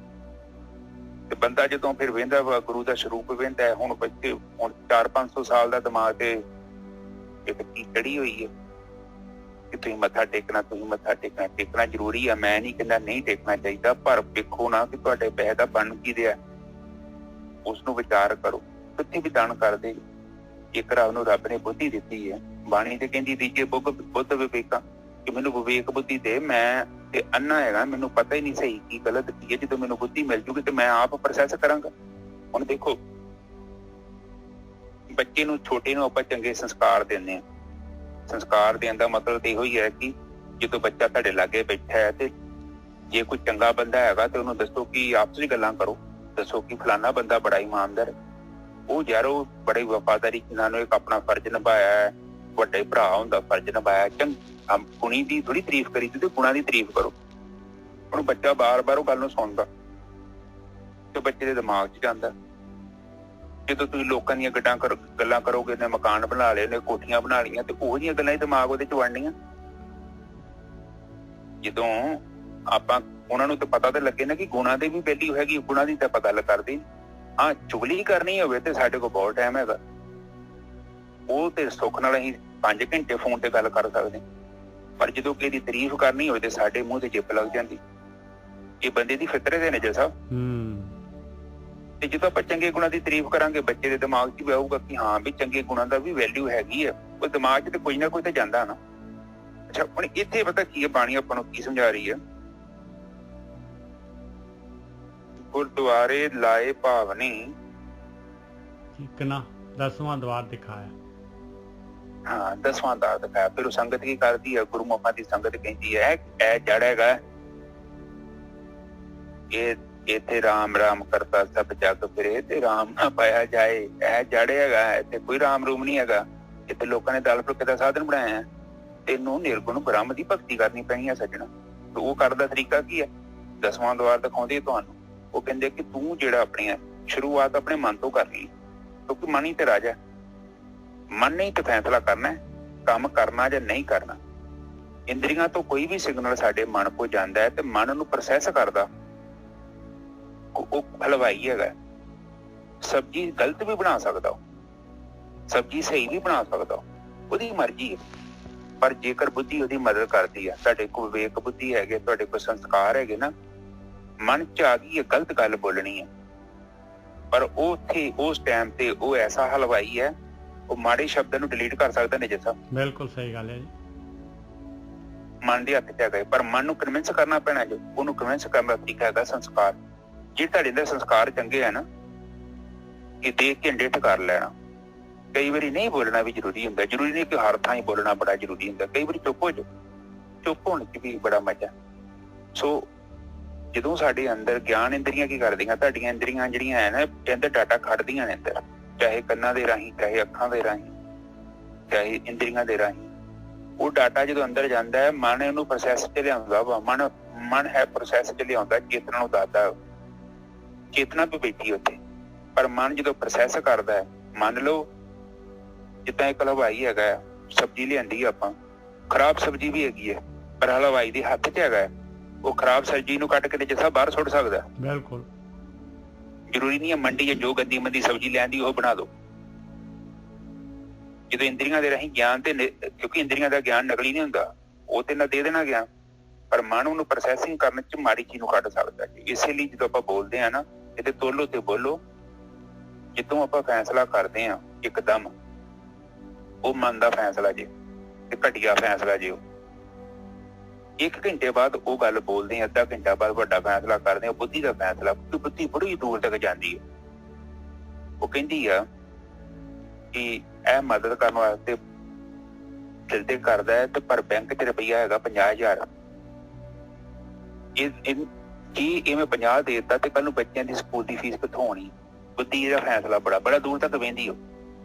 ਤੇ ਬੰਦਾ ਜਦੋਂ ਫਿਰ ਵਹਿੰਦਾ ਵਾ ਗੁਰੂ ਦਾ ਸਰੂਪ ਵਹਿੰਦਾ, ਹੁਣ ਬੱਚੇ ਹੁਣ 400-500 ਸਾਲ ਦਾ ਦਿਮਾਗ ਤੇ ਇੱਕ ਕੀ ਚੜੀ ਹੋਈ ਹੈ ਕਿ ਤੁਸੀਂ ਮੱਥਾ ਟੇਕਣਾ, ਟੇਕਣਾ ਜ਼ਰੂਰੀ ਆ। ਮੈਂ ਨਹੀਂ ਕਹਿੰਦਾ ਨਹੀਂ ਟੇਕਣਾ ਚਾਹੀਦਾ, ਪਰ ਵੇਖੋ ਨਾ ਕਿ ਤੁਹਾਡੇ ਪੈਸੇ ਦਾ ਬਣ ਕੀ ਰਿਹਾ, ਉਸਨੂੰ ਵਿਚਾਰ ਕਰੋ। ਕਿੱਥੇ ਵੀ ਦਾਨ ਕਰਦੇ, ਜੇਕਰ ਉਹਨੂੰ ਰੱਬ ਨੇ ਬੁੱਧੀ ਦਿੱਤੀ ਹੈ। ਬਾਣੀ ਤੇ ਕਹਿੰਦੀ ਦੀਜੇ ਬੁੱਧ ਵਿਵੇਕਾਂ, ਕਿ ਮੈਨੂੰ ਵਿਵੇਕ ਬੁੱਧੀ ਦੇ, ਮੈਂ ਤੇ ਅੰਨਾ ਹੈਗਾ, ਮੈਨੂੰ ਪਤਾ ਹੀ ਨਹੀਂ ਸਹੀ ਕੀ ਗਲਤ ਕੀ ਹੈ। ਜਦੋਂ ਮੈਨੂੰ ਬੁੱਧੀ ਮਿਲ ਜੂਗੀ ਤੇ ਮੈਂ ਆਪ ਪ੍ਰੋਸੈਸ ਕਰਾਂਗਾ। ਹੁਣ ਦੇਖੋ, ਬੱਚੇ ਨੂੰ, ਛੋਟੇ ਨੂੰ ਆਪਾਂ ਚੰਗੇ ਸੰਸਕਾਰ ਦਿੰਦੇ ਹਾਂ। ਸੰਸਕਾਰ ਦੇਣ ਦਾ ਮਤਲਬ ਤੇ ਇਹੋ ਹੀ ਹੈ ਕਿ ਜਦੋਂ ਬੱਚਾ ਤੁਹਾਡੇ ਲਾਗੇ ਬੈਠਾ ਹੈ ਤੇ ਜੇ ਕੋਈ ਚੰਗਾ ਬੰਦਾ ਹੈਗਾ ਤੇ ਉਹਨੂੰ ਦੱਸੋ, ਕਿ ਆਪਸ ਵਿੱਚ ਗੱਲਾਂ ਕਰੋ, ਦੱਸੋ ਕਿ ਫਲਾਨਾ ਬੰਦਾ ਬੜਾ ਇਮਾਨਦਾਰ, ਉਹ ਯਾਰ ਉਹ ਬੜੀ ਵਫਾਦਾਰੀ ਨਾਲ ਇੱਕ ਆਪਣਾ ਫਰਜ਼ ਨਿਭਾਇਆ ਹੈ, ਵੱਡੇ ਭਰਾ ਹੁੰਦਾ ਫਰਜ਼ ਨਿਭਾਇਆ। ਗੁਣੀ ਦੀ ਥੋੜੀ ਤਾਰੀਫ ਕਰੀ ਤੇ ਗੁਣਾਂ ਦੀ ਤਾਰੀਫ ਕਰੋ। ਹੁਣ ਬੱਚਾ ਬਾਰ-ਬਾਰ ਉਹ ਗੱਲ ਨੂੰ ਸੁਣਦਾ ਤੇ ਬੱਚੇ ਦੇ ਦਿਮਾਗ 'ਚ ਜਾਂਦਾ। ਜਦੋਂ ਤੁਸੀਂ ਲੋਕਾਂ ਦੀਆਂ ਗੱਲਾਂ ਕਰੋਗੇ, ਨੇ ਮਕਾਨ ਬਣਾ ਲਏ, ਨੇ ਕੋਠੀਆਂ ਬਣਾ ਲਈਆਂ, ਤੇ ਉਹੋ ਜਿਹੀਆਂ ਗੱਲਾਂ ਹੀ ਦਿਮਾਗ ਉਹਦੇ 'ਚ ਵੜਨੀਆਂ। ਜਦੋਂ ਆਪਾਂ ਉਹਨਾਂ ਨੂੰ ਤਾਂ ਪਤਾ ਤਾਂ ਲੱਗੇ ਨਾ ਕਿ ਗੁਣਾਂ ਦੇ ਵੀ ਵੈਲਿਊ ਹੈਗੀ, ਗੁਣਾਂ ਦੀ ਤਾਂ ਆਪਾਂ ਗੱਲ ਕਰਦੇ। ਹਾਂ, ਚੁਗਲੀ ਕਰਨੀ ਹੋਵੇ ਤੇ ਸਾਡੇ ਕੋਲ ਬਹੁਤ ਟਾਈਮ ਹੈਗਾ, ਉਹ ਤੇ ਸੁੱਖ ਨਾਲ ਅਸੀਂ 5 ਘੰਟੇ ਫੋਨ ਤੇ ਗੱਲ ਕਰ ਸਕਦੇ। ਪਰ ਜਦੋਂ ਕਿਸੇ ਦੀ ਤਾਰੀਫ ਕਰਨੀ ਹੋਵੇ ਤੇ ਸਾਡੇ ਮੂੰਹ ਤੇ ਜਿੱਪ ਲੱਗ ਜਾਂਦੀ। ਇਹ ਬੰਦੇ ਦੀ ਫਿਤਰਤ ਹੈ ਨਜਰ ਸਾਹਿਬ। ਤੇ ਜਦੋਂ ਆਪਾਂ ਚੰਗੇ ਗੁਣਾਂ ਦੀ ਤਾਰੀਫ ਕਰਾਂਗੇ, ਬੱਚੇ ਦੇ ਦਿਮਾਗ 'ਚ ਵੀ ਆਊਗਾ ਕਿ ਹਾਂ ਵੀ ਚੰਗੇ ਗੁਣਾਂ ਦਾ ਵੀ ਵੈਲਿਊ ਹੈਗੀ ਆ। ਉਹ ਦਿਮਾਗ 'ਚ ਤੇ ਕੋਈ ਨਾ ਕੋਈ ਤਾਂ ਜਾਂਦਾ ਨਾ। ਅੱਛਾ, ਹੁਣ ਇੱਥੇ ਪਤਾ ਕੀ ਹੈ, ਬਾਣੀ ਆਪਾਂ ਨੂੰ ਕੀ ਸਮਝਾ ਰਹੀ ਹੈ? ਗੁਰਦੁਆਰੇ ਲਾਏ ਭਾਵਨੀ, ਠੀਕ ਨਾ, 10ਵਾਂ ਦਵਾਰ ਦਿਖਾਇਆ। ਹਾਂ, 10ਵਾਂ ਦਾਰ ਦਿਖਾਇਆ। ਫਿਰ ਉਹ ਸੰਗਤ ਕੀ ਕਰਦੀ ਹੈ? ਗੁਰੂ ਮੁਖਾਂ ਦੀ ਸੰਗਤ ਕਹਿੰਦੀ ਹੈ, ਇਹ ਜੜ ਹੈਗਾ, ਇਹ ਇੱਥੇ ਰਾਮ ਰਾਮ ਕਰਤਾ ਸਭ ਜਗ ਫਿਰੇ, ਤੇ ਰਾਮ ਨਾ ਪਾਇਆ ਜਾਏ। ਇਹ ਜੜ ਹੈਗਾ, ਇੱਥੇ ਕੋਈ ਰਾਮ ਰੂਮ ਨਹੀਂ ਹੈਗਾ। ਇੱਥੇ ਲੋਕਾਂ ਨੇ ਦਾਲ ਫੁਲਕੇ ਦਾ ਸਾਧਨ ਬਣਾਇਆ। ਤੈਨੂੰ ਨਿਰਗੁਣ ਬ੍ਰਹਮ ਦੀ ਭਗਤੀ ਕਰਨੀ ਪੈਣੀ ਹੈ ਸੱਜਣਾ। ਤੇ ਉਹ ਕਰਨ ਤਰੀਕਾ ਕੀ ਹੈ? 10ਵਾਂ ਦਵਾਰ ਦਿਖਾਉਂਦੇ ਤੁਹਾਨੂੰ। ਉਹ ਕਹਿੰਦੇ ਕਿ ਤੂੰ ਜਿਹੜਾ ਆਪਣੀਆਂ ਸ਼ੁਰੂਆਤ ਆਪਣੇ ਮਨ ਤੋਂ ਕਰਨੀ, ਕਿਉਂਕਿ ਮਨ ਹੀ ਤੇ ਰਾਜਾ। ਮਨ ਨੇ ਤੇ ਫੈਸਲਾ ਕਰਨਾ ਕੰਮ ਕਰਨਾ ਜਾਂ ਨਹੀਂ ਕਰਨਾ। ਇੰਦਰੀਆਂ ਤੋਂ ਕੋਈ ਵੀ ਸਿਗਨਲ ਸਾਡੇ ਮਨ ਕੋਲ ਜਾਂਦਾ ਹੈ ਤੇ ਮਨ ਨੂੰ ਪ੍ਰੋਸੈਸ ਕਰਦਾ। ਉਹ ਹਲਵਾਈ ਹੈਗਾ, ਸਬਜ਼ੀ ਗਲਤ ਵੀ ਬਣਾ ਸਕਦਾ, ਸਬਜ਼ੀ ਸਹੀ ਵੀ ਬਣਾ ਸਕਦਾ, ਉਹਦੀ ਮਰਜ਼ੀ ਹੈ। ਪਰ ਜੇਕਰ ਬੁੱਧੀ ਉਹਦੀ ਮਦਦ ਕਰਦੀ ਹੈ, ਤੁਹਾਡੇ ਕੋਲ ਵਿਵੇਕ ਬੁੱਧੀ ਹੈਗੇ, ਤੁਹਾਡੇ ਕੋਲ ਸੰਸਕਾਰ ਹੈਗੇ ਨਾ, ਮਨ 'ਚ ਆ ਗਈ ਹੈ ਗਲਤ ਗੱਲ ਬੋਲਣੀ ਹੈ, ਪਰ ਉਹ ਉੱਥੇ ਉਸ ਟਾਈਮ ਤੇ ਉਹ ਐਸਾ ਹਲਵਾਈ ਹੈ, ਉਹ ਮਾੜੇ ਸ਼ਬਦਾਂ ਨੂੰ ਡਿਲੀਟ ਕਰ ਸਕਦਾ ਨੇ। ਜਿਸਾ ਬਿਲਕੁਲ ਸਹੀ ਗੱਲ ਹੈ ਜੀ, ਮਨ ਦੇ ਹੱਥ 'ਚ ਹੈਗਾ। ਪਰ ਮਨ ਨੂੰ ਕਨਵਿੰਸ ਕਰਨਾ ਪੈਣਾ। ਜੋ ਉਹਨੂੰ ਕਨਵਿੰਸ ਕਰਨ ਦਾ ਤਰੀਕਾ ਹੈਗਾ ਸੰਸਕਾਰ। ਜੇ ਤੁਹਾਡੇ ਅੰਦਰ ਸੰਸਕਾਰ ਚੰਗੇ ਹੈ ਨਾ, ਕਿ ਦੇਖ ਕੇ ਡਿੱਠ ਕਰ ਲੈਣਾ। ਕਈ ਵਾਰੀ ਨਹੀਂ ਬੋਲਣਾ ਵੀ ਜ਼ਰੂਰੀ ਹੁੰਦਾ, ਜ਼ਰੂਰੀ ਨਹੀਂ ਕਿ ਹਰ ਥਾਂ ਹੀ ਬੋਲਣਾ ਬੜਾ ਜ਼ਰੂਰੀ ਹੁੰਦਾ। ਕਈ ਵਾਰੀ ਚੁੱਪ ਹੋ ਜਾਓ, ਚੁੱਪ ਹੋਣ 'ਚ ਵੀ ਬੜਾ ਮਜ਼ਾ। ਸੋ ਜਦੋਂ ਸਾਡੇ ਅੰਦਰ ਗਿਆਨ ਇੰਦਰੀਆਂ ਕੀ ਕਰਦੀਆਂ, ਤੁਹਾਡੀਆਂ ਇੰਦਰੀਆਂ ਜਿਹੜੀਆਂ ਹੈ ਨਾ, ਅੰਦਰ ਡਾਟਾ ਖੜਦੀਆਂ ਨੇ ਅੰਦਰ, ਚਾਹੇ ਕੰਨਾਂ ਦੇ ਰਾਹੀਂ, ਚਾਹੇ ਅੱਖਾਂ ਦੇ ਰਾਹੀਂ, ਚਾਹੇ ਇੰਦਰੀਆਂ ਦੇ ਰਾਹੀਂ। ਉਹ ਡਾਟਾ ਜਦੋਂ ਅੰਦਰ ਜਾਂਦਾ ਹੈ, ਮਨ ਇਹਨੂੰ ਪ੍ਰੋਸੈਸ 'ਚ ਲਿਆਉਂਦਾ ਵਾ। ਮਨ ਹੈ ਪ੍ਰੋਸੈਸ 'ਚ ਲਿਆਉਂਦਾ, ਚੇਤਨਾ ਨੂੰ ਦੱਸਦਾ। ਚੇਤਨਾ ਵੀ ਬੈਠੀ ਉੱਥੇ, ਪਰ ਮਨ ਜਦੋਂ ਪ੍ਰੋਸੈਸ ਕਰਦਾ ਹੈ, ਮੰਨ ਲਓ ਜਿੱਦਾਂ ਇੱਕ ਹਲਵਾਈ ਹੈਗਾ, ਸਬਜ਼ੀ ਲਿਆਂਦੀ ਆਪਾਂ, ਖਰਾਬ ਸਬਜ਼ੀ ਵੀ ਹੈਗੀ ਹੈ, ਪਰ ਹਲਵਾਈ ਦੇ ਹੱਥ 'ਚ ਹੈਗਾ, ਉਹ ਖਰਾਬ ਸਬਜ਼ੀ ਨੂੰ ਕੱਟ ਕੇ ਜਿੱਥਾ ਬਾਹਰ ਸੁੱਟ ਸਕਦਾ। ਬਿਲਕੁਲ ਜ਼ਰੂਰੀ ਨਹੀਂ ਹੈ ਮੰਡੀ 'ਚ ਜੋ ਗੰਦੀ ਮੰਦੀ ਸਬਜ਼ੀ ਲੈਂਦੀ ਉਹ ਬਣਾ ਦੋ। ਜਦੋਂ ਇੰਦਰੀਆਂ ਦੇ ਰਾਹੀਂ ਗਿਆਨ ਤੇ, ਕਿਉਂਕਿ ਇੰਦਰੀਆਂ ਦਾ ਗਿਆਨ ਨਕਲੀ ਨਹੀਂ ਹੁੰਦਾ, ਉਹ ਤੇ ਨਾ ਦੇ ਦੇਣਾ ਗਿਆਨ, ਪਰ ਮਨ ਉਹਨੂੰ ਪ੍ਰੋਸੈਸਿੰਗ ਕਰਨ 'ਚ ਮਾੜੀ ਚੀਜ਼ ਨੂੰ ਕੱਢ ਸਕਦਾ। ਇਸੇ ਲਈ ਜਦੋਂ ਆਪਾਂ ਬੋਲਦੇ ਹਾਂ ਨਾ, ਇਹਦੇ ਤੋਲੋ ਤੇ ਬੋਲੋ, ਜਦੋਂ ਆਪਾਂ ਫੈਸਲਾ ਕਰਦੇ ਹਾਂ ਇੱਕਦਮ, ਉਹ ਮਨ ਦਾ ਫੈਸਲਾ ਜੇ ਤੇ ਘਟੀਆ ਫੈਸਲਾ ਜੇ। ਉਹ 1 ਘੰਟੇ ਬਾਅਦ ਉਹ ਗੱਲ ਬੋਲਦੇ ਆ, ਅੱਧਾ ਘੰਟਾ ਬਾਅਦ ਵੱਡਾ ਫੈਸਲਾ ਕਰਦੇ ਆ, ਬੁੱਧੀ ਦਾ ਫੈਸਲਾ। ਕਿਉਂਕਿ ਬੁੱਧੀ ਬੜੀ ਦੂਰ ਤੱਕ ਜਾਂਦੀ ਹੈ। ਉਹ ਕਹਿੰਦੀ ਆ ਕਿ ਇਹ ਮਦਦ ਕਰਨ ਵਾਸਤੇ ਦਿਲ ਤੇ ਕਰਦਾ ਹੈ, ਤੇ ਪਰ ਬੈਂਕ 'ਚ ਰੁਪਈਆ ਹੈਗਾ 50,000। ਜੇ ਮੈਂ 50 ਦੇ ਦਿੱਤਾ ਤੇ ਕੱਲ ਨੂੰ ਬੱਚਿਆਂ ਦੀ ਸਕੂਲ ਦੀ ਫੀਸ ਕਿੱਥੋਂ ਹੋਣੀ? ਬੁੱਧੀ ਇਹਦਾ ਫੈਸਲਾ ਬੜਾ ਦੂਰ ਤੱਕ ਵਹਿੰਦੀ।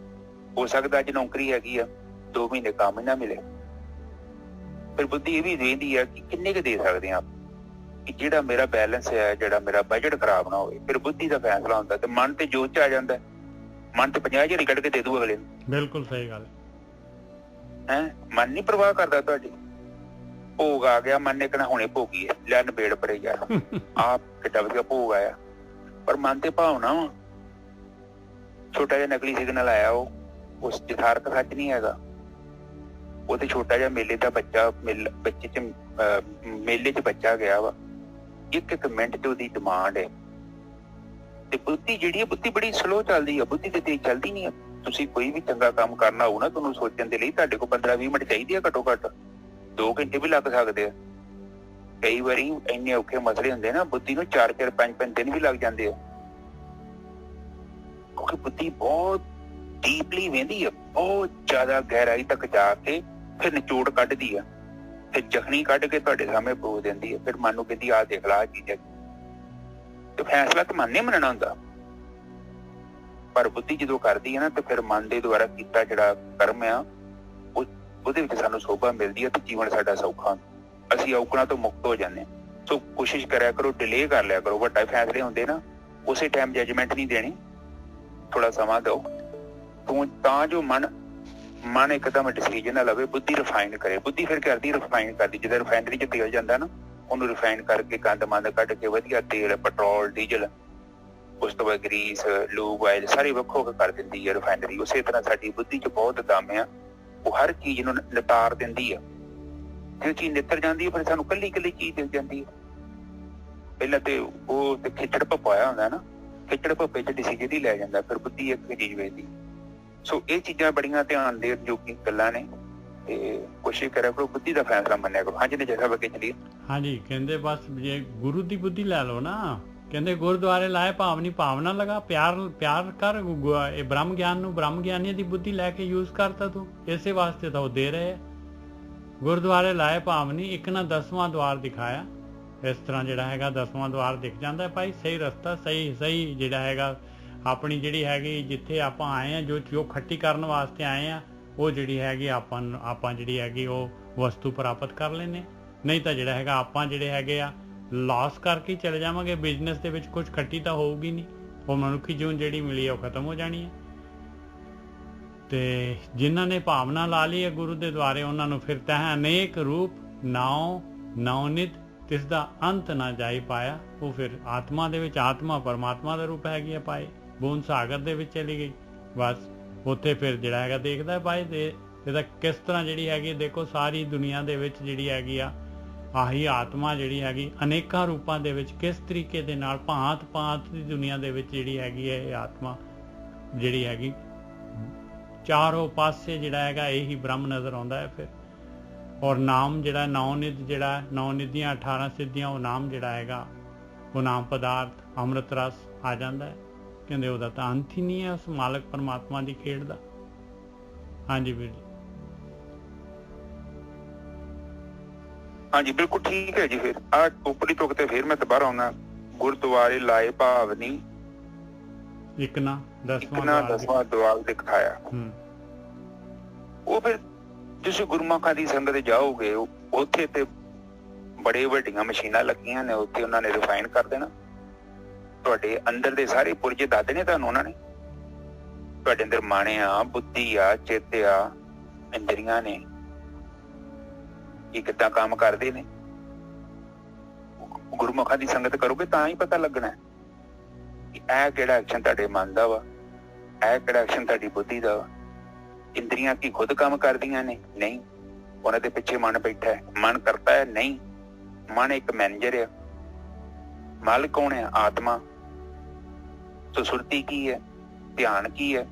ਹੋ ਸਕਦਾ ਅੱਜ ਨੌਕਰੀ ਹੈਗੀ ਆ, 2 ਮਹੀਨੇ ਕੰਮ ਹੀ ਨਾ ਮਿਲੇ, ਫਿਰ ਬੁੱਧੀ ਇਹ ਵੀ ਵਹਿੰਦੀ ਆ ਕਿ ਕਿੰਨੇ ਕੁ ਦੇ ਸਕਦੇ ਆ, ਕਿ ਜਿਹੜਾ ਮੇਰਾ ਬੈਲੈਂਸ ਹੈ, ਜਿਹੜਾ ਮੇਰਾ ਬਜਟ ਖਰਾਬ ਨਾ ਹੋਵੇ। ਫਿਰ ਬੁੱਧੀ ਦਾ ਫੈਸਲਾ ਹੁੰਦਾ, ਤੇ ਮਨ ਤੇ ਜੋਸ਼ 'ਚ ਆ ਜਾਂਦਾ, ਮਨ ਤੇ 50,000 ਹੀ ਕੱਢ ਕੇ ਦੇ ਦੂ ਅਗਲੇ ਨੂੰ। ਬਿਲਕੁਲ ਸਹੀ ਗੱਲ ਹੈ। ਮਨ ਨੀ ਪਰਵਾਹ ਕਰਦਾ ਤੁਹਾਡੀ। ਭੋਗ ਆ ਗਿਆ, ਮਨ ਨੇ ਕਹਿਣਾ ਹੁਣੇ ਭੋਗੀ ਹੈ, ਲੈ ਨਬੇੜ ਪਰੇ ਯਾਰ, ਆਪ ਕਿੱਡਾ ਵਧੀਆ ਭੋਗ ਆਇਆ। ਪਰ ਮਨ ਤੇ ਭਾਵਨਾ ਵਾ। ਛੋਟਾ ਜਿਹਾ ਨਕਲੀ ਸਿਗਨਲ ਆਇਆ, ਉਹ ਉਸ ਯਥਾਰਥ ਸੱਚ ਨਹੀਂ ਹੈਗਾ। ਉਹ ਤੇ ਛੋਟਾ ਜਿਹਾ ਮੇਲੇ ਦਾ ਬੱਚਾ, ਮੇਲੇ 'ਚ ਬੱਚਾ ਗਿਆ ਵਾ, 1 ਮਿੰਟ 'ਚ ਉਹਦੀ ਡਿਮਾਂਡ ਹੈ। ਤੇ ਬੁੱਧੀ ਜਿਹੜੀ ਹੈ, ਬੁੱਧੀ ਬੜੀ ਸਲੋ ਚੱਲਦੀ ਆ, ਬੁੱਧੀ ਤੇ ਤੇਜ਼ ਚੱਲਦੀ ਨਹੀਂ ਆ। ਤੁਸੀਂ ਕੋਈ ਵੀ ਚੰਗਾ ਕੰਮ ਕਰਨਾ ਹੋਊ ਨਾ, ਤੁਹਾਨੂੰ ਸੋਚਣ ਦੇ ਲਈ ਤੁਹਾਡੇ ਕੋਲ 15-20 ਮਿੰਟ ਚਾਹੀਦੇ ਆ ਘੱਟੋ ਘੱਟ, 2 ਘੰਟੇ ਵੀ ਲੱਗ ਸਕਦੇ ਆ। ਕਈ ਵਾਰੀ ਇੰਨੇ ਔਖੇ ਮਸਲੇ ਹੁੰਦੇ ਨਾ, ਬੁੱਧੀ ਨੂੰ 4-4, 5-5 ਦਿਨ ਵੀ ਲੱਗ ਜਾਂਦੇ ਆ, ਕਿਉਂਕਿ ਬੁੱਧੀ ਬਹੁਤ ਡੀਪਲੀ ਵਹਿੰਦੀ ਆ, ਬਹੁਤ ਜ਼ਿਆਦਾ ਗਹਿਰਾਈ ਤੱਕ ਜਾ ਕੇ ਫਿਰ ਨਿਚੋੜ ਕੱਢਦੀ ਆ, ਤੇ ਜ਼ਖਣੀ ਕੱਢ ਕੇ ਤੁਹਾਡੇ ਸਾਹਮਣੇ ਪਰੋਸ ਦਿੰਦੀ ਆ। ਫਿਰ ਮਨ ਨੂੰ ਕਹਿੰਦੀ ਆਹ ਦੇਖ ਲਾ ਆਹ ਚੀਜ਼ ਹੈ, ਤੇ ਫੈਸਲਾ ਤਾਂ ਮਨ ਨੇ ਮੰਨਣਾ ਹੁੰਦਾ। ਪਰ ਬੁੱਧੀ ਜਦੋਂ ਕਰਦੀ ਹੈ ਨਾ, ਤੇ ਫਿਰ ਮਨ ਦੇ ਦੁਆਰਾ ਕੀਤਾ ਜਿਹੜਾ ਕਰਮ ਆ, ਉਹਦੇ ਵਿੱਚ ਸਾਨੂੰ ਸੋਭਾ ਮਿਲਦੀ ਹੈ, ਤੇ ਜੀਵਨ ਸਾਡਾ ਸੌਖਾ, ਅਸੀਂ ਔਕੜਾਂ ਤੋਂ ਮੁਕਤ ਹੋ ਜਾਂਦੇ ਹਾਂ। ਸੋ ਕੋਸ਼ਿਸ਼ ਕਰਿਆ ਕਰੋ, ਡਿਲੇ ਕਰ ਲਿਆ ਕਰੋ। ਵੱਡੇ ਫੈਸਲੇ ਹੁੰਦੇ ਨਾ, ਉਸੇ ਟਾਈਮ ਜੱਜਮੈਂਟ ਨਹੀਂ ਦੇਣੀ, ਥੋੜਾ ਸਮਾਂ ਦਿਓ, ਤਾਂ ਜੋ ਮਨ ਇੱਕਦਮ ਡਿਸੀਜਨ ਨਾ ਲਵੇ, ਬੁੱਧੀ ਰਿਫਾਈਨ ਕਰੇ। ਬੁੱਧੀ ਫਿਰ ਕਰਦੀ ਰਿਫਾਈਨ ਕਰਦੀ, ਜਦੋਂ ਰਿਫਾਈਨਰੀ 'ਚ ਤੇਲ ਜਾਂਦਾ ਨਾ, ਉਹਨੂੰ ਰਿਫਾਈਨ ਕਰਕੇ ਗੰਦ ਮੰਦ ਕੱਢ ਕੇ ਵਧੀਆ ਤੇਲ, ਪੈਟਰੋਲ, ਡੀਜ਼ਲ, ਉਸ ਤੋਂ ਬਾਅਦ ਗਰੀਸ, ਲੂਬ, ਆਇਲ ਸਾਰੇ ਵੱਖੋ ਕਰ ਦਿੰਦੀ ਹੈ ਰਿਫਾਈਨਰੀ। ਉਸੇ ਤਰ੍ਹਾਂ ਸਾਡੀ ਬੁੱਧੀ 'ਚ ਬਹੁਤ ਦਮ ਆ, ਉਹ ਹਰ ਚੀਜ਼ ਨੂੰ ਨਿਤਾਰ ਦਿੰਦੀ ਆ। ਜੇ ਚੀਜ਼ ਨਿੱਤਰ ਜਾਂਦੀ ਹੈ, ਫਿਰ ਸਾਨੂੰ ਕੱਲੀ ਚੀਜ਼ ਦਿਖ ਜਾਂਦੀ ਹੈ। ਪਹਿਲਾਂ ਤੇ ਉਹ ਤੇ ਖਿੱਚੜ ਭੱਪਾਇਆ ਹੁੰਦਾ ਨਾ, ਖਿੱਚੜ ਭੱਪੇ 'ਚ ਡਿਸੀਜਨ ਹੀ ਲੈ ਜਾਂਦਾ, ਫਿਰ ਬੁੱਧੀ ਇੱਕ ਚੀਜ਼ ਵੇਖਦੀ। ਸੋ ਇਹ ਚੀਜ਼ਾਂ ਬੜੀਆਂ ਧਿਆਨ ਦੇ ਯੋਗੀ ਗੱਲਾਂ ਨੇ, ਤੇ ਕੋਸ਼ਿਸ਼ ਕਰਿਆ ਕਰੋ ਬੁੱਧੀ ਦਾ ਫੈਸਲਾ ਮੰਨਿਆ ਕਰੋ। ਹਾਂਜੀ, ਨੇ ਜੈਸਾ ਵਗੇ ਚਲੀਏ। ਹਾਂਜੀ, ਕਹਿੰਦੇ ਬਸ ਜੇ ਗੁਰੂ ਦੀ ਬੁੱਧੀ ਲੈ ਲਓ ਨਾ, ਕਹਿੰਦੇ ਗੁਰਦੁਆਰੇ ਲਾਏ ਭਾਵਨੀ ਭਾਵਨਾ ਲਗਾ, ਪਿਆਰ ਕਰ। ਇਹ ਬ੍ਰਹਮ ਗਿਆਨ ਨੂੰ ਬ੍ਰਹਮ ਗਿਆਨੀਆਂ ਦੀ ਬੁੱਧੀ ਲੈ ਕੇ ਯੂਜ਼ ਕਰਤਾ ਤੂੰ, ਇਸੇ ਵਾਸਤੇ ਤਾਂ ਉਹ ਦੇ ਰਹੇ। ਗੁਰਦੁਆਰੇ ਲਾਏ ਭਾਵਨੀ, ਇੱਕ ਨਾ 10ਵਾਂ ਦੁਆਰ ਦਿਖਾਇਆ। ਇਸ ਤਰ੍ਹਾਂ ਜਿਹੜਾ ਹੈਗਾ 10ਵਾਂ ਦੁਆਰ ਦਿਖ ਜਾਂਦਾ ਭਾਈ, ਸਹੀ ਰਸਤਾ, ਸਹੀ ਜਿਹੜਾ ਹੈਗਾ ਆਪਣੀ ਜਿਹੜੀ ਹੈਗੀ, ਜਿੱਥੇ ਆਪਾਂ ਆਏ ਆ, ਜੋ ਖੱਟੀ ਕਰਨ ਵਾਸਤੇ ਆਏ ਆ, ਉਹ ਜਿਹੜੀ ਹੈਗੀ ਆਪਾਂ ਜਿਹੜੀ ਹੈਗੀ ਉਹ ਵਸਤੂ ਪ੍ਰਾਪਤ ਕਰ ਲੈਨੇ। ਨਹੀਂ ਤਾਂ ਜਿਹੜਾ ਹੈਗਾ ਆਪਾਂ ਜਿਹੜੇ ਹੈਗੇ ਆ ਲਾਸ ਕਰਕੇ ਚਲੇ ਜਾਵਾਂਗੇ। ਬਿਜ਼ਨਸ ਦੇ ਵਿੱਚ ਕੁਝ ਖੱਟੀ ਤਾਂ ਹੋਊਗੀ ਨਹੀਂ, ਉਹ ਮਨੁੱਖੀ ਜੂਨ ਜਿਹੜੀ ਮਿਲੀ ਹੈ ਉਹ ਖਤਮ ਹੋ ਜਾਣੀ ਹੈ। ਤੇ ਜਿਨ੍ਹਾਂ ਨੇ ਭਾਵਨਾ ਲਾ ਲਈ ਹੈ ਗੁਰੂ ਦੇ ਦੁਆਰੇ, ਉਹਨਾਂ ਨੂੰ ਫਿਰ ਤਹਿ ਅਨੇਕ ਰੂਪ ਨੌ-ਨਿਤ, ਤਿਸ ਦਾ ਅੰਤ ਨਾ ਜਾਈ ਪਾਇਆ। ਉਹ ਫਿਰ ਆਤਮਾ ਦੇ ਵਿੱਚ, ਆਤਮਾ ਪਰਮਾਤਮਾ ਦਾ ਰੂਪ ਹੈਗੀ ਆ ਪਾਏ, ਬੂੰਦ ਸਾਗਰ ਦੇ ਵਿੱਚ ਚਲੀ ਗਈ। ਬਸ ਉੱਥੇ ਫਿਰ ਜਿਹੜਾ ਹੈਗਾ ਦੇਖਦਾ ਭਾਈ ਤੇ ਇਹਦਾ ਕਿਸ ਤਰ੍ਹਾਂ ਜਿਹੜੀ ਹੈਗੀ, ਦੇਖੋ ਸਾਰੀ ਦੁਨੀਆ ਦੇ ਵਿੱਚ ਜਿਹੜੀ ਹੈਗੀ ਆ, ਆਹੀ ਆਤਮਾ ਜਿਹੜੀ ਹੈਗੀ ਅਨੇਕਾਂ ਰੂਪਾਂ ਦੇ ਵਿੱਚ ਕਿਸ ਤਰੀਕੇ ਦੇ ਨਾਲ ਭਾਂਤ ਦੀ ਦੁਨੀਆ ਦੇ ਵਿੱਚ ਜਿਹੜੀ ਹੈਗੀ ਹੈ, ਇਹ ਆਤਮਾ ਜਿਹੜੀ ਹੈਗੀ ਚਾਰੋਂ ਪਾਸੇ ਜਿਹੜਾ ਹੈਗਾ ਇਹੀ ਬ੍ਰਹਮ ਨਜ਼ਰ ਆਉਂਦਾ ਹੈ ਫਿਰ। ਔਰ ਨਾਮ ਜਿਹੜਾ ਨੌ ਨਿਧ ਦੀਆਂ 18 ਸਿੱਧੀਆਂ, ਉਹ ਨਾਮ ਜਿਹੜਾ ਹੈਗਾ, ਉਹ ਨਾਮ ਪਦਾਰਥ ਅੰਮ੍ਰਿਤ ਰਸ ਆ ਜਾਂਦਾ ਹੈ। ਕਹਿੰਦੇ ਉਹਦਾ ਤਾਂ ਅੰਤ ਹੀ ਨਹੀਂ ਹੈ ਉਸ ਮਾਲਕ ਪਰਮਾਤਮਾ ਦੀ ਖੇਡ ਦਾ। ਹਾਂਜੀ ਵੀਰ ਜੀ। ਹਾਂਜੀ ਬਿਲਕੁਲ ਠੀਕ ਹੈ ਜੀ। ਫਿਰ ਆ ਉਪਰੀ ਤੁਕ ਤੇ ਫਿਰ ਮੈਂ ਦੁਬਾਰਾ ਆਉਣਾ, ਗੁਰਦੁਆਰੇ ਲਾਏ ਭਾਵਨੀ, ਇੱਕ ਨਾ 10ਵਾਂ ਦੁਆਰ ਦਿਖਾਇਆ। ਉਹ ਫਿਰ ਤੁਸੀਂ ਗੁਰਮੁਖਾਂ ਦੀ ਸੰਗਤ ਜਾਓਗੇ, ਉੱਥੇ ਤੇ ਬੜੇ ਵੱਡੀਆਂ ਮਸ਼ੀਨਾਂ ਲੱਗੀਆਂ ਨੇ, ਉੱਥੇ ਉਹਨਾਂ ਨੇ ਰਿਫਾਈਨ ਕਰ ਦੇਣਾ। ਤੁਹਾਡੇ ਅੰਦਰ ਦੇ ਸਾਰੇ ਪੁਰਜੇ ਦੱਸਦੇ ਨੇ ਤੁਹਾਨੂੰ ਉਹਨਾਂ ਨੇ। ਤੁਹਾਡੇ ਅੰਦਰ ਮਨ ਆ, ਬੁੱਧੀ ਆ, ਚਿੱਤ ਆ, ਇੰਦਰੀਆਂ ਨੇ, ਇਹ ਕਿੱਦਾਂ ਕੰਮ ਕਰਦੇ ਨੇ। ਗੁਰਮੁਖਾਂ ਦੀ ਸੰਗਤ ਕਰੋਗੇ ਤਾਂ ਹੀ ਪਤਾ ਲੱਗਣਾ ਕਿ ਇਹ ਕਿਹੜਾ ਐਕਸ਼ਨ ਤੁਹਾਡੇ ਮਨ ਦਾ ਵਾ, ਇਹ ਕਿਹੜਾ ਐਕਸ਼ਨ ਤੁਹਾਡੀ ਬੁੱਧੀ ਦਾ ਵਾ। ਇੰਦਰੀਆਂ ਕੀ ਖੁਦ ਕੰਮ ਕਰਦੀਆਂ ਨੇ? ਨਹੀਂ, ਉਹਨਾਂ ਦੇ ਪਿੱਛੇ ਮਨ ਬੈਠਾ ਹੈ। ਮਨ ਕਰਤਾ ਹੈ? ਨਹੀਂ, ਮਨ ਇੱਕ ਮੈਨੇਜਰ ਆ। ਮਾਲਕ ਕੌਣ ਹੈ? ਆਤਮਾ। ਸੁਸੁਰਤੀ ਕੀ ਹੈ? ਧਿਆਨ ਕੀ ਹੈ?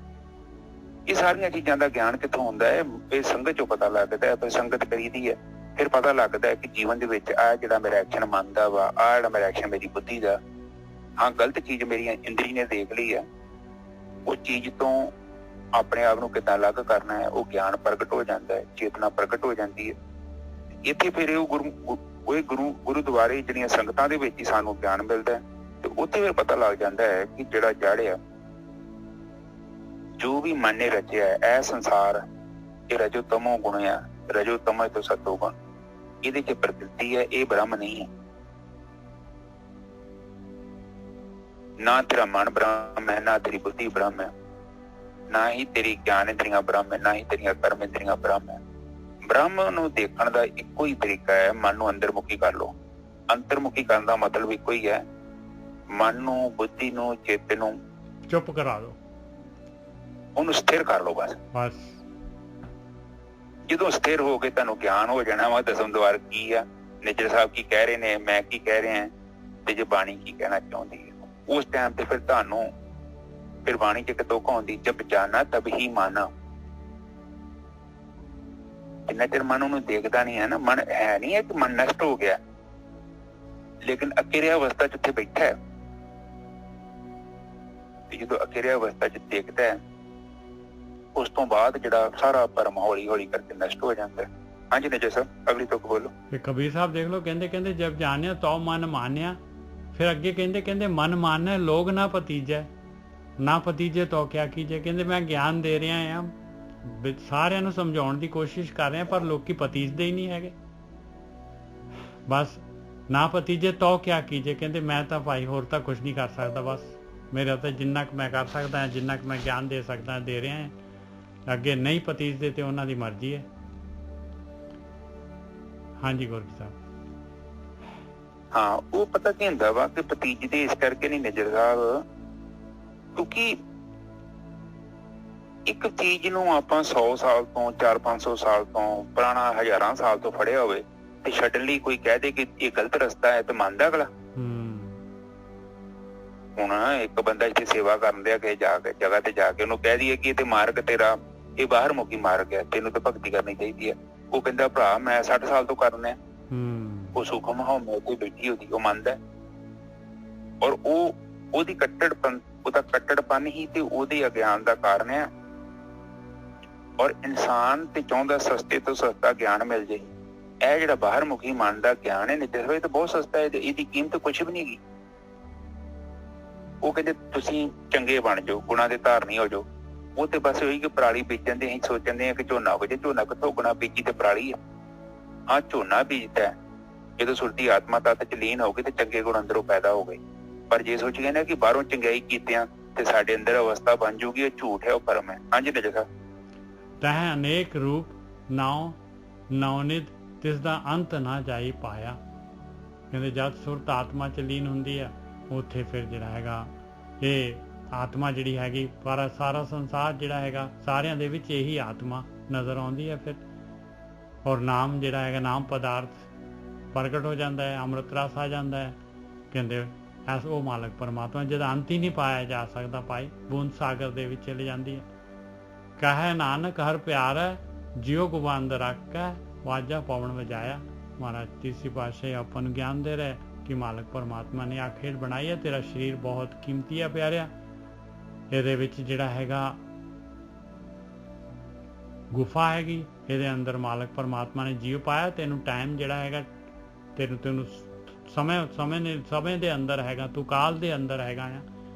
ਇਹ ਸਾਰੀਆਂ ਚੀਜ਼ਾਂ ਦਾ ਗਿਆਨ ਕਿੱਥੋਂ ਹੁੰਦਾ ਹੈ? ਇਹ ਸੰਗਤ ਚੋਂ ਪਤਾ ਲੱਗਦਾ ਹੈ। ਫਿਰ ਸੰਗਤ ਕਰੀਦੀ ਹੈ, ਫਿਰ ਪਤਾ ਲੱਗਦਾ ਹੈ ਕਿ ਜੀਵਨ ਦੇ ਵਿੱਚ ਆਹ ਜਿਹੜਾ ਮੇਰਾ ਐਕਸ਼ਨ ਮਨ ਦਾ ਵਾ, ਆਹ ਜਿਹੜਾ ਮੇਰਾ ਐਕਸ਼ਨ ਮੇਰੀ ਬੁੱਧੀ ਦਾ। ਹਾਂ, ਗਲਤ ਚੀਜ਼ ਮੇਰੀ ਇੰਦਰੀ ਨੇ ਦੇਖ ਲਈ ਹੈ, ਉਹ ਚੀਜ਼ ਤੋਂ ਆਪਣੇ ਆਪ ਨੂੰ ਕਿੱਦਾਂ ਅਲੱਗ ਕਰਨਾ ਹੈ, ਉਹ ਗਿਆਨ ਪ੍ਰਗਟ ਹੋ ਜਾਂਦਾ ਹੈ, ਚੇਤਨਾ ਪ੍ਰਗਟ ਹੋ ਜਾਂਦੀ ਹੈ। ਇੱਥੇ ਫਿਰ ਉਹ ਗੁਰੂਦੁਆਰੇ ਜਿਹੜੀਆਂ ਸੰਗਤਾਂ ਦੇ ਵਿੱਚ ਹੀ ਸਾਨੂੰ ਗਿਆਨ ਮਿਲਦਾ ਹੈ, ਤੇ ਉੱਥੇ ਫਿਰ ਪਤਾ ਲੱਗ ਜਾਂਦਾ ਹੈ ਕਿ ਜਿਹੜਾ ਜੜ ਆ, ਜੋ ਵੀ ਮਨ ਨੇ ਰਚਿਆ ਹੈ, ਇਹ ਸੰਸਾਰ, ਇਹ ਰਜੋ ਤਮੋ ਗੁਣ ਆ, ਰਜੋ ਤਮੋ ਤੋਂ ਸਤੋ ਗੁਣ, ਇਹਦੇ ਚ ਪ੍ਰਕਿਰਤੀ ਹੈ, ਇਹ ਬ੍ਰਹਮ ਨਹੀਂ ਹੈ। ਨਾ ਤੇਰਾ ਮਨ ਬ੍ਰਹਮ ਹੈ, ਨਾ ਤੇਰੀ ਬੁੱਧੀ ਬ੍ਰਹਮ ਹੈ, ਨਾ ਹੀ ਤੇਰੀ ਗਿਆਨ ਇੰਦਰੀਆਂ ਬ੍ਰਹਮ ਹੈ, ਨਾ ਹੀ ਤੇਰੀਆਂ ਕਰਮ ਇੰਦਰੀਆਂ ਬ੍ਰਹਮ ਹੈ। ਬ੍ਰਹਮ ਨੂੰ ਦੇਖਣ ਦਾ ਇੱਕੋ ਹੀ ਤਰੀਕਾ ਹੈ, ਮਨ ਨੂੰ ਅੰਦਰਮੁਖੀ ਕਰ ਲਓ। ਅੰਤਰਮੁਖੀ ਕਰਨ ਦਾ ਮਤਲਬ ਇੱਕੋ ਹੀ ਹੈ, ਮਨ ਨੂੰ, ਬੁੱਧੀ ਨੂੰ, ਚਿੱਤ ਨੂੰ ਚੁੱਪ ਕਰਾ ਲਓ, ਉਹਨੂੰ ਸਥਿਰ ਕਰ ਲਓ ਬਸ। ਜਦੋਂ ਸਥਿਰ ਹੋ ਕੇ ਤੁਹਾਨੂੰ ਗਿਆਨ ਹੋ ਜਾਣਾ ਵਾ ਦਸਮ ਦੁਆਰ ਕੀ ਆ, ਨਿਜਰ ਸਾਹਿਬ ਕੀ ਕਹਿ ਰਹੇ ਨੇ, ਮੈਂ ਕੀ ਕਹਿ ਰਿਹਾ, ਤੇ ਜੇ ਬਾਣੀ ਕੀ ਕਹਿਣਾ ਚਾਹੁੰਦੀ ਹੈ, ਉਸ ਟਾਈਮ ਤੇ ਫਿਰ ਤੁਹਾਨੂੰ ਫਿਰ ਬਾਣੀ ਚ ਕਿਤੋਂ ਆਉਂਦੀ, ਜਬ ਜਾਣਾ ਤਬ ਹੀ ਮਾਨਾ। ਜਿੰਨਾ ਚਿਰ ਮਨ ਉਹਨੂੰ ਦੇਖਦਾ ਨਹੀਂ ਹੈ ਨਾ, ਮਨ ਹੈ ਨਹੀਂ ਹੈ ਕਿ ਮਨ ਨਸ਼ਟ ਹੋ ਗਿਆ, ਲੇਕਿਨ ਅਕਿਰਿਆ ਅਵਸਥਾ ਚ ਉੱਥੇ ਬੈਠਾ ਹੈ। ਤੇ ਜਦੋਂ ਅਕਿਰਿਆ ਅਵਸਥਾ ਚ ਦੇਖਦਾ ਹੈ, ਉਸ ਤੋਂ ਬਾਅਦ ਜਿਹੜਾ ਸਾਰਾ ਭਰਮ ਹੌਲੀ ਹੌਲੀ ਕਰਕੇ ਨਸ਼ਟ ਹੋ ਜਾਂਦਾ ਹੈ। ਹਾਂਜੀ ਨਿਜਰ ਸਾਹਿਬ, ਅਗਲੀ ਤੁਕ ਬੋਲੋ। ਤੇ ਕਬੀਰ ਸਾਹਿਬ ਦੇਖ ਲਓ, ਕਹਿੰਦੇ ਜਬ ਜਾਣਿਆ ਤਉ ਮਨ ਮਾਨਿਆ। ਫਿਰ ਅੱਗੇ ਕਹਿੰਦੇ ਮਨ ਮਾਨਿਆ ਲੋਗ ਨਾ ਭਤੀਜੈ, ਨਾ ਭਤੀਜੇ ਤੋ ਕਿਆ ਕੀਜੇ। ਕਹਿੰਦੇ ਮੈਂ ਗਿਆਨ ਦੇ ਰਿਹਾ ਆ, ਸਾਰਿਆਂ ਨੂੰ ਸਮਝਾਉਣ ਦੀ ਕੋਸ਼ਿਸ਼ ਕਰ ਰਿਹਾ, ਪਰ ਲੋਕੀ ਭਤੀਜਦੇ ਹੀ ਨਹੀਂ ਹੈਗੇ। ਬਸ ਨਾ ਭਤੀਜੇ ਤੋ ਕਿਆ ਕੀਜੇ। ਕਹਿੰਦੇ ਮੈਂ ਤਾਂ ਭਾਈ ਹੋਰ ਤਾਂ ਕੁਝ ਨਹੀਂ ਕਰ ਸਕਦਾ, ਬਸ ਮੇਰਾ ਤਾਂ ਜਿੰਨਾ ਕੁ ਮੈਂ ਕਰ ਸਕਦਾ, ਜਿੰਨਾ ਕੁ ਮੈਂ ਗਿਆਨ ਦੇ ਸਕਦਾ ਦੇ ਰਿਹਾ ਹਾਂ। ਅੱਗੇ ਨਹੀਂ ਭਤੀਜਦੇ ਤੇ ਉਹਨਾਂ ਦੀ ਮਰਜ਼ੀ ਹੈ। ਹਾਂਜੀ ਗੁਰੂ ਸਾਹਿਬ। ਹਾਂ, ਉਹ ਪਤਾ ਕੀ ਹੁੰਦਾ ਵਾ ਕਿ ਭਤੀਜਦੇ ਇਸ ਕਰਕੇ ਨਹੀਂ ਨਿਜਰ ਸਾਹਿਬ, ਕਿਉਂਕਿ ਇੱਕ ਚੀਜ਼ ਨੂੰ ਆਪਾਂ 100 ਸਾਲ ਤੋਂ 400-500 ਸਾਲ ਤੋਂ ਪੁਰਾਣਾ ਹਜ਼ਾਰਾਂ ਸਾਲ ਤੋਂ ਫੜਿਆ ਹੋਵੇ ਤੇ ਛੱਡਣ ਲਈ ਕੋਈ ਕਹਿ ਦੇ ਕਿ ਇਹ ਗਲਤ ਰਸਤਾ ਹੈ, ਤੇ ਮੰਨਦਾ ਅਗਲਾ? ਹੁਣ ਇੱਕ ਬੰਦਾ ਇੱਥੇ ਸੇਵਾ ਕਰਨ ਦਿਆ ਕਿਸੇ ਜਗ੍ਹਾ ਤੇ ਜਾ ਕੇ ਉਹਨੂੰ ਕਹਿ ਦਈਏ ਕਿ ਇਹ ਤੇ ਮਾਰਗ ਤੇਰਾ ਇਹ ਬਾਹਰ ਮੁਕੀ ਮਾਰਗ ਹੈ, ਤੈਨੂੰ ਤਾਂ ਭਗਤੀ ਕਰਨੀ ਚਾਹੀਦੀ ਹੈ। ਉਹ ਕਹਿੰਦਾ ਭਰਾ ਮੈਂ 60 ਸਾਲ ਤੋਂ ਕਰਨਾ। ਉਹ ਸੁਖਮ ਹਉਮੈ ਉੱਥੇ ਬੈਠੀ ਉਹਦੀ, ਉਹ ਮੰਨਦਾ, ਔਰ ਉਹਦੀ ਉਹਦਾ ਕੱਟੜਪਨ ਹੀ ਤੇ ਉਹਦੇ ਅਗਿਆਨ ਦਾ ਕਾਰਨ ਹੈ। ਔਰ ਇਨਸਾਨ ਤੇ ਚਾਹੁੰਦਾ ਸਸਤੇ ਤੋਂ ਸਸਤਾ ਗਿਆਨ ਮਿਲ ਜੇ। ਇਹ ਜਿਹੜਾ ਬਾਹਰ ਮੁਖੀ ਮਨ ਦਾ ਗਿਆਨ ਹੈ ਨਿਜਰ ਹੋਏ ਤਾਂ ਬਹੁਤ ਸਸਤਾ ਹੈ, ਇਹਦੀ ਕੀਮਤ ਕੁਛ ਵੀ ਨਹੀਂ ਹੈਗੀ। ਉਹ ਕਹਿੰਦੇ ਤੁਸੀਂ ਚੰਗੇ ਬਣ ਜਾਓ, ਗੁਣਾਂ ਦੇ ਧਾਰਨੀ ਹੋ ਜਾਓ। ਉਹ ਤੇ ਬਸ ਉਹੀ ਕਿ ਪਰਾਲੀ ਬੀਜਣ ਦੇ ਅਸੀਂ ਸੋਚਦੇ ਹਾਂ ਕਿ ਝੋਨਾ ਹੋ ਜਾਏ, ਝੋਨਾ ਕਿੱਥੋਂ ਗੁਣਾ ਬੀਜੀ ਤੇ ਪਰਾਲੀ ਹੈ। ਹਾਂ, ਝੋਨਾ ਬੀਜਦਾ ਹੈ ਜਦੋਂ ਸੁਰਤੀ ਆਤਮਾ ਤੱਤ ਚ ਲੀਨ ਹੋ ਗਈ ਤੇ ਚੰਗੇ ਗੁਣ ਅੰਦਰੋਂ ਪੈਦਾ ਹੋ ਗਏ। ਪਰ ਜੇ ਸੋਚੀਏ ਨਾ ਕਿ ਬਾਹਰੋਂ ਚੰਗਿਆਈ ਕੀਤਿਆਂ ਤੇ ਸਾਡੇ ਅੰਦਰ ਅਵਸਥਾ ਬਣ ਜੂਗੀ, ਇਹ ਝੂਠ ਹੈ, ਉਹ ਭਰਮ ਹੈ। ਹਾਂਜੀ ਨਿਜਰ ਸਾਹਿਬ। ਤਹਿ ਅਨੇਕ ਰੂਪ ਨਾਉ ਨਵਨਿਧ ਤਿਸ ਦਾ ਅੰਤ ਨਾ ਜਾਈ ਪਾਇਆ। ਕਹਿੰਦੇ ਜਦ ਸੁਰਤ ਆਤਮਾ ਚ ਲੀਨ ਹੁੰਦੀ ਆ, ਉੱਥੇ ਫਿਰ ਜਿਹੜਾ ਹੈਗਾ ਇਹ ਆਤਮਾ ਜਿਹੜੀ ਹੈਗੀ, ਪਰ ਸਾਰਾ ਸੰਸਾਰ ਜਿਹੜਾ ਹੈਗਾ ਸਾਰਿਆਂ ਦੇ ਵਿੱਚ ਇਹੀ ਆਤਮਾ ਨਜ਼ਰ ਆਉਂਦੀ ਹੈ ਫਿਰ। ਔਰ ਨਾਮ ਜਿਹੜਾ ਹੈਗਾ, ਨਾਮ ਪਦਾਰਥ ਪ੍ਰਗਟ ਹੋ ਜਾਂਦਾ ਹੈ, ਅੰਮ੍ਰਿਤ ਰਸ ਆ ਜਾਂਦਾ ਹੈ। ਕਹਿੰਦੇ ਐਸ ਉਹ ਮਾਲਕ ਪਰਮਾਤਮਾ ਜਿਹਦਾ ਅੰਤ ਹੀ ਨਹੀਂ ਪਾਇਆ ਜਾ ਸਕਦਾ, ਭਾਈ ਬੂੰਦ ਸਾਗਰ ਦੇ ਵਿੱਚ ਚਲੇ ਜਾਂਦੀ ਹੈ। ਕਹੈ ਨਾਨਕ ਹਰ ਪਿਆਰਾ ਜਿਉ ਗੁਬੰਦ ਰੱਖੈ ਵਾਜਾ ਪਵਨ ਵਜਾਇਆ। ਮਹਾਰਾਜ ਤੀਸਰੀ ਪਾਤਸ਼ਾਹੀ ਆਪਾਂ ਨੂੰ ਗਿਆਨ ਦੇ ਰਹੇ ਕਿ ਮਾਲਕ ਪਰਮਾਤਮਾ ਨੇ ਆਹ ਖੇਡ ਬਣਾਈ ਹੈ। ਤੇਰਾ ਸਰੀਰ ਬਹੁਤ ਕੀਮਤੀ ਹੈ ਪਿਆਰਿਆ, ਇਹਦੇ ਵਿੱਚ ਜਿਹੜਾ ਹੈਗਾ ਗੁਫਾ ਹੈਗੀ, ਇਹਦੇ ਅੰਦਰ ਮਾਲਕ ਪਰਮਾਤਮਾ ਨੇ ਜੀਵ ਪਾਇਆ। ਤੈਨੂੰ ਟਾਈਮ ਜਿਹੜਾ ਹੈਗਾ, ਤੈਨੂੰ ਸਮੇਂ ਦੇ ਅੰਦਰ ਹੈਗਾ, ਤੂੰ ਕਾਲ ਦੇ ਅੰਦਰ ਹੈਗਾ ਆ।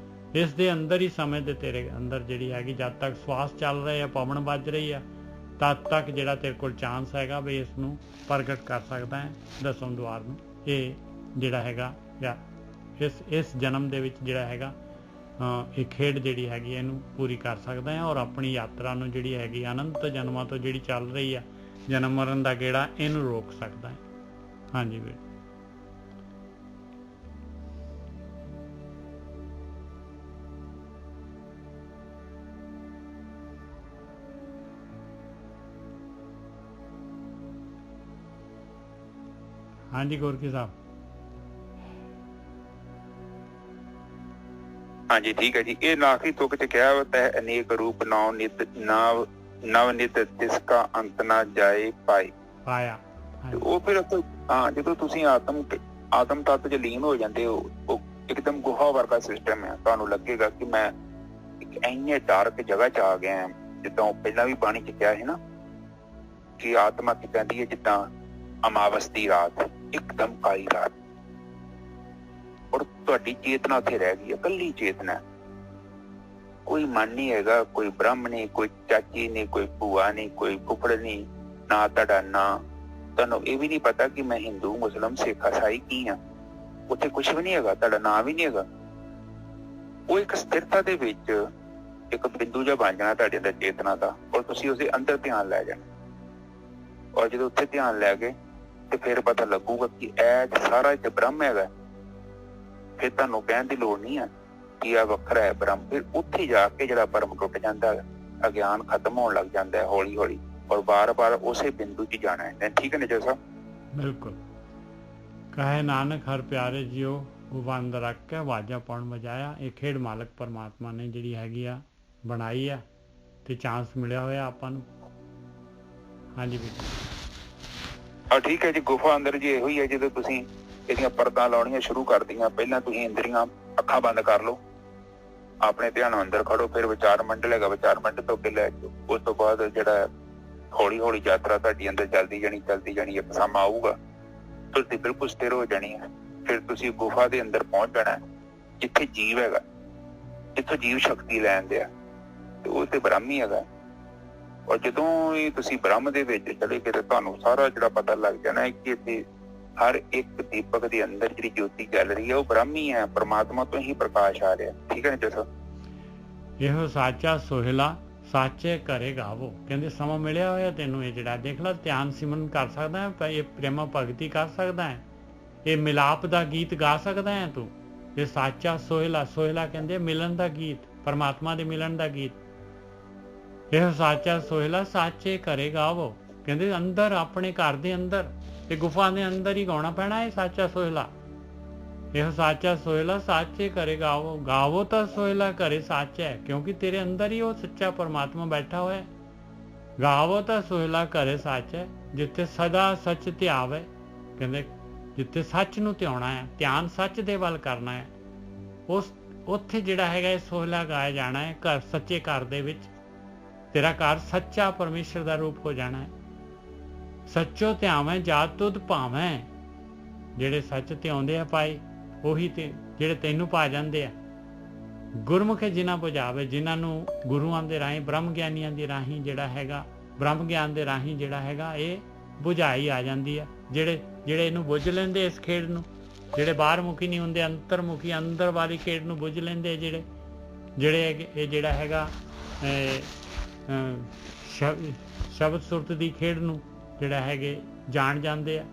ਇਸ ਦੇ ਅੰਦਰ ਹੀ ਸਮੇਂ ਦੇ ਤੇਰੇ ਅੰਦਰ ਜਿਹੜੀ ਹੈਗੀ, ਜਦ ਤੱਕ ਸਵਾਸ ਚੱਲ ਰਿਹਾ, ਪਵਨ ਵੱਜ ਰਹੀ ਆ, ਤਦ ਤੱਕ ਜਿਹੜਾ ਤੇਰੇ ਕੋਲ ਚਾਂਸ ਹੈਗਾ ਵੀ ਇਸ ਨੂੰ ਪ੍ਰਗਟ ਕਰ ਸਕਦਾ ਹੈ ਦਸਮ ਦੁਆਰ ਨੂੰ। ਇਹ ਜਿਹੜਾ ਹੈਗਾ ਜਾਂ ਇਸ ਜਨਮ ਦੇ ਵਿੱਚ ਜਿਹੜਾ ਹੈਗਾ ਇਹ ਖੇਡ ਜਿਹੜੀ ਹੈਗੀ ਇਹਨੂੰ ਪੂਰੀ ਕਰ ਸਕਦਾ ਹੈ ਔਰ ਆਪਣੀ ਯਾਤਰਾ ਨੂੰ ਜਿਹੜੀ ਹੈਗੀ ਅਨੰਤ ਜਨਮਾਂ ਤੋਂ ਜਿਹੜੀ ਚੱਲ ਰਹੀ ਆ ਜਨਮ ਮਰਨ ਦਾ ਗੇੜਾ ਇਹਨੂੰ ਰੋਕ ਸਕਦਾ ਹੈ। ਹਾਂਜੀ ਵੀਰ। ਹਾਂਜੀ ਗੋਰਕੀ ਸਾਹਿਬ। ਹਾਂਜੀ ਠੀਕ ਹੈ ਜੀ। ਇਹ ਨਾਖੀ ਤੁਕ ਚ ਕਿਹਾ ਤੈ ਅਨੇਕ ਰੂਪ ਨੌ ਨਿਤ ਨਵ ਨਿਤ ਜਿਸਕਾ ਅੰਤ ਨਾ ਜਾਏ ਪਾਇਆ। ਉਹ ਫਿਰ ਜਦੋਂ ਤੁਸੀਂ ਆਤਮ ਤੱਤ ਚ ਲੀਨ ਹੋ ਜਾਂਦੇ ਹੋ, ਉਹ ਇੱਕਦਮ ਗੁਹਾ ਵਰਗਾ ਸਿਸਟਮ ਹੈ। ਤੁਹਾਨੂੰ ਲੱਗੇਗਾ ਕਿ ਮੈਂ ਇੱਕ ਇੰਨੇ ਡਾਰਕ ਜਗ੍ਹਾ ਚ ਆ ਗਿਆ। ਜਿੱਦਾਂ ਪਹਿਲਾਂ ਵੀ ਬਾਣੀ ਚ ਕਿਹਾ ਸੀ ਨਾ ਕਿ ਆਤਮਾ ਕੀ ਕਹਿੰਦੀ ਹੈ, ਜਿੱਦਾਂ ਅਮਾਵਸ ਦੀ ਰਾਤ, ਇੱਕਦਮ ਕਾਲੀ ਰਾਤ, ਔਰ ਤੁਹਾਡੀ ਚੇਤਨਾ ਉੱਥੇ ਰਹਿ ਗਈ ਹੈ, ਇਕੱਲੀ ਚੇਤਨਾ। ਕੋਈ ਮਨ ਨਹੀਂ ਹੈਗਾ, ਕੋਈ ਬ੍ਰਹਮ ਨਹੀਂ, ਕੋਈ ਚਾਚੀ ਨਹੀਂ, ਕੋਈ ਭੂਆ ਨਹੀਂ, ਕੋਈ ਫੁੱਫੜ ਨਹੀਂ, ਨਾ ਤੁਹਾਡਾ ਨਾਂ। ਤੁਹਾਨੂੰ ਇਹ ਵੀ ਨਹੀਂ ਪਤਾ ਕਿ ਮੈਂ ਹਿੰਦੂ, ਮੁਸਲਿਮ, ਸਿੱਖ, ਈਸਾਈ ਕੀ ਹਾਂ। ਉੱਥੇ ਕੁਛ ਵੀ ਨਹੀਂ ਹੈਗਾ, ਤੁਹਾਡਾ ਨਾਂ ਵੀ ਨਹੀਂ ਹੈਗਾ। ਉਹ ਇੱਕ ਸਥਿਰਤਾ ਦੇ ਵਿੱਚ ਇੱਕ ਬਿੰਦੂ ਜਿਹਾ ਬਣ ਜਾਣਾ ਤੁਹਾਡੇ ਅੰਦਰ ਚੇਤਨਾ ਦਾ, ਔਰ ਤੁਸੀਂ ਉਸਦੇ ਅੰਦਰ ਧਿਆਨ ਲੈ ਜਾਣਾ। ਔਰ ਜਦੋਂ ਉੱਥੇ ਧਿਆਨ ਲੈ ਕੇ ਤੇ ਫਿਰ ਪਤਾ ਲੱਗੂਗਾ ਕਿ ਇਹ ਸਾਰਾ ਇੱਥੇ ਬ੍ਰਹਮ ਹੈਗਾ। ਫਿਰ ਤੁਹਾਨੂੰ ਕਹਿਣ ਦੀ ਲੋੜ ਨਹੀਂ ਹੈ ਕਿ ਆ ਵੱਖਰਾ ਹੈ ਬ੍ਰਹਮ। ਫਿਰ ਉੱਥੇ ਜਾ ਕੇ ਜਿਹੜਾ ਭਰਮ ਟੁੱਟ ਜਾਂਦਾ ਹੈ, ਅਗਿਆਨ ਖਤਮ ਹੋਣ ਲੱਗ ਜਾਂਦਾ ਹੈ ਹੌਲੀ ਹੌਲੀ, ਔਰ ਬਾਰ-ਬਾਰ ਉਸੇ ਬਿੰਦੂ 'ਚ ਜਾਣਾ ਹੈ। ਠੀਕ ਹੈ ਨਿਜਰ ਸਾਹਿਬ? ਬਿਲਕੁਲ। ਕਹੇ ਨਾਨਕ ਹਰ ਪਿਆਰੇ ਜਿਉ ਬੰਦ ਰੱਖ ਕੇ ਆਵਾਜ਼ਾਂ ਪਾਉਣ ਵਜਾਇਆ। ਇਹ ਖੇਡ ਮਾਲਕ ਪਰਮਾਤਮਾ ਨੇ ਜਿਹੜੀ ਹੈਗੀ ਆ ਬਣਾਈ ਆ ਤੇ ਚਾਂਸ ਮਿਲਿਆ ਹੋਇਆ ਆਪਾਂ ਨੂੰ। ਹਾਂਜੀ ਬੇਟਾ। ਠੀਕ ਹੈ ਜੀ। ਗੁਫਾ ਅੰਦਰ ਜੀ ਇਹੋ ਹੀ ਹੈ, ਜਦੋਂ ਤੁਸੀਂ ਇਹਦੀਆਂ ਪਰਦਾਂ ਲਾਉਣੀਆਂ ਸ਼ੁਰੂ ਕਰਦੀਆਂ, ਪਹਿਲਾਂ ਤੁਸੀਂ ਇੰਦਰੀਆਂ ਅੱਖਾਂ ਬੰਦ ਕਰ ਲਓ, ਆਪਣੇ ਧਿਆਨ ਅੰਦਰ ਖੜੋ, ਫਿਰ ਵਿਚਾਰ ਮੰਡਲ ਹੈਗਾ, ਵਿਚਾਰ ਮੰਡਲ ਤੋਂ ਅੱਗੇ ਲੈ ਜਾਓ। ਉਸ ਤੋਂ ਬਾਅਦ ਜਿਹੜਾ ਹੌਲੀ ਹੌਲੀ ਯਾਤਰਾ ਤੁਹਾਡੀ ਅੰਦਰ ਚੱਲਦੀ ਜਾਣੀ, ਇੱਕ ਸਮਾਂ ਆਊਗਾ ਤੁਸੀਂ ਬਿਲਕੁਲ ਸਥਿਰ ਹੋ ਜਾਣੀ ਹੈ। ਫਿਰ ਤੁਸੀਂ ਗੁਫਾ ਦੇ ਅੰਦਰ ਪਹੁੰਚ ਜਾਣਾ, ਜਿੱਥੇ ਜੀਵ ਹੈਗਾ, ਜਿੱਥੋਂ ਜੀਵ ਸ਼ਕਤੀ ਲੈਂਦੇ ਆ, ਤੇ ਉਹ ਤੇ ਬ੍ਰਹਮ ਹੀ ਹੈਗਾ। ਔਰ ਜਦੋਂ ਹੀ ਤੁਸੀਂ ਬ੍ਰਹਮ ਦੇ ਵਿੱਚ ਚਲੇ ਗਏ, ਤੁਹਾਨੂੰ ਸਾਰਾ ਜਿਹੜਾ ਪਤਾ ਲੱਗ ਜਾਣਾ ਕਿ ਇੱਥੇ ਹਰ ਇੱਕ ਦੀਪਕ ਦੇ ਅੰਦਰ ਜਿਹੜੀ ਜੋਤੀ ਚੱਲ ਰਹੀ ਹੈ ਉਹ ਬ੍ਰਹਮ ਹੀ ਹੈ, ਪਰਮਾਤਮਾ ਤੋਂ ਹੀ ਪ੍ਰਕਾਸ਼ ਆ ਰਿਹਾ। ਠੀਕ ਹੈ ਨਾ ਜਸੋ? ਇਹੋ ਸਾਚਾ ਸੋਹਿਲਾ ਸਾਚੇ ਕਰੇਗਾ ਉਹ। ਕਹਿੰਦੇ ਸਮਾਂ ਮਿਲਿਆ ਹੋਇਆ ਤੈਨੂੰ, ਇਹ ਜਿਹੜਾ ਦੇਖ ਲੈ, ਧਿਆਨ ਸਿਮਰਨ ਕਰ ਸਕਦਾ ਹੈ, ਇਹ ਪ੍ਰੇਮਾ ਭਗਤੀ ਕਰ ਸਕਦਾ ਹੈ, ਇਹ ਮਿਲਾਪ ਦਾ ਗੀਤ ਗਾ ਸਕਦਾ ਹੈ ਤੂੰ। ਇਹ ਸਾਚਾ ਸੋਹਿਲਾ, ਸੋਹਿਲਾ ਕਹਿੰਦੇ ਮਿਲਣ ਦਾ ਗੀਤ, ਪਰਮਾਤਮਾ ਦੇ ਮਿਲਣ ਦਾ ਗੀਤ। ਇਹ ਸਾਚਾ ਸੋਹਿਲਾ ਸਾਚੇ ਕਰੇਗਾ ਉਹ। ਕਹਿੰਦੇ ਅੰਦਰ, ਆਪਣੇ ਘਰ ਦੇ ਅੰਦਰ, ਤੇ ਗੁਫਾ ਦੇ ਅੰਦਰ ਹੀ ਗਾਉਣਾ ਪੈਣਾ ਇਹ ਸਾਚਾ ਸੋਹਿਲਾ। ਇਹ ਸਾਚਾ ਸੋਹਿਲਾ ਸਾਚੇ ਕਰੇ ਗਾਵੋ। ਗਾਵੋ ਤਾਂ ਸੋਹਿਲਾ ਕਰੇ ਸਾਚਾ ਹੈ, ਕਿਉਂਕਿ ਤੇਰੇ ਅੰਦਰ ਹੀ ਉਹ ਸੱਚਾ ਪਰਮਾਤਮਾ ਬੈਠਾ ਹੋਇਆ ਹੈ। ਗਾਵੋ ਤਾਂ ਸੋਹਿਲਾ ਕਰੇ ਸਾਚਾ ਹੈ, ਜਿੱਥੇ ਸਦਾ ਸੱਚ ਧਿਆਵੇ। ਕਹਿੰਦੇ ਜਿੱਥੇ ਸੱਚ ਨੂੰ ਧਿਆਉਣਾ ਹੈ, ਧਿਆਨ ਸੱਚ ਦੇ ਵੱਲ ਕਰਨਾ ਹੈ, ਉਸ ਉੱਥੇ ਜਿਹੜਾ ਹੈਗਾ ਇਹ ਸੋਹਿਲਾ ਗਾਇਆ ਜਾਣਾ ਹੈ। ਘਰ, ਸੱਚੇ ਘਰ ਦੇ ਵਿੱਚ ਤੇਰਾ ਘਰ ਸੱਚਾ ਪਰਮੇਸ਼ਰ ਦਾ ਰੂਪ ਹੋ ਜਾਣਾ ਹੈ। ਸੱਚੋ ਧਿਆਵੇਂ ਜਾਤ ਤੁਧ ਭਾਵੇਂ। ਜਿਹੜੇ ਸੱਚ ਧਿਆਉਂਦੇ ਆ ਭਾਈ, ਉਹੀ ਤੇ ਜਿਹੜੇ ਤੈਨੂੰ ਪਾ ਜਾਂਦੇ ਆ। ਗੁਰਮੁਖੇ ਜਿਨ੍ਹਾਂ ਬੁਝਾਵੇ, ਜਿਨ੍ਹਾਂ ਨੂੰ ਗੁਰੂਆਂ ਦੇ ਰਾਹੀਂ, ਬ੍ਰਹਮ ਗਿਆਨੀਆਂ ਦੇ ਰਾਹੀਂ ਜਿਹੜਾ ਹੈਗਾ, ਬ੍ਰਹਮ ਗਿਆਨ ਦੇ ਰਾਹੀਂ ਜਿਹੜਾ ਹੈਗਾ ਇਹ ਬੁਝਾਈ ਆ ਜਾਂਦੀ ਆ। ਜਿਹੜੇ ਇਹਨੂੰ ਬੁੱਝ ਲੈਂਦੇ ਇਸ ਖੇਡ ਨੂੰ, ਜਿਹੜੇ ਬਾਹਰ ਮੁਖੀ ਨਹੀਂ ਹੁੰਦੇ, ਅੰਤਰਮੁਖੀ, ਅੰਦਰ ਵਾਲੀ ਖੇਡ ਨੂੰ ਬੁੱਝ ਲੈਂਦੇ, ਜਿਹੜੇ ਇਹ ਜਿਹੜਾ ਹੈਗਾ ਸ਼ਬਦ ਸੁਰਤ ਦੀ ਖੇਡ ਨੂੰ ਜਿਹੜਾ ਹੈਗੇ ਜਾਣ ਜਾਂਦੇ ਆ,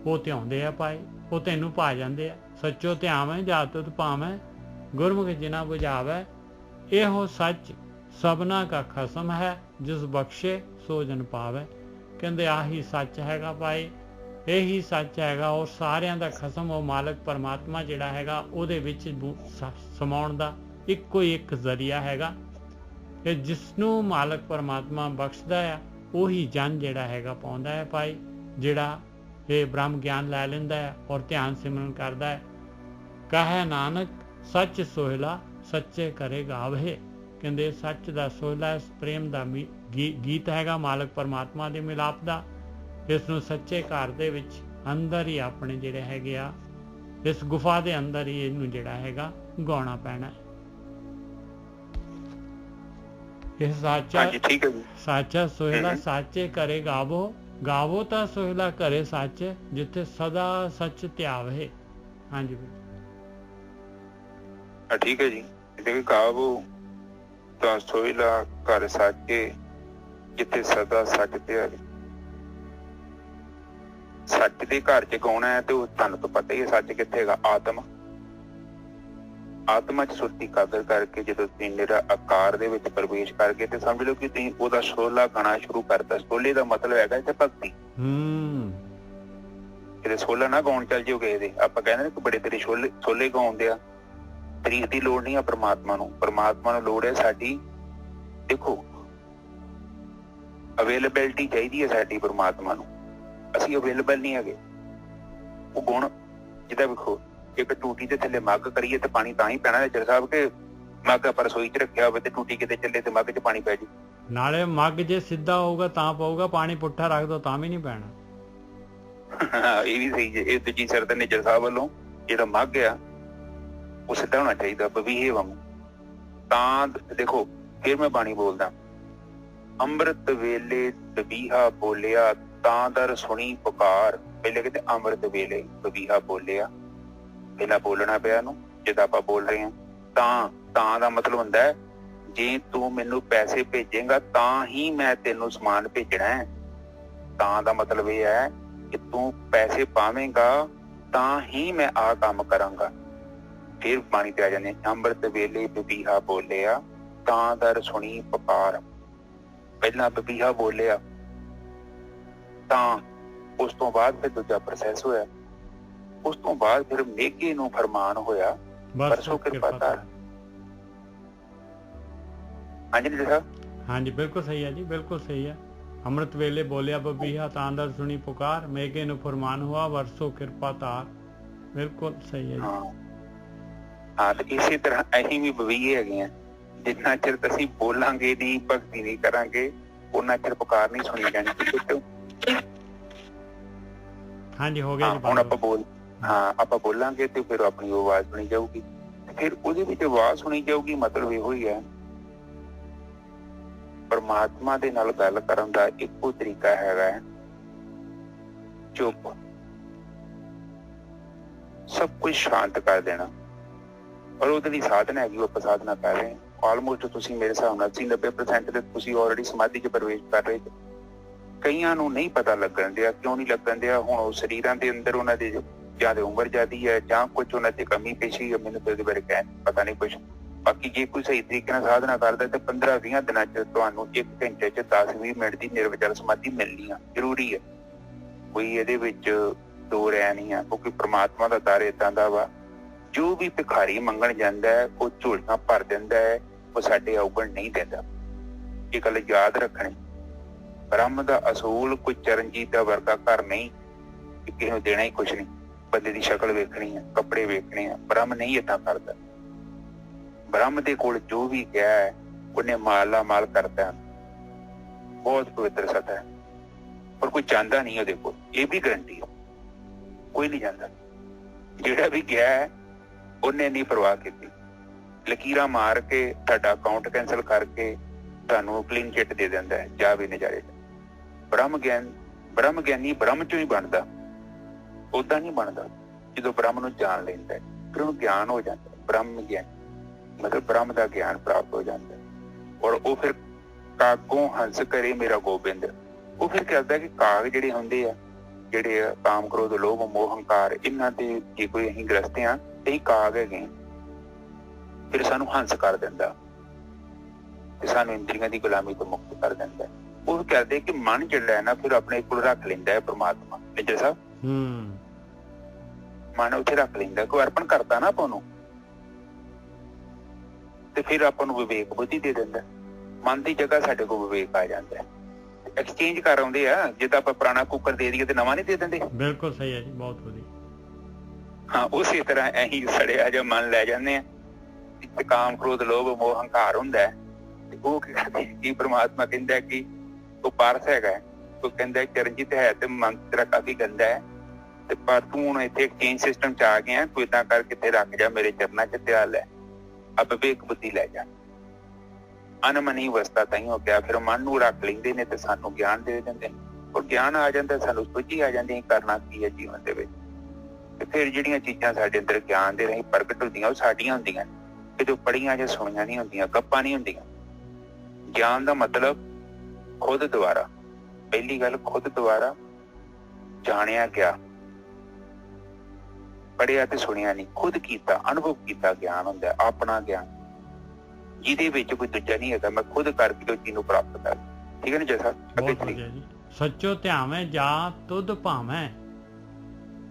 ਉਹ ਧਿਆਉਂਦੇ ਆ ਭਾਈ, ਉਹ ਤੈਨੂੰ ਪਾ ਜਾਂਦੇ ਆ। ਸੱਚੋ ਧਿਆਵੇਂ ਜਾਤ ਤੁਧ ਭਾਵੇਂ, ਗੁਰਮੁਖ ਜਿਨਾ ਬੁਝਾਵੇ। ਇਹੋ ਸੱਚ ਸਭਨਾ ਕਾ ਖਸਮ ਹੈ, ਜਿਸ ਬਖਸ਼ੇ ਸੋ ਜਨ ਪਾਵੇ। ਕਹਿੰਦੇ ਆਹੀ ਸੱਚ ਹੈਗਾ ਭਾਈ, ਇਹੀ ਸੱਚ ਹੈਗਾ। ਉਹ ਸਾਰਿਆਂ ਦਾ ਖਸਮ, ਉਹ ਮਾਲਕ ਪਰਮਾਤਮਾ ਜਿਹੜਾ ਹੈਗਾ, ਉਹਦੇ ਵਿੱਚ ਸਮਾਉਣ ਦਾ ਇੱਕੋ ਇੱਕ ਜ਼ਰੀਆ ਹੈਗਾ। ਤੇ ਜਿਸਨੂੰ ਮਾਲਕ ਪਰਮਾਤਮਾ ਬਖਸ਼ਦਾ ਆ, ਉਹੀ ਜਨ ਜਿਹੜਾ ਹੈਗਾ ਪਾਉਂਦਾ ਹੈ ਭਾਈ, ਜਿਹੜਾ ਇਹ ਬ੍ਰਹਮ ਗਿਆਨ ਲੈ ਲੈਂਦਾ ਹੈ ਔਰ ਧਿਆਨ ਸਿਮਰਨ ਕਰਦਾ ਹੈ। ਕਹੇ ਨਾਨਕ ਸੱਚ ਸੋਹਿਲਾ ਸੱਚੇ ਕਰੇ ਗਾਵੇ। ਕਹਿੰਦੇ ਸੱਚ ਦਾ ਸੋਹਿਲਾ, ਇਸ ਪ੍ਰੇਮ ਦਾ ਗੀਤ ਹੈਗਾ ਮਾਲਕ ਪਰਮਾਤਮਾ ਦੇ ਮਿਲਾਪ ਦਾ। ਇਸ ਨੂੰ ਸੱਚੇ ਘਰ ਦੇ ਵਿੱਚ ਅੰਦਰ ਹੀ ਆਪਣੇ ਜਿਹੜੇ ਹੈਗੇ ਆ, ਇਸ ਗੁਫਾ ਦੇ ਅੰਦਰ ਹੀ ਇਹਨੂੰ ਜਿਹੜਾ ਹੈਗਾ ਗਾਉਣਾ ਪੈਣਾ ਹੈ। ਇਹ ਸਾਚਾ ਹਾਂਜੀ ਠੀਕ ਹੈ ਜੀ। ਸਾਚਾ ਸੋਹਿਲਾ ਸਾਚੇ ਘਰੇ ਗਾਵੋ, ਗਾਵੋ ਤਾਂ ਸੋਹਿਲਾ ਘਰੇ ਸਾਚੇ, ਜਿੱਥੇ ਸਦਾ ਸੱਚ ਧਿਆਵੇ। ਹਾਂਜੀ ਠੀਕ ਹੈ ਜੀ। ਇਹਦੇ ਗਾਵੋ ਤਾਂ ਸੋਹਿਲਾ ਘਰ ਸਾਚੇ, ਜਿੱਥੇ ਸਦਾ ਸੱਚ ਧਿਆਵੇ। ਸੱਚ ਦੇ ਘਰ ਚ ਗਾਉਣਾ ਹੈ ਤੇ ਉਹ ਤੁਹਾਨੂੰ ਤਾਂ ਪਤਾ ਹੀ ਹੈ ਸੱਚ ਕਿੱਥੇ ਹੈਗਾ। ਆਤਮਾ ਚ ਸੁਰਤੀ ਕਾਦਰ ਕਰਕੇ ਜਦੋਂ ਤੁਸੀਂ ਨਿਰਾਕਾਰ ਦੇ ਵਿੱਚ ਪ੍ਰਵੇਸ਼ ਕਰਕੇ ਤੇ ਸਮਝ ਲਓ ਕਿ ਤੁਸੀਂ ਉਹਦਾ ਸੋਹਲਾ ਗਾਣਾ ਸ਼ੁਰੂ ਕਰਤਾ। ਸੋਹਲੇ ਦਾ ਮਤਲਬ ਹੈਗਾ ਇੱਥੇ ਭਗਤੀ। ਕਿਤੇ ਸੋਹਲਾ ਨਾ ਗਾਉਣ ਚੱਲ ਜਿਓ ਕਿਸੇ ਦੇ। ਆਪਾਂ ਕਹਿੰਦੇ ਨੇ ਕਿ ਬੜੇ ਤੇਰੇ ਸੋਹਲੇ ਗਾਉਂਦੇ ਆ। ਤਰੀਕ ਦੀ ਲੋੜ ਨਹੀਂ ਆ ਪ੍ਰਮਾਤਮਾ ਨੂੰ। ਪ੍ਰਮਾਤਮਾ ਨੂੰ ਲੋੜ ਹੈ ਸਾਡੀ, ਦੇਖੋ ਅਵੇਲੇਬਿਲਿਟੀ ਚਾਹੀਦੀ ਹੈ ਸਾਡੀ ਪ੍ਰਮਾਤਮਾ ਨੂੰ। ਅਸੀਂ ਅਵੇਲੇਬਲ ਨਹੀਂ ਹੈਗੇ। ਉਹ ਗੁਣ ਜਿੱਦਾਂ ਵੇਖੋ, ਇੱਕ ਟੂਟੀ ਦੇ ਥੱਲੇ ਮੱਗ ਕਰੀਏ ਤੇ ਪਾਣੀ ਤਾਂ ਹੀ ਪੈਣਾ ਨੇਜਰ ਸਾਹਿਬ ਕਿ ਮੱਗ ਆਪਾਂ ਰਸੋਈ ਚ ਰੱਖਿਆ ਹੋਵੇ ਤੇ ਟੂਟੀ ਕਿਤੇ ਚੱਲੇ ਤੇ ਮੱਗ ਚ ਪਾਣੀ ਪੈ ਜਾਊ। ਨਾਲੇ ਮੱਗ ਜੇ ਸਿੱਧਾ ਹੋਊਗਾ ਤਾਂ ਪਊਗਾ, ਪਾਣੀ ਪੁੱਠਾ ਰੱਖ ਦੋ ਤਾਂ ਵੀ ਨਹੀਂ ਪੈਣਾ। ਇਹ ਵੀ ਸਹੀ ਹੈ। ਇਹ ਦੂਜੀ ਸਿਰ ਤੇ ਨੇਜਰ ਸਾਹਿਬ ਵੱਲੋਂ ਜਿਹੜਾ ਮੱਗ ਆ ਉਹ ਸਿੱਧਾ ਹੋਣਾ ਚਾਹੀਦਾ, ਬਵੀਹੇ ਵਾਂਗੂ। ਤਾਂ ਦੇਖੋ ਫਿਰ ਮੈਂ ਬਾਣੀ ਬੋਲਦਾ, ਅੰਮ੍ਰਿਤ ਵੇਲੇ ਬਵੀਹਾ ਬੋਲਿਆ ਤਾਂ ਦਰ ਸੁਣੀ ਪੁਕਾਰ। ਪਹਿਲੇ ਕਹਿੰਦੇ ਅੰਮ੍ਰਿਤ ਵੇਲੇ ਬਵੀਹਾ ਬੋਲਿਆ, ਪਹਿਲਾਂ ਬੋਲਣਾ ਪਿਆ ਇਹਨੂੰ। ਜਿੱਦਾਂ ਆਪਾਂ ਬੋਲ ਰਹੇ ਹਾਂ ਤਾਂ ਦਾ ਮਤਲਬ ਹੁੰਦਾ ਹੈ ਜੇ ਤੂੰ ਮੈਨੂੰ ਪੈਸੇ ਭੇਜੇਗਾ ਤਾਂ ਹੀ ਮੈਂ ਤੈਨੂੰ ਸਮਾਨ ਭੇਜਣਾ ਹੈ। ਤਾਂ ਦਾ ਮਤਲਬ ਇਹ ਹੈ ਕਿ ਤੂੰ ਪੈਸੇ ਪਾਵੇਂਗਾ ਤਾਂ ਹੀ ਮੈਂ ਆਹ ਕੰਮ ਕਰਾਂਗਾ। ਫਿਰ ਬਾਣੀ ਤੇ ਆ ਜਾਂਦੇ, ਅੰਮ੍ਰਿਤ ਵੇਲੇ ਬਵੀਹਾ ਬੋਲਿਆ ਤਾਂ ਦਰ ਸੁਣੀ ਪੁਕਾਰ। ਪਹਿਲਾਂ ਬਵੀਹਾ ਬੋਲਿਆ, ਤਾਂ ਉਸ ਤੋਂ ਬਾਅਦ ਫਿਰ ਦੂਜਾ ਪ੍ਰੋਸੈਸ ਹੋਇਆ। ਉਸ ਤੋਂ ਬਾਅਦ ਫਿਰ ਮੇਘੇ ਨੂੰ ਫਰਮਾਨ ਹੋਇਆ, ਬਰਸੋ ਕਿਰਪਾ ਧਾਰ। ਹਾਂਜੀ ਜੀ ਸਾਹਿਬ। ਹਾਂਜੀ ਬਿਲਕੁਲ ਸਹੀ ਹੈ ਜੀ, ਬਿਲਕੁਲ ਸਹੀ ਹੈ। ਅੰਮ੍ਰਿਤ ਵੇਲੇ ਬੋਲਿਆ ਬਬੀਹਾ ਤਾਂ ਅੰਦਰ ਸੁਣੀ ਪੁਕਾਰ, ਮੇਘੇ ਨੂੰ ਫਰਮਾਨ ਹੋਆ ਵਰਸੋ ਕਿਰਪਾ ਧਾਰ। ਬਿਲਕੁਲ ਸਹੀ ਹੈ ਜੀ। ਹਾਂ ਤੇ ਇਸੇ ਤਰ੍ਹਾਂ ਅਸੀਂ ਵੀ ਬਵੀਏ ਹੈਗੇ ਆ। ਜਿੰਨਾ ਚਿਰ ਅਸੀਂ ਬੋਲਾਂਗੇ ਨਹੀਂ, ਭਗਤੀ ਨਹੀਂ ਕਰਾਂਗੇ, ਉਹਨਾਂ ਚਿਰ ਪੁਕਾਰ ਨਹੀਂ ਸੁਣੀ ਜਾਣੀ। ਹਾਂਜੀ ਹੋ ਗਿਆ ਜੀ। ਹੁਣ ਆਪਾਂ ਬੋਲਾਂਗੇ ਤੇ ਫਿਰ ਆਪਣੀ ਆਵਾਜ਼ ਸੁਣੀ ਜਾਊਗੀ, ਫਿਰ ਉਹਦੇ ਵਿੱਚ ਆਵਾਜ਼ ਸੁਣੀ ਜਾਊਗੀ। ਮਤਲਬ ਇਹੋ ਹੀ ਹੈ, ਪਰਮਾਤਮਾ ਦੇ ਨਾਲ ਗੱਲ ਕਰਨ ਦਾ ਇੱਕੋ ਤਰੀਕਾ ਹੈਗਾ ਚੁੱਪ। ਸਭ ਕੁਝ ਸ਼ਾਂਤ ਕਰ ਦੇਣਾ। ਔਰ ਉਹਦੇ ਲਈ ਸਾਧਨਾ ਹੈਗੀ, ਉਹ ਆਪਾਂ ਸਾਧਨਾ ਕਰ ਰਹੇ ਹਾਂ। ਆਲਮੋਸਟ ਤੁਸੀਂ ਮੇਰੇ ਹਿਸਾਬ ਨਾਲ 80-90% ਤੇ ਤੁਸੀਂ ਆਲਰੇਡੀ ਸਮਾਧੀ 'ਚ ਪ੍ਰਵੇਸ਼ ਕਰ ਰਹੇ ਹੋ। ਕਈਆਂ ਨੂੰ ਨਹੀਂ ਪਤਾ ਲੱਗਣ ਦਿਆ। ਕਿਉਂ ਨਹੀਂ ਲੱਗਣ ਦਿਆ? ਹੁਣ ਉਹ ਸਰੀਰਾਂ ਦੇ ਅੰਦਰ ਉਹਨਾਂ ਦੀ ਜਾਂ ਉਮਰ ਜ਼ਿਆਦੀ ਹੈ ਜਾਂ ਕੁਝ ਉਹਨਾਂ ਦੀ ਕਮੀ ਪੇਸ਼ੀ ਹੈ। ਮੈਨੂੰ ਤਾਂ ਉਹਦੇ ਬਾਰੇ ਪਤਾ ਨਹੀਂ ਕੁਛ। ਬਾਕੀ ਜੇ ਕੋਈ ਸਹੀ ਤਰੀਕੇ ਨਾਲ ਸਾਧਨਾ ਕਰਦਾ ਤੇ 15-20 ਦਿਨਾਂ ਚ ਤੁਹਾਨੂੰ 1 ਘੰਟੇ ਚ 10-20 ਮਿੰਟ ਦੀ ਨਿਰਵਿਚਲ ਸਮਾਧੀ ਮਿਲਣੀ ਆ। ਜ਼ਰੂਰੀ ਹੈ, ਕੋਈ ਇਹਦੇ ਵਿੱਚ ਦੋ ਰਹਿ ਨਹੀਂ ਆ। ਕਿਉਂਕਿ ਪ੍ਰਮਾਤਮਾ ਦਾ ਦਰ ਏਦਾਂ ਦਾ ਵਾ, ਜੋ ਵੀ ਭਿਖਾਰੀ ਮੰਗਣ ਜਾਂਦਾ ਹੈ ਉਹ ਝੋਲੀਆਂ ਭਰ ਦਿੰਦਾ ਹੈ, ਉਹ ਸਾਡੇ ਔਗਣ ਨਹੀਂ ਦਿੰਦਾ। ਇਹ ਗੱਲ ਯਾਦ ਰੱਖਣੀ। ਬ੍ਰਹਮ ਦਾ ਅਸੂਲ ਕੋਈ ਚਰਨਜੀਤ ਦਾ ਵਰਗਾ ਘਰ ਨਹੀਂ ਕਿ ਕਿਸੇ ਨੂੰ ਦੇਣਾ ਹੀ ਕੁਛ ਨਹੀਂ। ਬੰਦੇ ਦੀ ਸ਼ਕਲ ਵੇਖਣੀ ਆ, ਕੱਪੜੇ ਵੇਖਣੇ ਆ। ਬ੍ਰਹਮ ਨਹੀਂ ਏਦਾਂ ਕਰਦਾ। ਬ੍ਰਹਮ ਦੇ ਕੋਲ ਜੋ ਵੀ ਗਿਆ ਹੈ ਉਹਨੇ ਮਾਲਾ ਮਾਲ ਕਰਦਾ। ਬਹੁਤ ਪਵਿੱਤਰ ਸਤਾ ਹੈ, ਪਰ ਕੋਈ ਜਾਂਦਾ ਨਹੀਂ ਉਹਦੇ ਕੋਲ। ਇਹ ਵੀ ਗਰੰਟੀ ਹੈ, ਕੋਈ ਨਹੀਂ ਜਾਂਦਾ। ਜਿਹੜਾ ਵੀ ਗਿਆ ਹੈ ਉਹਨੇ ਨਹੀਂ ਪਰਵਾਹ ਕੀਤੀ। ਲਕੀਰਾਂ ਮਾਰ ਕੇ ਤੁਹਾਡਾ ਅਕਾਊਂਟ ਕੈਂਸਲ ਕਰਕੇ ਤੁਹਾਨੂੰ ਕਲੀਨ ਚਿੱਟ ਦੇ ਦਿੰਦਾ ਹੈ, ਜਾ ਵੀ ਨਜ਼ਾਰੇ। ਬ੍ਰਹਮ ਗਿਆਨੀ ਬ੍ਰਹਮ ਚੋਂ ਹੀ ਬਣਦਾ, ਓਦਾਂ ਨਹੀਂ ਬਣਦਾ। ਜਦੋਂ ਬ੍ਰਹਮ ਨੂੰ ਜਾਣ ਲੈਂਦਾ ਹੈ ਫਿਰ ਉਹਨੂੰ ਗਿਆਨ ਹੋ ਜਾਂਦਾ। ਬ੍ਰਹਮ ਗਿਆਨ ਮਤਲਬ ਬ੍ਰਹਮ ਦਾ ਗਿਆਨ ਪ੍ਰਾਪਤ ਹੋ ਜਾਂਦਾ। ਔਰ ਉਹ ਫਿਰ ਕਾਗੋਂ ਹੰਸ ਕਰੇ ਮੇਰਾ ਗੋਬਿੰਦ। ਉਹ ਫਿਰ ਕਹਿੰਦਾ ਕਿ ਕਾਗ ਜਿਹੜੇ ਹੁੰਦੇ ਆ, ਜਿਹੜੇ ਕਾਮ, ਕ੍ਰੋਧ, ਲੋਭ, ਮੋਹ, ਹੰਕਾਰ, ਇਹਨਾਂ ਦੇ ਜੇ ਕੋਈ ਅਸੀਂ ਗ੍ਰਸਤ ਆ, ਇਹੀ ਕਾਗ ਹੈਗੇ। ਫਿਰ ਸਾਨੂੰ ਹੰਸ ਕਰ ਦਿੰਦਾ ਤੇ ਸਾਨੂੰ ਇੰਦਰੀਆਂ ਦੀ ਗੁਲਾਮੀ ਤੋਂ ਮੁਕਤ ਕਰ ਦਿੰਦਾ। ਉਹ ਕਹਿੰਦੇ ਕਿ ਮਨ ਜਿਹੜਾ ਹੈ ਨਾ ਫਿਰ ਆਪਣੇ ਕੋਲ ਰੱਖ ਲੈਂਦਾ ਹੈ ਪ੍ਰਮਾਤਮਾ। ਨਿੱਜਰ ਸਾਹਿਬ ਮਨ ਉੱਥੇ ਰੱਖ ਲੈਂਦਾ, ਕੋਈ ਅਰਪਣ ਕਰਦਾ ਨਾ ਆਪਾਂ ਨੂੰ, ਤੇ ਫਿਰ ਆਪਾਂ ਨੂੰ ਵਿਵੇਕ ਬੁੱਧੀ ਦੇ ਦਿੰਦਾ। ਮਨ ਦੀ ਜਗ੍ਹਾ ਸਾਡੇ ਕੋਲ ਵਿਵੇਕ ਆ ਜਾਂਦਾ। ਐਕਸਚੇਂਜ ਕਰ ਆਉਂਦੇ ਆ। ਜਿੱਦਾਂ ਆਪਾਂ ਪੁਰਾਣਾ ਕੁੱਕਰ ਦੇ ਦਈਏ ਤੇ ਨਵਾਂ ਨਹੀਂ ਦੇ ਦਿੰਦੇ। ਬਿਲਕੁਲ ਸਹੀ ਹੈ ਜੀ, ਬਹੁਤ ਵਧੀਆ। ਹਾਂ, ਉਸੇ ਤਰ੍ਹਾਂ ਅਸੀਂ ਸੜਿਆ ਜਿਹਾ ਮਨ ਲੈ ਜਾਂਦੇ ਆ। ਕਾਮ, ਕ੍ਰੋਧ, ਲੋਭ, ਮੋਹ, ਹੰਕਾਰ ਹੁੰਦਾ ਤੇ ਉਹ ਕੀ ਪ੍ਰਮਾਤਮਾ ਕਹਿੰਦਾ ਕਿ ਉਹ ਪਾਰਸ ਹੈਗਾ। ਉਹ ਕਹਿੰਦਾ ਚਰਨਜੀਤ ਹੈ ਤੇ ਮਨ ਤੇਰਾ ਕਾਫੀ ਗੰਦਾ ਹੈ, ਤੇ ਪਰ ਤੂੰ ਹੁਣ ਇੱਥੇ ਐਕਸਚੇਂਜ ਸਿਸਟਮ ਚ ਆ ਗਿਆ। ਤੂੰ ਏਦਾਂ ਕਰ ਕਿੱਥੇ ਰੱਖ ਜਾ, ਮੇਰੇ ਚਰਨਾਂ ਚ ਧਿਆਨ ਲੈ, ਆ ਵਿਵੇਕ ਬੁੱਧੀ ਲੈ ਜਾ। ਅਨਮਨੀ ਅਵਸਥਾ ਤਾਈਂ ਹੋ ਗਿਆ। ਫਿਰ ਮਨ ਨੂੰ ਰੱਖ ਲੈਂਦੇ ਨੇ ਤੇ ਸਾਨੂੰ ਗਿਆਨ ਦੇ ਦਿੰਦੇ ਨੇ। ਉਹ ਗਿਆਨ ਆ ਜਾਂਦਾ, ਸਾਨੂੰ ਸੋਝੀ ਆ ਜਾਂਦੀ ਕਰਨਾ ਕੀ ਹੈ ਜੀਵਨ ਦੇ ਵਿੱਚ। ਤੇ ਫਿਰ ਜਿਹੜੀਆਂ ਚੀਜ਼ਾਂ ਸਾਡੇ ਅੰਦਰ ਗਿਆਨ ਦੇ ਰਾਹੀਂ ਪ੍ਰਗਟ ਹੁੰਦੀਆਂ ਉਹ ਸਾਡੀਆਂ ਹੁੰਦੀਆਂ, ਕਿਤੇ ਪੜ੍ਹੀਆਂ ਜਾਂ ਸੁਣੀਆਂ ਨਹੀਂ ਹੁੰਦੀਆਂ, ਗੱਪਾਂ ਨਹੀਂ ਹੁੰਦੀਆਂ। ਗਿਆਨ ਦਾ ਮਤਲਬ ਖੁਦ ਦੁਆਰਾ, ਪਹਿਲੀ ਗੱਲ ਖੁਦ ਦੁਆਰਾ ਜਾਣਿਆ ਗਿਆ, ਪੜ੍ਹਿਆ ਤੇ ਸੁਣਿਆ ਨਹੀਂ, ਖੁਦ ਕੀਤਾ, ਅਨੁਭਵ ਕੀਤਾ ਗਿਆਨ ਹੁੰਦਾ, ਆਪਣਾ ਗਿਆਨ, ਜਿਹਦੇ ਵਿੱਚ ਕੋਈ ਦੂਜਾ ਨਹੀਂ ਹੈਗਾ। ਮੈਂ ਖੁਦ ਕਰਕੇ ਉਹ ਚੀਜ਼ ਨੂੰ ਪ੍ਰਾਪਤ ਕਰ। ਠੀਕ ਹੈ ਨਾ ਜੈਸਾ ਜੀ। ਸੱਚੋ ਧਿਆਵੇਂ ਜਾ ਤੁਧ ਭਾਵੇਂ।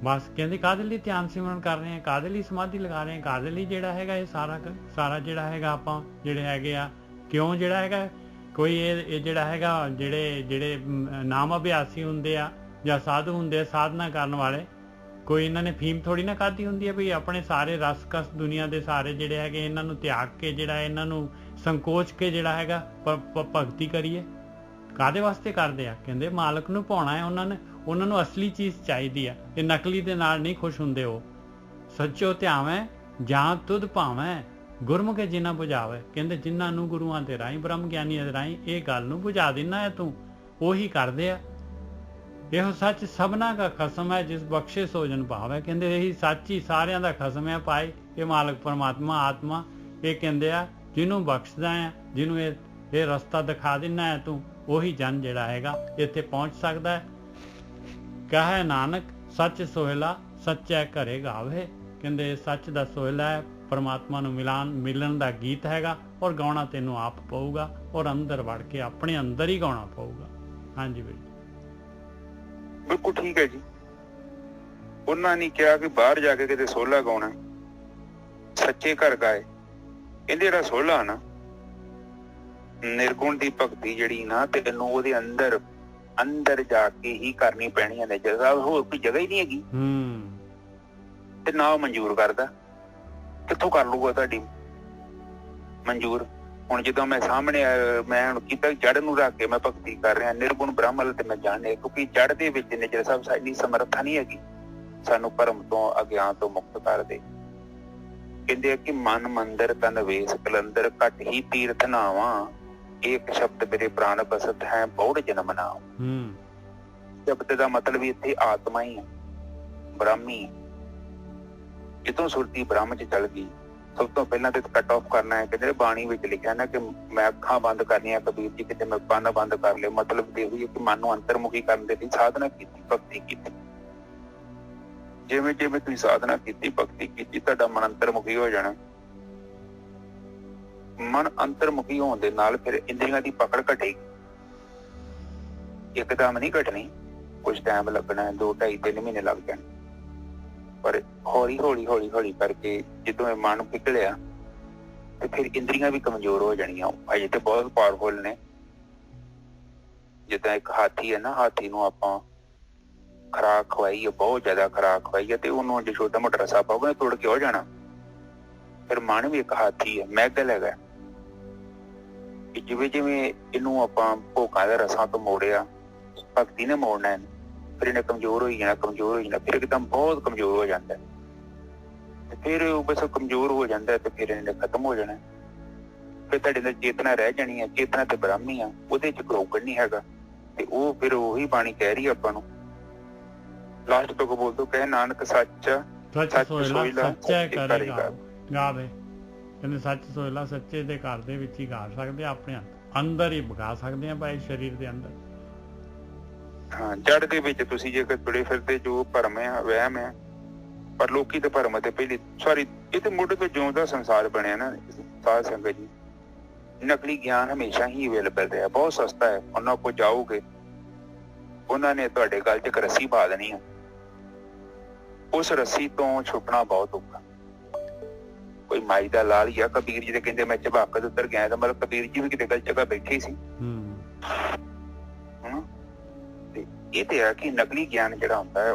ਬਸ ਕਹਿੰਦੇ ਕਾਹਦੇ ਲਈ ਧਿਆਨ ਸਿਮਰਨ ਕਰ ਰਹੇ ਆ, ਕਾਹਦੇ ਲਈ ਸਮਾਧੀ ਲਗਾ ਰਹੇ ਆ, ਕਾਹਦੇ ਲਈ ਜਿਹੜਾ ਹੈਗਾ ਇਹ ਸਾਰਾ ਜਿਹੜਾ ਹੈਗਾ ਆਪਾਂ ਜਿਹੜੇ ਹੈਗੇ ਆ, ਕਿਉਂ ਜਿਹੜਾ ਹੈਗਾ ਕੋਈ ਇਹ ਜਿਹੜਾ ਹੈਗਾ ਜਿਹੜੇ ਨਾਮ ਅਭਿਆਸੀ ਹੁੰਦੇ ਆ ਜਾਂ ਸਾਧੂ ਹੁੰਦੇ ਆ, ਸਾਧਨਾ ਕਰਨ ਵਾਲੇ, ਕੋਈ ਇਹਨਾਂ ਨੇ ਫੀਮ ਥੋੜੀ ਨਾ ਖਾਧੀ ਹੁੰਦੀ ਹੈ ਵੀ ਆਪਣੇ ਸਾਰੇ ਰਸਕਸ ਦੁਨੀਆ ਦੇ ਸਾਰੇ ਜਿਹੜੇ ਹੈਗੇ ਇਹਨਾਂ ਨੂੰ ਤਿਆਗ ਕੇ ਜਿਹੜਾ ਇਹਨਾਂ ਨੂੰ ਸੰਕੋਚ ਕੇ ਜਿਹੜਾ ਹੈਗਾ ਭਗਤੀ ਕਰੀਏ। ਕਾਹਦੇ ਵਾਸਤੇ ਕਰਦੇ ਆ? ਕਹਿੰਦੇ ਮਾਲਕ ਨੂੰ ਭਾਉਣਾ ਹੈ। ਉਹਨਾਂ ਨੂੰ ਅਸਲੀ ਚੀਜ਼ ਚਾਹੀਦੀ ਆ, ਇਹ ਨਕਲੀ ਦੇ ਨਾਲ ਨਹੀਂ ਖੁਸ਼ ਹੁੰਦੇ। ਉਹ ਸੱਚੋ ਧਿਆਵੇਂ ਜਾਂ ਤੁਧ ਭਾਵੇਂ ਗੁਰਮੁਖੇ ਜਿਨ੍ਹਾਂ ਬੁਝਾਵੇ। ਕਹਿੰਦੇ ਜਿਨ੍ਹਾਂ ਨੂੰ ਗੁਰੂਆਂ ਦੇ ਰਾਹੀਂ, ਬ੍ਰਹਮ ਗਿਆਨੀਆਂ ਦੇ ਰਾਹੀਂ ਇਹ ਗੱਲ ਨੂੰ ਬੁਝਾ ਦਿੰਦਾ ਹੈ ਤੂੰ, ਉਹੀ ਕਰਦੇ ਆ। ਇਹੋ ਸੱਚ ਸਭਨਾ ਦਾ ਖਸਮ ਹੈ ਜਿਸ ਬਖਸ਼ੇ ਸੋਜਨ ਭਾਵ ਹੈ। ਕਹਿੰਦੇ ਇਹੀ ਸੱਚ ਹੀ ਸਾਰਿਆਂ ਦਾ ਖਸਮ ਹੈ ਭਾਈ, ਇਹ ਮਾਲਕ ਪਰਮਾਤਮਾ ਆਤਮਾ। ਇਹ ਕਹਿੰਦੇ ਆ ਜਿਹਨੂੰ ਬਖਸ਼ਦਾ ਹੈ, ਜਿਹਨੂੰ ਇਹ ਰਸਤਾ ਦਿਖਾ ਦਿੰਦਾ ਹੈ ਤੂੰ, ਉਹੀ ਜਨ ਜਿਹੜਾ ਹੈਗਾ ਇੱਥੇ ਪਹੁੰਚ ਸਕਦਾ ਹੈ। ਕਹੇ ਨਾਨਕ ਸੱਚ ਸੋਹਿਲਾ ਸੱਚੈ ਘਰੇ ਗਾਵੇ। ਕਹਿੰਦੇ ਸੱਚ ਦਾ ਸੋਹਿਲਾ ਹੈ, ਪਰਮਾਤਮਾ ਨੂੰ ਮਿਲਣ ਦਾ ਗੀਤ ਹੈਗਾ, ਔਰ ਗਾਉਣਾ ਤੈਨੂੰ ਆਪ ਪਊਗਾ, ਔਰ ਅੰਦਰ ਵੜ ਕੇ ਆਪਣੇ ਅੰਦਰ ਹੀ ਗਾਉਣਾ ਪਊਗਾ। ਹਾਂਜੀ ਬਈ ਬਿਲਕੁਲ ਠੀਕ ਹੈ ਜੀ। ਉਹਨਾਂ ਨੇ ਕਿਹਾ ਕਿ ਬਾਹਰ ਜਾ ਕੇ ਕਿਤੇ ਸੋਹਲਾ ਗਾਉਣਾ, ਸੱਚੇ ਘਰ ਗਾਏ। ਕਹਿੰਦੇ ਜਿਹੜਾ ਸੋਹਲਾ ਨਾ ਨਿਰਗੁਣ ਦੀ ਭਗਤੀ ਜਿਹੜੀ ਨਾ ਤੈਨੂੰ ਉਹਦੇ ਅੰਦਰ ਜਾ ਕੇ ਹੀ ਕਰਨੀ ਪੈਣੀਆਂ ਨੇ। ਜਗ੍ਹਾ ਹੋਰ ਕੋਈ ਜਗ੍ਹਾ ਹੀ ਨਹੀਂ ਹੈਗੀ ਤੇ ਨਾ ਉਹ ਮਨਜ਼ੂਰ ਕਰਦਾ, ਕਿੱਥੋਂ ਕਰ ਲੂਗਾ ਤੁਹਾਡੀ ਮਨਜ਼ੂਰ? ਹੁਣ ਜਦੋਂ ਮੈਂ ਸਾਹਮਣੇ ਮੈਂ ਹੁਣ ਕੀਤਾ ਜੜ ਨੂੰ ਰੱਖ ਕੇ ਮੈਂ ਭਗਤੀ ਕਰ ਰਿਹਾ, ਨਿਰਗੁਣ ਬ੍ਰਹਮ ਤੇ ਮੈਂ ਜਾਣਿਆ, ਕਿਉਂਕਿ ਜੜ ਦੇ ਵਿੱਚ ਨਿਜਰ ਸਾਹਿਬ ਸਾਡੀ ਸਮਰੱਥਾ ਨਹੀਂ ਹੈਗੀ ਸਾਨੂੰ ਭਰਮ ਤੋਂ ਅਗਿਆਨ ਤੋਂ ਮੁਕਤ ਕਰ ਦੇ। ਕਹਿੰਦੇ ਆ ਕਿ ਮਨ ਮੰਦਰ ਤਨ ਵੇਸ ਕਲੰਦਰ ਘਟ ਹੀ ਤੀਰਥ ਨਾਵਾਂ, ਇੱਕ ਸ਼ਬਦ ਮੇਰੇ ਪ੍ਰਾਣ ਬਸਤ ਹੈ ਬਹੁੜ ਜਨਮ ਨਾਮ। ਸ਼ਬਦ ਦਾ ਮਤਲਬ ਵੀ ਇੱਥੇ ਆਤਮਾ ਹੀ ਹੈ, ਬ੍ਰਹਮੀ। ਜਦੋਂ ਸੁਰਤੀ ਬ੍ਰਹਮ ਚ ਚੱਲ ਗਈ, ਸਭ ਤੋਂ ਪਹਿਲਾਂ ਤੇ ਕੱਟ ਆਫ ਕਰਨਾ ਹੈ। ਕਹਿੰਦੇ ਬਾਣੀ ਵਿੱਚ ਲਿਖਿਆ ਨਾ ਕਿ ਮੈਂ ਅੱਖਾਂ ਬੰਦ ਕਰਨੀਆਂ ਕਬੀਰ ਜੀ, ਕਿਤੇ ਮੈਂ ਕੰਨ ਬੰਦ ਕਰ ਲਏ। ਮਤਲਬ ਤੇ ਹੋਈ ਹੈ ਕਿ ਮਨ ਨੂੰ ਅੰਤਰਮੁਖੀ ਕਰਨ ਦੇ ਲਈ ਸਾਧਨਾ ਕੀਤੀ, ਭਗਤੀ ਕੀਤੀ। ਜਿਵੇਂ ਜਿਵੇਂ ਤੁਸੀਂ ਸਾਧਨਾ ਕੀਤੀ, ਭਗਤੀ ਕੀਤੀ, ਤੁਹਾਡਾ ਮਨ ਅੰਤਰਮੁਖੀ ਹੋ ਜਾਣਾ। ਮਨ ਅੰਤਰਮੁਖੀ ਹੋਣ ਦੇ ਨਾਲ ਫਿਰ ਇੰਦਰੀਆਂ ਦੀ ਪਕੜ ਘਟੇਗੀ। ਇੱਕਦਮ ਨਹੀਂ ਘਟਣੀ, ਕੁਝ ਟਾਈਮ ਲੱਗਣਾ, 2, 2.5, 3 ਮਹੀਨੇ ਲੱਗ ਜਾਣੇ। ਪਰ ਹੌਲੀ ਕਰਕੇ ਜਦੋਂ ਇਹ ਮਨ ਪਿਘਲਿਆ ਤੇ ਫਿਰ ਇੰਦਰੀਆਂ ਵੀ ਕਮਜ਼ੋਰ ਹੋ ਜਾਣੀਆਂ। ਅਜੇ ਤੇ ਬਹੁਤ ਪਾਵਰਫੁਲ ਨੇ। ਜਿੱਦਾਂ ਇੱਕ ਹਾਥੀ ਹੈ ਨਾ, ਹਾਥੀ ਨੂੰ ਆਪਾਂ ਖੁਰਾਕ ਖਵਾਈ ਹੈ, ਬਹੁਤ ਜ਼ਿਆਦਾ ਖੁਰਾਕ ਖਵਾਈ ਹੈ, ਤੇ ਉਹਨੂੰ ਜੇ ਛੋਟਾ ਮੋਟਾ ਰਸਾ ਪਾਓਗੇ ਤੋੜ ਕੇ ਹੋ ਜਾਣਾ। ਫਿਰ ਮਨ ਵੀ ਇੱਕ ਹਾਥੀ ਹੈ, ਮੈਗਲ ਹੈਗਾ। ਜਿਵੇਂ ਜਿਵੇਂ ਇਹਨੂੰ ਆਪਾਂ ਭੋਗਾਂ ਦੇ ਰਸਾਂ ਤੋਂ ਮੋੜਿਆ, ਭਗਤੀ ਨੇ ਮੋੜਨਾ ਇਹਨੂੰ, ਫਿਰ ਇਹਨੇ ਕਮਜ਼ੋਰ ਹੋਈ ਜਾਣਾ, ਫਿਰ ਇੱਕਦਮ ਬਹੁਤ ਕਮਜ਼ੋਰ ਹੋ ਜਾਂਦਾ। ਤੇ ਫਿਰ ਉਹ ਬਸ ਕਮਜ਼ੋਰ ਹੋ ਜਾਂਦਾ ਤੇ ਫਿਰ ਇਹਨੇ ਖਤਮ ਹੋ ਜਾਣਾ। ਫਿਰ ਤੁਹਾਡੇ ਅੰਦਰ ਚੇਤਨਾ ਰਹਿ ਜਾਣੀ ਹੈ। ਚੇਤਨਾ ਤੇ ਬ੍ਰਹਮੀ ਆ, ਉਹਦੇ ਚ ਕਰੋਗੜ ਨਹੀਂ ਹੈਗਾ। ਤੇ ਉਹ ਫਿਰ ਉਹੀ ਬਾਣੀ ਕਹਿ ਰਹੀ ਆਪਾਂ ਨੂੰ, ਲਾਸਟ ਤੋਂ ਬੋਲ ਦੋ, ਕਹੇ ਨਾਨਕ ਸੱਚ ਸੋਹਿਲਾ ਸੱਚੇ ਘਰੇ ਗਾਵੇ। ਕਹਿੰਦੇ ਸੱਚ ਸੋਹਿਲਾ ਸੱਚੇ ਦੇ ਘਰ ਦੇ ਵਿੱਚ ਹੀ ਗਾ ਸਕਦੇ ਆ, ਆਪਣੇ ਅੰਦਰ ਹੀ ਗਾ ਸਕਦੇ ਆ ਭਾਈ, ਸਰੀਰ ਦੇ ਅੰਦਰ। ਹਾਂ, ਜੜ ਦੇ ਵਿੱਚ ਤੁਸੀਂ ਜੇਕਰ ਤੁਰੇ ਫਿਰਦੇ ਜੋ ਭਰਮ ਹੈ, ਵਹਿਮ ਹੈ। ਪਰ ਲੋਕੀ ਤੇ ਭਰਮ ਤੇ ਪਹਿਲੀ ਸਾਰੀ ਇਹ ਤੇ ਮੁੱਢ ਤੋਂ ਜਿਉਂਦਾ ਸੰਸਾਰ ਬਣਿਆ ਨਾ ਸਾਧ ਸੰਗਤ ਜੀ। ਨਕਲੀ ਗਿਆਨ ਹਮੇਸ਼ਾ ਹੀ ਅਵੇਲੇਬਲ ਰਿਹਾ, ਬਹੁਤ ਸਸਤਾ ਹੈ। ਉਹਨਾਂ ਕੋਲ ਜਾਓਗੇ, ਉਹਨਾਂ ਨੇ ਤੁਹਾਡੇ ਗਲ 'ਚ ਇੱਕ ਰੱਸੀ ਪਾ ਦੇਣੀ ਆ। ਉਸ ਰੱਸੀ ਤੋਂ ਛੁੱਟਣਾ ਬਹੁਤ ਔਖਾ। ਕੋਈ ਮਾਈ ਦਾ ਲਾਲ ਹੀ ਆ। ਕਬੀਰ ਜੀ ਦੇ ਕਹਿੰਦੇ ਮੈਂ ਝਬਾਕ ਦੇ ਉੱਤਰ ਗਿਆ, ਤਾਂ ਮਤਲਬ ਕਬੀਰ ਜੀ ਵੀ ਕਿਤੇ ਗਲ ਜਗ੍ਹਾ ਬੈਠੇ ਸੀ। ਤੇ ਇਹ ਤੇ ਆ ਕਿ ਨਕਲੀ ਗਿਆਨ ਜਿਹੜਾ ਹੁੰਦਾ ਹੈ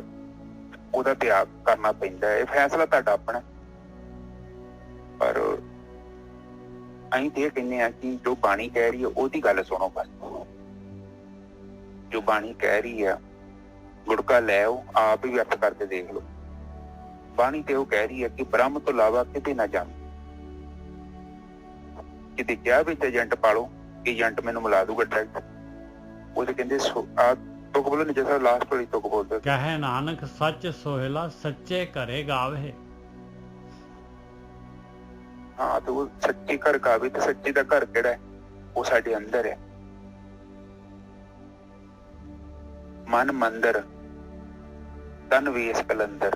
ਉਹਦਾ ਤਿਆਗ ਕਰਨਾ ਪੈਂਦਾ ਹੈ। ਇਹ ਫੈਸਲਾ ਤੁਹਾਡਾ ਆਪਣਾ। ਪਰ ਅਸੀਂ ਤੇ ਇਹ ਕਹਿੰਦੇ ਆ ਕਿ ਜੋ ਬਾਣੀ ਕਹਿ ਰਹੀ ਹੈ ਉਹਦੀ ਗੱਲ ਸੁਣੋ ਬਸ। ਜੋ ਬਾਣੀ ਕਹਿ ਰਹੀ ਆ ਗੁੜਕਾ ਲੈ ਆਓ, ਆਪ ਹੀ ਅਰਥ ਕਰਕੇ ਦੇਖ ਲਓ। ਬਾਣੀ ਤੇ ਉਹ ਕਹਿ ਰਹੀ ਹੈ ਕਿ ਬ੍ਰਹਮ ਤੋਂ ਇਲਾਵਾ ਕਿਤੇ ਨਾ ਜਾਓ। ਕਿਤੇ ਕਿਹਾ ਵੀ ਏਜੰਟ ਪਾਲੋ ਕਿ ਏਜੰਟ ਮੈਨੂੰ ਮਿਲਾ ਦੂਗਾ ਡਾਇਰੈਕਟ। ਉਹਦੇ ਕਹਿੰਦੇ ਆ ਤੁਕ ਬੋਲੋ ਨੀ ਜੈਸਾ ਲਾਸਟ ਵਾਲੀ ਤੁਕ ਬੋਲਦੇ ਕਹੇ ਨਾਨਕ ਸੱਚ ਸੋਹਿਲਾ ਸੱਚੇ ਘਰੇ ਗਾਵੇ। ਹਾਂ ਤੇ ਉਹ ਸੱਚੇ ਘਰ ਗਾਵੇ ਤੇ ਸੱਚੇ ਦਾ ਘਰ ਕਿਹੜਾ ਹੈ? ਉਹ ਸਾਡੇ ਅੰਦਰ ਹੈ। ਮਨ ਮੰਦਰ ਤਨ ਵੇਸ ਕਲੰਦਰ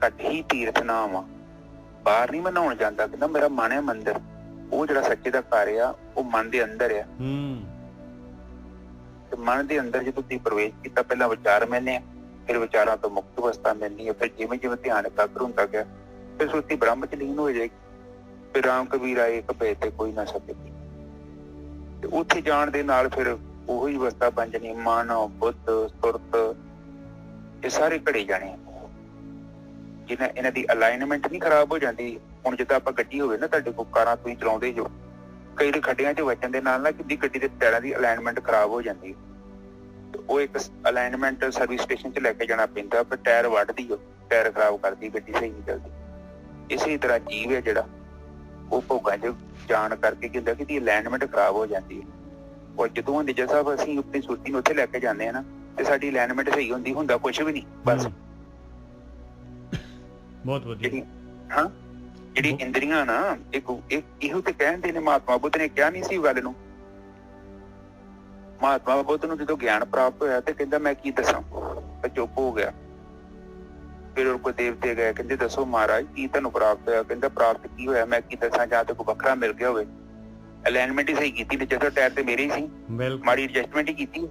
ਕਠੀ ਤੀਰਥ ਨਾਮ ਆ। ਬਾਹਰ ਨਹੀਂ ਮਨਾਉਣ ਜਾਂਦਾ, ਕਹਿੰਦਾ ਮੇਰਾ ਮਨ ਹੈ ਮੰਦਰ। ਉਹ ਜਿਹੜਾ ਸੱਚੇ ਦਾ ਘਰ ਆ ਉਹ ਮਨ ਦੇ ਅੰਦਰ ਆ। ਤੇ ਮਨ ਦੇ ਅੰਦਰ ਜਦੋਂ ਤੁਸੀਂ ਪ੍ਰਵੇਸ਼ ਕੀਤਾ, ਪਹਿਲਾਂ ਵਿਚਾਰ ਮਿਲਨੇ ਆ, ਫਿਰ ਵਿਚਾਰਾਂ ਤੋਂ ਮੁਕਤ ਅਵਸਥਾ ਮਿਲਣੀ ਹੈ। ਫਿਰ ਜਿਵੇਂ ਜਿਵੇਂ ਧਿਆਨ ਇਕਾਗਰ ਹੁੰਦਾ ਗਿਆ ਫਿਰ ਸੁਰਤੀ ਬ੍ਰਹਮ ਚ ਲੀਨ ਹੋ ਜਾਏਗੀ। ਫਿਰ ਰਾਮ ਕਬੀਰ ਆਏ ਇੱਕ ਭੇਦ ਤੇ ਕੋਈ ਨਾ ਸਕੇ। ਤੇ ਉੱਥੇ ਜਾਣ ਦੇ ਨਾਲ ਫਿਰ ਉਹੀ ਅਵਸਥਾ ਬਣ ਜਾਣੀ। ਮਨ, ਬੁੱਧ, ਸੁਰਤ ਇਹ ਸਾਰੇ ਘੜੇ ਜਾਣੇ। ਜਿਹਨਾਂ ਇਹਨਾਂ ਦੀ ਅਲਾਈਨਮੈਂਟ ਨਹੀਂ ਖਰਾਬ ਹੋ ਜਾਂਦੀ। ਹੁਣ ਜਿੱਦਾਂ ਆਪਾਂ ਗੱਡੀ ਹੋਵੇ ਨਾ, ਤੁਹਾਡੇ ਕੋਲ ਕਾਰਾਂ ਤੁਸੀਂ ਚਲਾਉਂਦੇ ਜੋ, ਕਈ ਦੇ ਖੱਡਿਆਂ 'ਚ ਵੱਜਣ ਦੇ ਨਾਲ ਨਾ ਕਿੰਨੀ ਗੱਡੀ ਦੇ ਟਾਇਰਾਂ ਦੀ ਅਲਾਈਨਮੈਂਟ ਖਰਾਬ ਹੋ ਜਾਂਦੀ। ਉਹ ਇੱਕ ਅਲਾਈਨਮੈਂਟ ਸਰਵਿਸ ਸਟੇਸ਼ਨ 'ਚ ਲੈ ਕੇ ਜਾਣਾ ਪੈਂਦਾ। ਫਿਰ ਟਾਇਰ ਵੱਢਦੀ, ਉਹ ਟਾਇਰ ਖਰਾਬ ਕਰਦੀ, ਗੱਡੀ ਸਹੀ ਨਹੀਂ ਚੱਲਦੀ। ਇਸੇ ਤਰ੍ਹਾਂ ਜੀਵ ਹੈ ਜਿਹੜਾ, ਉਹ ਭੋਗਾਂ 'ਚ ਜਾਣ ਕਰਕੇ ਕਹਿੰਦਾ ਕਿ ਇਹਦੀ ਅਲਾਈਨਮੈਂਟ ਖਰਾਬ ਹੋ ਜਾਂਦੀ ਹੈ। ਔਰ ਜਦੋਂ ਨਿਜਰ ਸਾਹਿਬ ਅਸੀਂ ਆਪਣੀ ਸੁਰਤੀ ਨੂੰ ਉੱਥੇ ਲੈ ਕੇ ਜਾਂਦੇ ਹਾਂ ਨਾ, ਤੇ ਸਾਡੀ ਅਲਾਈਨਮੈਂਟ ਸਹੀ ਹੁੰਦੀ, ਹੁੰਦਾ ਕੁਛ ਵੀ ਨਹੀਂ, ਬਸ। ਬਹੁਤ ਵਧੀਆ। ਹਾਂ, ਜਿਹੜੀ ਇੰਦਰੀਆਂ ਨਾ ਇਹੋ ਤੇ ਕਹਿੰਦੇ ਨੇ, ਮਹਾਤਮਾ ਬੁੱਧ ਨੇ ਕਿਹਾ ਨਹੀਂ ਸੀ ਗੱਲ ਨੂੰ। ਮਹਾਤਮਾ ਬੁੱਧ ਨੂੰ ਜਦੋਂ ਗਿਆਨ ਪ੍ਰਾਪਤ ਹੋਇਆ ਤੇ ਕਹਿੰਦਾ ਮੈਂ ਕੀ ਦੱਸਾਂ, ਚੁੱਪ ਹੋ ਗਿਆ। ਫਿਰ ਉਹ ਕੋਈ ਦੇਵਤੇ ਗਏ, ਕਹਿੰਦੇ ਦੱਸੋ ਮਹਾਰਾਜ ਕੀ ਤੁਹਾਨੂੰ ਪ੍ਰਾਪਤ ਹੋਇਆ? ਕਹਿੰਦਾ ਪ੍ਰਾਪਤ ਕੀ ਹੋਇਆ, ਮੈਂ ਕੀ ਦੱਸਾਂ, ਜਾਂ ਤੇ ਕੋਈ ਵੱਖਰਾ ਮਿਲ ਗਿਆ ਹੋਵੇ। ਅਲਾਈਨਮੈਂਟ ਹੀ ਸਹੀ ਕੀਤੀ, ਜਦੋਂ ਟਾਇਰ ਤੇ ਮੇਰੇ ਹੀ ਸੀ, ਮਾੜੀ ਐਡਜਸਟਮੈਂਟ ਹੀ ਕੀਤੀ।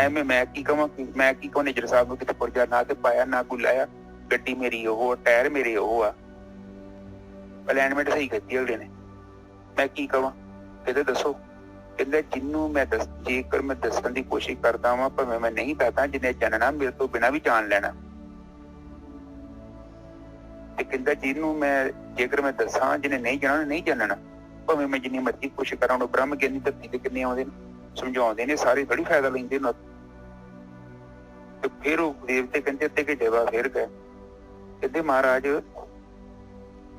ਐਵੇਂ ਮੈਂ ਕੀ ਕਵਾਂ ਨਿਜਰ ਸਾਹਿਬ ਨੂੰ ਕਿਤੇ ਪੁਰਜਾ ਨਾ ਤੇ ਪਾਇਆ ਨਾ ਕੋਈ ਲਾਇਆ। ਗੱਡੀ ਮੇਰੀ ਉਹ, ਟਾਇਰ ਮੇਰੇ ਉਹ ਆ, ਅਲਾਈਨਮੈਂਟ ਸਹੀ ਕੀਤੀ ਅਗਲੇ ਨੇ। ਮੈਂ ਕੀ ਕਵਾਂ? ਕਹਿੰਦੇ ਦੱਸੋ। ਕਹਿੰਦਾ ਜਿਹਨੂੰ ਮੈਂ ਜੇਕਰ ਮੈਂ ਦੱਸਣ ਦੀ ਕੋਸ਼ਿਸ਼ ਕਰਦਾ ਵਾਂ, ਭਾਵੇਂ ਮੈਂ ਨਹੀਂ ਦੱਸਦਾ, ਜਿਹਨੇ ਜਾਣਨਾ ਮੇਰੇ ਤੋਂ ਬਿਨਾਂ ਵੀ ਜਾਣ ਲੈਣਾ। ਤੇ ਕਹਿੰਦਾ ਜਿਹਨੂੰ ਜੇਕਰ ਮੈਂ ਦੱਸਾਂ, ਜਿਹਨੇ ਨਹੀਂ ਜਾਣਨਾ ਨਹੀਂ ਜਾਣਨਾ, ਭਾਵੇਂ ਮੈਂ ਜਿੰਨੀ ਮਰਜ਼ੀ ਕੋਸ਼ਿਸ਼ ਕਰਾਂ। ਉਹਨੂੰ ਬ੍ਰਹਮ ਗਿਆਨੀ ਧਰਤੀ ਤੇ ਕਿੰਨੇ ਆਉਂਦੇ ਨੇ, ਸਮਝਾਉਂਦੇ ਨੇ, ਸਾਰੇ ਬੜੀ ਫਾਇਦਾ ਲੈਂਦੇ ਨੇ। ਤੇ ਫਿਰ ਉਹ ਦੇਵਤੇ ਕਹਿੰਦੇ ਅੱਧੇ ਘੰਟੇ ਬਾਅਦ ਫਿਰ ਗਏ, ਕਹਿੰਦੇ ਮਹਾਰਾਜ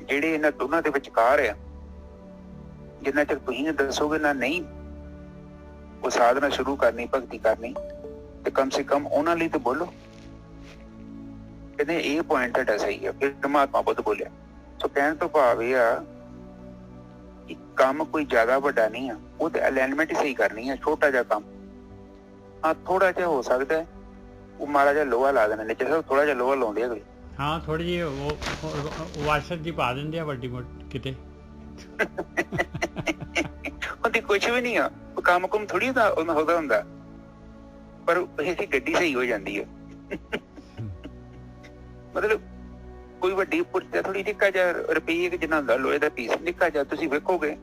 ਜਿਹੜੇ ਇਹਨਾਂ ਦੋਨਾਂ ਦੇ ਵਿਚਕਾਰ ਆ, ਜਿੰਨਾ ਚਿਰ ਤੁਸੀਂ ਦੱਸੋਗੇ ਨਾ ਨਹੀਂ ਉਹ ਸਾਧਨਾ ਸ਼ੁਰੂ ਕਰਨੀ, ਭਗਤੀ ਕਰਨੀ, ਤੇ ਕਮ ਸੇ ਕਮ ਉਹਨਾਂ ਲਈ ਤਾਂ ਬੋਲੋ। ਕਹਿੰਦੇ ਇਹ ਪੁਆਇੰਟ ਤੁਹਾਡਾ ਸਹੀ ਆ। ਫਿਰ ਮਹਾਤਮਾ ਬੁੱਧ ਬੋਲਿਆ। ਸੋ ਕਹਿਣ ਤੋਂ ਭਾਵ ਇਹ ਆ ਕਿ ਕੰਮ ਕੋਈ ਜ਼ਿਆਦਾ ਵੱਡਾ ਨਹੀਂ ਆ, ਉਹ ਤੇ ਅਲਾਈਨਮੈਂਟ ਹੀ ਸਹੀ ਕਰਨੀ ਆ। ਛੋਟਾ ਜਿਹਾ ਕੰਮ, ਹਾਂ ਥੋੜਾ ਜਿਹਾ ਹੋ ਸਕਦਾ, ਉਹ ਮਾੜਾ ਜਿਹਾ ਲੋਹਾ ਲਾ ਦੇਣਾ। ਜਿਵੇਂ ਥੋੜਾ ਜਿਹਾ ਲੋਹਾ ਲਾਉਂਦੇ ਅਗਲੇ, ਹਾਂ ਥੋੜੀ ਜਿਹੀ ਉਹ ਵਾਸ਼ਰ ਜੀ ਪਾ ਦਿੰਦੇ ਆ ਵੱਡੀ ਮੋਟੀ ਕਿਤੇ। ਉਹਦੀ ਕੁਛ ਵੀ ਨਹੀਂ ਆ, ਉਹ ਕੰਮ ਕੁਮ ਥੋੜੀ ਉਹਦਾ ਹੁੰਦਾ, ਪਰ ਇਹ ਗੱਡੀ ਸਹੀ ਹੋ ਜਾਂਦੀ ਹੈ। ਮਤਲਬ ਕੋਈ ਵੱਡੀ ਪੁਰਜਾ ਥੋੜੀ, ਨਿੱਕਾ ਜਿਹਾ ਰੁਪਈਏ ਜਿੰਨਾ ਹੁੰਦਾ ਲੋਹੇ ਦਾ ਪੀਸ, ਨਿੱਕਾ ਜਿਹਾ ਤੁਸੀਂ ਵੇਖੋਗੇ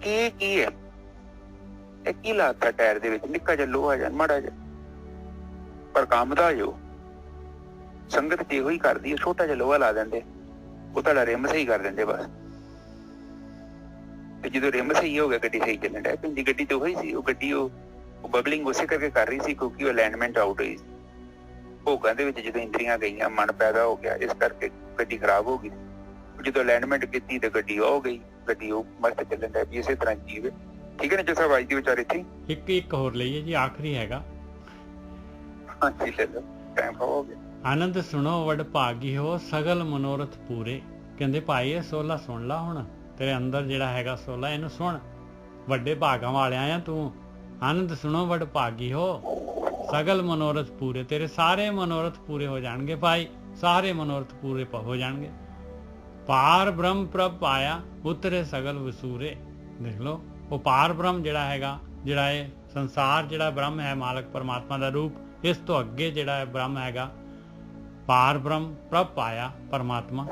ਕੀ ਹੈ, ਇਹ ਕੀ ਲਾਤਾ ਟਾਇਰ ਦੇ ਵਿੱਚ, ਨਿੱਕਾ ਜਿਹਾ ਲੋਹਾ ਜਾਂ ਮਾੜਾ ਜਿਹਾ, ਪਰ ਕੰਮ ਦਾ ਜੋ ਸੰਗਤ ਤੇ ਇਹੋ ਹੀ ਕਰਦੀ ਹੈ। ਛੋਟਾ ਜਿਹਾ ਲੋਹਾ ਲਾ ਦਿੰਦੇ, ਉਹ ਤੁਹਾਡਾ ਰਿਮ ਸਹੀ ਕਰ ਦਿੰਦੇ ਬਸ। ਤੇ ਜਦੋਂ ਰਿਮ ਸਹੀ ਹੋ ਗਿਆ, ਗੱਡੀ ਸਹੀ ਚੱਲਣ ਡਿਆ ਪੈਂਦੀ। ਗੱਡੀ ਤੇ ਉਹੀ ਸੀ, ਉਹ ਗੱਡੀ ਉਹ ਬਬਲਿੰਗ ਉਸੇ ਕਰਕੇ ਕਰ ਰਹੀ ਸੀ ਕਿਉਂਕਿ ਉਹ ਅਲਾਈਨਮੈਂਟ ਆਊਟ ਹੋਈ ਸੀ। ਭੋਗਾਂ ਦੇ ਵਿੱਚ ਜਦੋਂ ਇੰਦਰੀਆਂ ਗਈਆਂ, ਮਨ ਪੈਦਾ ਹੋ ਗਿਆ, ਇਸ ਕਰਕੇ ਗੱਡੀ ਖਰਾਬ ਹੋ ਗਈ। ਜਦੋਂ ਅਲਾਈਨਮੈਂਟ ਕੀਤੀ ਤੇ ਗੱਡੀ ਹੋ ਗਈ, ਗੱਡੀ ਉਹ ਮਸਤ ਚੱਲਣ ਡਿਆ ਵੀ। ਇਸੇ ਤਰ੍ਹਾਂ ਜੀਵ, ਠੀਕ ਹੈ ਨਾ? ਜਿਸ ਆਵਾਜ਼ ਦੀ ਵਿਚਾਰ ਇੱਥੇ ਇੱਕ ਹੋਰ ਲਈਏ ਜੀ, ਆਖਰੀ ਹੈਗਾ। ਹਾਂਜੀ ਚਲੋ, ਟਾਈਮ ਹੋ ਗਿਆ। ਆਨੰਦ ਸੁਣੋ ਵਡ ਭਾਗੀ ਹੋ ਸਗਲ ਮਨੋਰਥ ਪੂਰੇ। ਕਹਿੰਦੇ ਭਾਈ ਇਹ 16 ਸੁਣ ਲਾ, ਹੁਣ ਤੇਰੇ ਅੰਦਰ ਜਿਹੜਾ ਹੈਗਾ 16, ਇਹਨੂੰ ਸੁਣ। ਵੱਡੇ ਭਾਗਾਂ ਵਾਲਿਆਂ ਆ ਤੂੰ। ਆਨੰਦ ਸੁਣੋ ਵਡ ਭਾਗੀ ਹੋ ਸਗਲ ਮਨੋਰਥ ਪੂਰੇ। ਤੇਰੇ ਸਾਰੇ ਮਨੋਰਥ ਪੂਰੇ ਹੋ ਜਾਣਗੇ ਭਾਈ, ਸਾਰੇ ਮਨੋਰਥ ਪੂਰੇ ਹੋ ਜਾਣਗੇ। ਪਾਰ ਬ੍ਰਹਮ ਪ੍ਰਭ ਪਾਇਆ ਉਤਰੇ ਸਗਲ ਵਸੂਰੇ। ਦੇਖ ਲਓ, ਉਹ ਪਾਰ ਬ੍ਰਹਮ ਜਿਹੜਾ ਹੈਗਾ, ਜਿਹੜਾ ਇਹ ਸੰਸਾਰ ਜਿਹੜਾ ਬ੍ਰਹਮ ਹੈ, ਮਾਲਕ ਪਰਮਾਤਮਾ ਦਾ ਰੂਪ, ਇਸ ਤੋਂ ਅੱਗੇ ਜਿਹੜਾ ਹੈ ਬ੍ਰਹਮ ਹੈਗਾ, ਪਾਰ ਬ੍ਰਹਮ ਪ੍ਰਭ ਪਾਇਆ, ਪਰਮਾਤਮਾ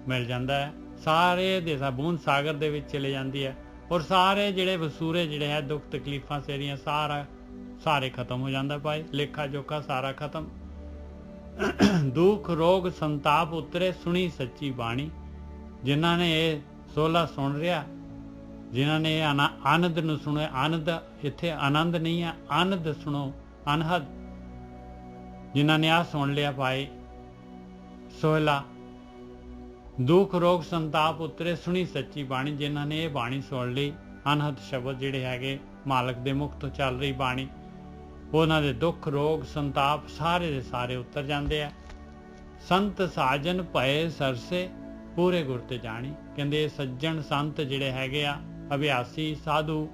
ਮਿਲ ਜਾਂਦਾ ਹੈ। ਸਾਰੇ ਦੇ ਬੂੰਦ ਸਾਗਰ ਦੇ ਵਿੱਚ ਚਲੇ ਜਾਂਦੀ ਹੈ, ਔਰ ਸਾਰੇ ਜਿਹੜੇ ਵਸੂਰੇ ਜਿਹੜੇ ਹੈ, ਦੁੱਖ ਤਕਲੀਫਾਂ ਸੇਰੀਆਂ ਸਾਰੇ ਖਤਮ ਹੋ ਜਾਂਦਾ ਭਾਈ। ਲੇਖਾ ਜੋਖਾ ਸਾਰਾ ਖਤਮ। ਦੁੱਖ ਰੋਗ ਸੰਤਾਪ ਉਤਰੇ ਸੁਣੀ ਸੱਚੀ ਬਾਣੀ। ਜਿਨ੍ਹਾਂ ਨੇ ਇਹ 16 ਸੁਣ ਰਿਹਾ, ਜਿਨ੍ਹਾਂ ਨੇ ਇਹ ਆਨੰਦ ਨੂੰ ਸੁਣਿਆ, ਆਨੰਦ ਇੱਥੇ ਆਨੰਦ ਨਹੀਂ ਹੈ, ਆਨੰਦ ਸੁਣੋ, ਅਨਹਦ। ਜਿਨ੍ਹਾਂ ਨੇ ਆਹ ਸੁਣ ਲਿਆ ਭਾਈ, ਸੋਹਲਾ ਦੁੱਖ ਰੋਗ ਸੰਤਾਪ ਉਤਰੇ ਸੁਣੀ ਸੱਚੀ ਬਾਣੀ। ਜਿਨ੍ਹਾਂ ਨੇ ਇਹ ਬਾਣੀ ਸੁਣ ਲਈ, ਅਨਹਦ ਸ਼ਬਦ ਜਿਹੜੇ ਹੈਗੇ ਮਾਲਕ ਦੇ ਮੁਖ ਤੋਂ ਚੱਲ ਰਹੀ ਬਾਣੀ, ਉਹਨਾਂ ਦੇ ਦੁੱਖ ਰੋਗ ਸੰਤਾਪ ਸਾਰੇ ਦੇ ਸਾਰੇ ਉਤਰ ਜਾਂਦੇ ਆ। ਸੰਤ ਸਾਜਨ ਭਏ ਸਰਸੇ ਪੂਰੇ ਗੁਰ ਤੇ ਜਾਣੀ। ਕਹਿੰਦੇ ਸੱਜਣ ਸੰਤ ਜਿਹੜੇ ਹੈਗੇ ਆ, ਅਭਿਆਸੀ ਸਾਧੂ,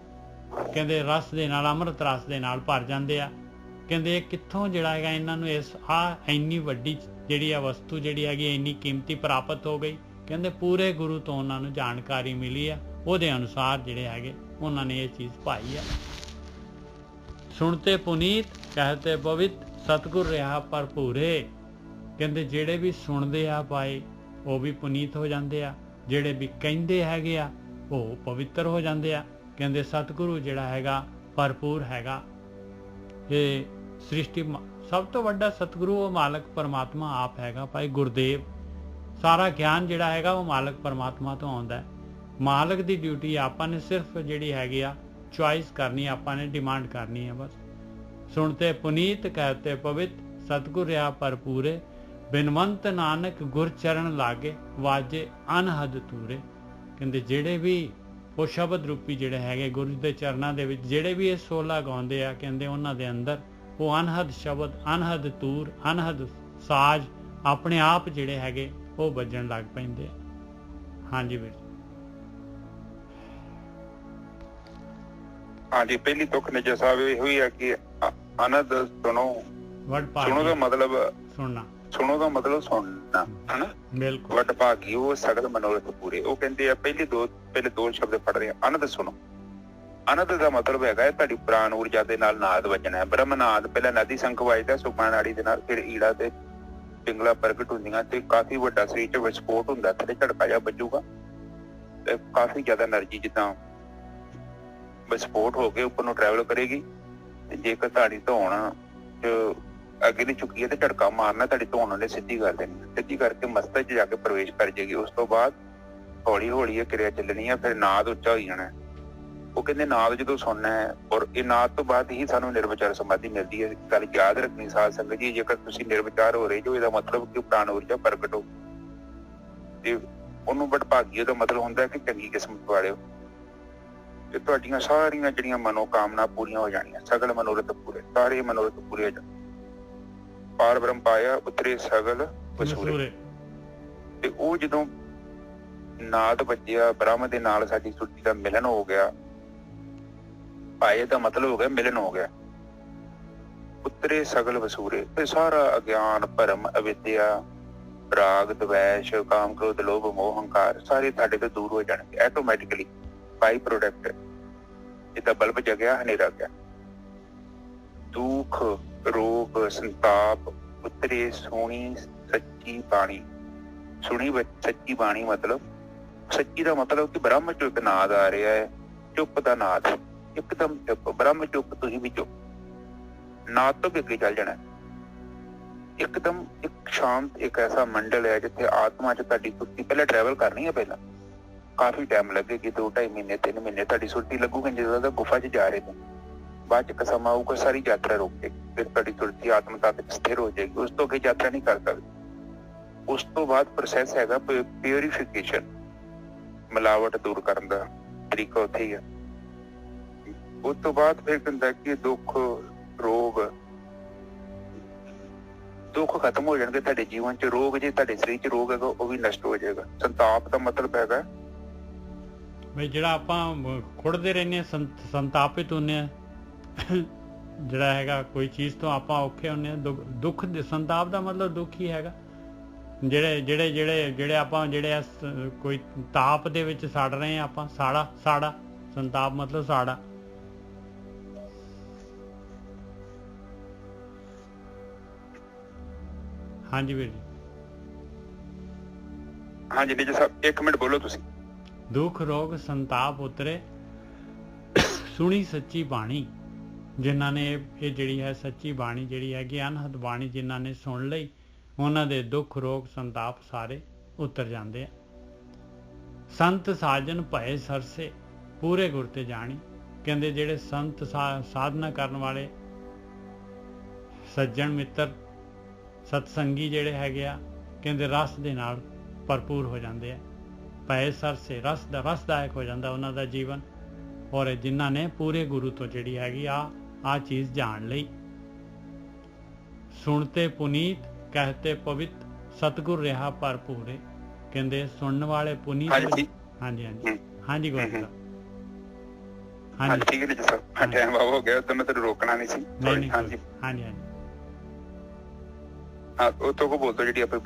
ਕਹਿੰਦੇ ਰਸ ਦੇ ਨਾਲ, ਅੰਮ੍ਰਿਤ ਰਸ ਦੇ ਨਾਲ ਭਰ ਜਾਂਦੇ ਆ। ਕਹਿੰਦੇ ਕਿੱਥੋਂ ਜਿਹੜਾ ਹੈਗਾ ਇਹਨਾਂ ਨੂੰ ਇਸ ਇੰਨੀ ਵੱਡੀ ਜਿਹੜੀ ਆ ਵਸਤੂ ਜਿਹੜੀ ਹੈਗੀ ਇੰਨੀ ਕੀਮਤੀ ਪ੍ਰਾਪਤ ਹੋ ਗਈ। ਕਹਿੰਦੇ ਪੂਰੇ ਗੁਰੂ ਤੋਂ ਉਹਨਾਂ ਨੂੰ ਜਾਣਕਾਰੀ ਮਿਲੀ ਆ, ਉਹਦੇ ਅਨੁਸਾਰ ਜਿਹੜੇ ਹੈਗੇ ਉਹਨਾਂ ਨੇ ਇਹ ਚੀਜ਼ ਪਾਈ ਆ। ਸੁਣਤੇ ਪੁਨੀਤ ਕਹਤੇ ਪਵਿੱਤ ਸਤਿਗੁਰ ਰਿਹਾ ਭਰਪੂਰੇ। ਕਹਿੰਦੇ ਜਿਹੜੇ ਵੀ ਸੁਣਦੇ ਆ ਭਾਈ ਉਹ ਵੀ ਪੁਨੀਤ ਹੋ ਜਾਂਦੇ ਆ, ਜਿਹੜੇ ਵੀ ਕਹਿੰਦੇ ਹੈਗੇ ਆ ਉਹ ਪਵਿੱਤਰ ਹੋ ਜਾਂਦੇ ਆ। ਕਹਿੰਦੇ ਸਤਿਗੁਰੂ ਜਿਹੜਾ ਹੈਗਾ ਭਰਪੂਰ ਹੈਗਾ। ਇਹ ਸ੍ਰਿਸ਼ਟੀ ਸਭ ਤੋਂ ਵੱਡਾ ਸਤਿਗੁਰੂ ਉਹ ਮਾਲਕ ਪਰਮਾਤਮਾ ਆਪ ਹੈਗਾ ਭਾਈ ਗੁਰਦੇਵ। ਸਾਰਾ ਗਿਆਨ ਜਿਹੜਾ ਹੈਗਾ ਉਹ ਮਾਲਕ ਪਰਮਾਤਮਾ ਤੋਂ ਆਉਂਦਾ ਹੈ। ਮਾਲਕ ਦੀ ਡਿਊਟੀ ਆਪਾਂ ਨੇ ਸਿਰਫ ਜਿਹੜੀ ਹੈਗੀ ਆ ਚੁਆਇਸ ਕਰਨੀ, ਆਪਾਂ ਨੇ ਡਿਮਾਂਡ ਕਰਨੀ ਹੈ ਬਸ। ਸੁਣਤੇ ਪੁਨੀਤ ਕਹਤੇ ਪਵਿੱਤ ਸਤਿਗੁਰ ਰਿਹਾ ਭਰਪੂਰੇ। ਬਿਨਵੰਤ ਨਾਨਕ ਗੁਰ ਚਰਨ ਲਾਗੇ ਵਾਜੇ ਅਨਹਦ ਤੂਰੇ। ਕਹਿੰਦੇ ਜਿਹੜੇ ਵੀ ਉਹ ਸ਼ਬਦ ਰੂਪੀ ਜਿਹੜੇ ਹੈਗੇ ਗੁਰੂ ਦੇ ਚਰਨਾਂ ਦੇ ਵਿੱਚ ਜਿਹੜੇ ਵੀ ਇਹ ਸੋਲਾ ਗਾਉਂਦੇ ਆ, ਕਹਿੰਦੇ ਉਹਨਾਂ ਦੇ ਅੰਦਰ ਉਹ ਅਨਹਦ ਸ਼ਬਦ, ਅਨਹਦ ਤੂਰ, ਅਨਹਦ ਸਾਜ਼ ਆਪਣੇ ਆਪ ਜਿਹੜੇ ਹੈਗੇ ਉਹ ਵੱਜਣ ਲੱਗ ਪੈਂਦੇ ਆ। ਹਾਂਜੀ ਵੀਰ। ਹਾਂਜੀ, ਪਹਿਲੀ ਤੁਕ ਨਿਜਾ ਸਾਹਿਬ ਇਹ ਹੋਈ ਹੈ ਕਿ ਅਨੰਦ ਸੁਣੋ। ਸੁਣੋ ਦਾ ਮਤਲਬ ਸੁਣਨਾ, ਸੁਣੋ ਦਾ ਮਤਲਬ ਸੁਣਨਾ, ਹਨਾ। ਬਿਲਕੁਲ। ਵੱਡ ਭਾਗੀ ਉਹ ਸਗਲ ਮਨੋਰਥ ਪੂਰੇ। ਉਹ ਕਹਿੰਦੇ ਆ ਪਹਿਲੇ ਦੋ ਸ਼ਬਦ ਪੜ ਰਹੇ ਆ, ਆਨੰਦ ਸੁਣੋ। ਆਨੰਦ ਦਾ ਮਤਲਬ ਹੈਗਾ ਤੁਹਾਡੀ ਪ੍ਰਾਣ ਊਰਜਾ ਦੇ ਨਾਲ ਨਾਦ ਵੱਜਣਾ ਹੈ। ਬ੍ਰਹਮਨਾਦ ਪਹਿਲਾਂ ਨਦੀ ਸੰਖ ਵੱਜਦਾ ਸੁਖਮਨ ਨਾੜੀ ਦੇ ਨਾਲ, ਫਿਰ ਈੜਾ ਤੇ ਪਿੰਗਲਾ ਪ੍ਰਗਟ ਹੁੰਦੀਆਂ ਤੇ ਕਾਫੀ ਵੱਡਾ ਸਰੀਰ ਚ ਵਿਸਫੋਟ ਹੁੰਦਾ, ਥੱਲੇ ਝਟਕਾ ਜਿਹਾ ਵੱਜੂਗਾ ਤੇ ਕਾਫੀ ਜ਼ਿਆਦਾ એનર્ਜੀ ਜਿੱਦਾਂ ਵਿਸਫੋਟ ਹੋ ਕੇ ਉੱਪਰ ਨੂੰ ਟਰੈਵਲ ਕਰੇਗੀ। ਤੇ ਜੇਕਰ ਤੁਹਾਡੀ ਧੌਣ ਚ ਅੱਗੇ ਦੀ ਚੁੱਕੀ ਹੈ ਤੇ ਝਟਕਾ ਮਾਰਨਾ, ਤੁਹਾਡੀ ਧੌਣ ਉਹਨੇ ਸਿੱਧੀ ਕਰ ਦੇਣੀ, ਸਿੱਧੀ ਕਰਕੇ ਮਸਤਕ ਚ ਜਾ ਕੇ ਪ੍ਰਵੇਸ਼ ਕਰ ਜਾਏਗੀ। ਉਸ ਤੋਂ ਬਾਅਦ ਹੌਲੀ ਹੌਲੀ ਇਹ ਕਿਰਿਆ ਚੱਲਣੀ ਹੈ, ਫਿਰ ਨਾਦ ਉੱਚਾ ਹੋ ਜਾਣਾ। ਉਹ ਕਹਿੰਦੇ ਨਾਦ ਜਦੋਂ ਸੁਣਨਾ ਹੈ, ਔਰ ਇਹ ਨਾਦ ਤੋਂ ਬਾਅਦ ਹੀ ਸਾਨੂੰ ਨਿਰਵਿਚਾਰ ਸਮਾਧੀ ਮਿਲਦੀ ਹੈ। ਗੱਲ ਯਾਦ ਰੱਖਣੀ ਸਾਧ ਸੰਗਤ ਜੀ, ਜੇਕਰ ਤੁਸੀਂ ਨਿਰਵਿਚਾਰ ਹੋ ਰਹੇ ਜੋ, ਇਹਦਾ ਮਤਲਬ ਕਿ ਪ੍ਰਾਣ ਊਰਜਾ ਪ੍ਰਗਟ ਹੋ ਤੇ ਉਹਨੂੰ ਵਡਭਾਗੀ ਦਾ ਮਤਲਬ ਹੁੰਦਾ ਕਿ ਚੰਗੀ ਕਿਸਮਤ ਵਾਲੇ ਹੋ ਤੇ ਤੁਹਾਡੀਆਂ ਸਾਰੀਆਂ ਜਿਹੜੀਆਂ ਮਨੋਕਾਮਨਾ ਪੂਰੀਆਂ ਹੋ ਜਾਣੀਆਂ, ਸਗਲ ਮਨੋਰਥ ਪੂਰੇ, ਸਾਰੇ ਮਨੋਰਥ ਪੂਰੇ ਹੋ ਜਾਣ। ਪਾਰ ਬ੍ਰਹਮ ਪਾਇਆ ਉਤਰੇ ਸਗਲ ਵਸੂਰੇ। ਤੇ ਉਹ ਜਦੋਂ ਨਾਦ ਵੱਜਿਆ ਬ੍ਰਹਮ ਦੇ ਨਾਲ ਸਾਡੀ ਸੁਰਤੀ ਦਾ ਮਿਲਨ ਹੋ ਗਿਆ, ਪਾਏ ਦਾ ਮਤਲਬ ਹੋ ਗਿਆ ਮਿਲਨ ਹੋ ਗਿਆ, ਉਤਰੇ ਸਗਲ ਵਸੂਰੇ। ਤੇ ਸਾਰਾ ਅਗਿਆਨ, ਭਰਮ, ਅਵਿਦਿਆ, ਰਾਗ, ਦਵੈਸ਼, ਕਾਮ, ਕ੍ਰੋਧ, ਲੋਭ, ਮੋਹ, ਹੰਕਾਰ ਸਾਰੇ ਸਾਡੇ ਤੋਂ ਦੂਰ ਹੋ ਜਾਣਗੇ ਆਟੋਮੈਟਿਕਲੀ, ਬਾਈ ਪ੍ਰੋਡਕਟ। ਜਿੱਦਾਂ ਬਲਬ ਜਗਿਆ ਹਨੇਰਾ ਗਿਆ। ਦੁੱਖ ਰੋਗ ਸੰਤਾਪ ਉਤਰੇ ਸੁਣੀ ਸੱਚੀ ਬਾਣੀ। ਸੁਣੀ ਸੱਚੀ ਬਾਣੀ ਮਤਲਬ, ਸੱਚੀ ਦਾ ਮਤਲਬ ਕਿ ਬ੍ਰਹਮ ਚੋਂ ਇੱਕ ਨਾਦ ਆ ਰਿਹਾ ਹੈ, ਚੁੱਪ ਦਾ ਨਾਦ, ਇੱਕਦਮ ਚੁੱਪ, ਬ੍ਰਹਮ ਚੁੱਪ, ਤੁਸੀਂ ਵੀ ਚੁੱਪ, ਨਾਦ ਤੋਂ ਵੀ ਅੱਗੇ ਚੱਲ ਜਾਣਾ। ਇੱਕਦਮ ਇੱਕ ਸ਼ਾਂਤ, ਇੱਕ ਐਸਾ ਮੰਡਲ ਹੈ ਜਿੱਥੇ ਆਤਮਾ ਚ ਤੁਹਾਡੀ ਸੁਰਤੀ ਪਹਿਲਾਂ ਟਰੈਵਲ ਕਰਨੀ ਹੈ। ਪਹਿਲਾਂ ਕਾਫੀ ਟਾਈਮ ਲੱਗੇਗੀ, 2-2.5 ਮਹੀਨੇ 3 ਮਹੀਨੇ ਤੁਹਾਡੀ ਸੁਰਤੀ ਲੱਗੂਗੀ ਜਦੋਂ ਗੁਫਾ ਚ ਜਾ ਰਹੇ ਨੇ। ਬਾਅਦ ਚ ਸਮਾਂ ਆਊਗਾ, ਸਾਰੀ ਯਾਤਰਾ ਰੁਕ ਜਾਏਗੀ, ਫਿਰ ਤੁਹਾਡੀ ਸੁਰਤੀ ਆਤਮ ਤੱਕ ਸਥਿਰ ਹੋ ਜਾਏਗੀ। ਉਸ ਤੋਂ ਅੱਗੇ ਯਾਤਰਾ ਨਹੀਂ ਕਰ ਸਕਦੀ। ਉਸ ਤੋਂ ਬਾਅਦ ਪ੍ਰੋਸੈਸ ਹੈਗਾ ਪਿਉਰੀਫਿਕੇਸ਼ਨ, ਮਿਲਾਵਟ ਦੂਰ ਕਰਨ ਦਾ ਤਰੀਕਾ ਉੱਥੇ ਹੀ ਹੈ। ਉਸ ਤੋਂ ਬਾਅਦ ਫਿਰ ਹੁੰਦਾ ਕਿ ਦੁੱਖ ਰੋਗ, ਦੁੱਖ ਖਤਮ ਹੋ ਜਾਣਗੇ ਤੁਹਾਡੇ ਜੀਵਨ ਚ। ਰੋਗ, ਜੇ ਤੁਹਾਡੇ ਸਰੀਰ ਚ ਰੋਗ ਹੈਗਾ ਉਹ ਵੀ ਨਸ਼ਟ ਹੋ ਜਾਏਗਾ। ਸੰਤਾਪ ਦਾ ਮਤਲਬ ਹੈਗਾ ਬਈ ਜਿਹੜਾ ਆਪਾਂ ਖੁੜਦੇ ਰਹਿੰਦੇ ਹਾਂ, ਸੰਤਾਪਿਤ ਹੁੰਦੇ ਹਾਂ, ਜਿਹੜਾ ਹੈਗਾ ਕੋਈ ਚੀਜ਼ ਤੋਂ ਆਪਾਂ ਔਖੇ ਹੁੰਦੇ ਹਾਂ। ਦੁੱਖ, ਸੰਤਾਪ ਦਾ ਮਤਲਬ ਦੁੱਖ ਹੀ ਹੈਗਾ। ਜਿਹੜੇ ਆਪਾਂ ਜਿਹੜੇ ਕੋਈ ਤਾਪ ਦੇ ਵਿੱਚ ਸੜ ਰਹੇ ਹਾਂ ਆਪਾਂ, ਸਾੜਾ, ਸੰਤਾਪ ਮਤਲਬ ਸਾੜਾ। ਹਾਂਜੀ ਵੀਰ ਜੀ। ਹਾਂਜੀ ਨਿਜ ਸਾਹਿਬ, 1 ਮਿੰਟ ਬੋਲੋ ਤੁਸੀਂ। ਦੁੱਖ ਰੋਗ ਸੰਤਾਪ ਉਤਰੇ ਸੁਣੀ ਸੱਚੀ ਬਾਣੀ। ਜਿਨ੍ਹਾਂ ਨੇ ਇਹ ਜਿਹੜੀ ਹੈ ਸੱਚੀ ਬਾਣੀ ਜਿਹੜੀ ਹੈਗੀ ਅਨਹਦ ਬਾਣੀ ਜਿਨ੍ਹਾਂ ਨੇ ਸੁਣ ਲਈ, ਉਹਨਾਂ ਦੇ ਦੁੱਖ ਰੋਗ ਸੰਤਾਪ ਸਾਰੇ ਉਤਰ ਜਾਂਦੇ ਆ। ਸੰਤ ਸਾਜਨ ਭਏ ਸਰਸੇ ਪੂਰੇ ਗੁਰ ਤੇ ਜਾਣੀ। ਕਹਿੰਦੇ ਜਿਹੜੇ ਸੰਤ ਸਾਧਨਾ ਕਰਨ ਵਾਲੇ ਸੱਜਣ ਮਿੱਤਰ ਸਤਸੰਗੀ ਜਿਹੜੇ ਹੈਗੇ ਆ, ਕਹਿੰਦੇ ਰਸ ਦੇ ਨਾਲ ਭਰਪੂਰ ਹੋ ਜਾਂਦੇ ਆ। ਪਏ ਸਰਸੇ ਰਸਦਾਇਕ ਹੋ ਜਾਂਦਾ ਉਹਨਾਂ ਦਾ ਜੀਵਨ। ਔਰ ਜਿਨ੍ਹਾਂ ਨੇ ਪੂਰੇ ਗੁਰੂ ਤੋਂ ਜਿਹੜੀ ਹੈਗੀ ਆ ਚੀਜ਼ ਜਾਣ ਲਈ। ਸੁਣਤੇ ਪੁਨੀਤ ਕਹਤੇ ਪਵਿੱਤ ਸਤਿਗੁਰ ਰਿਹਾ ਭਰਪੂਰੇ। ਕਹਿੰਦੇ ਸੁਣਨ ਵਾਲੇ ਪੁਨੀਤ। ਹਾਂਜੀ ਹਾਂਜੀ ਗੁਰੂ ਸਾਹਿਬ। ਹਾਂਜੀ ਠੀਕ ਹੈ ਜੀ ਸਰ। ਟਾਈਮ ਹੋ ਗਿਆ ਤਾਂ ਮੈਂ ਤੈਨੂੰ ਰੋਕਣਾ ਨਹੀਂ ਸੀ। ਹਾਂਜੀ ਹਾਂਜੀ ਹਾਂਜੀ ਹਾਂ ਉਹ ਤੋਂ ਕੋ ਬੋਲਦਾ ਜਿਹੜੀ ਆਪਣੀ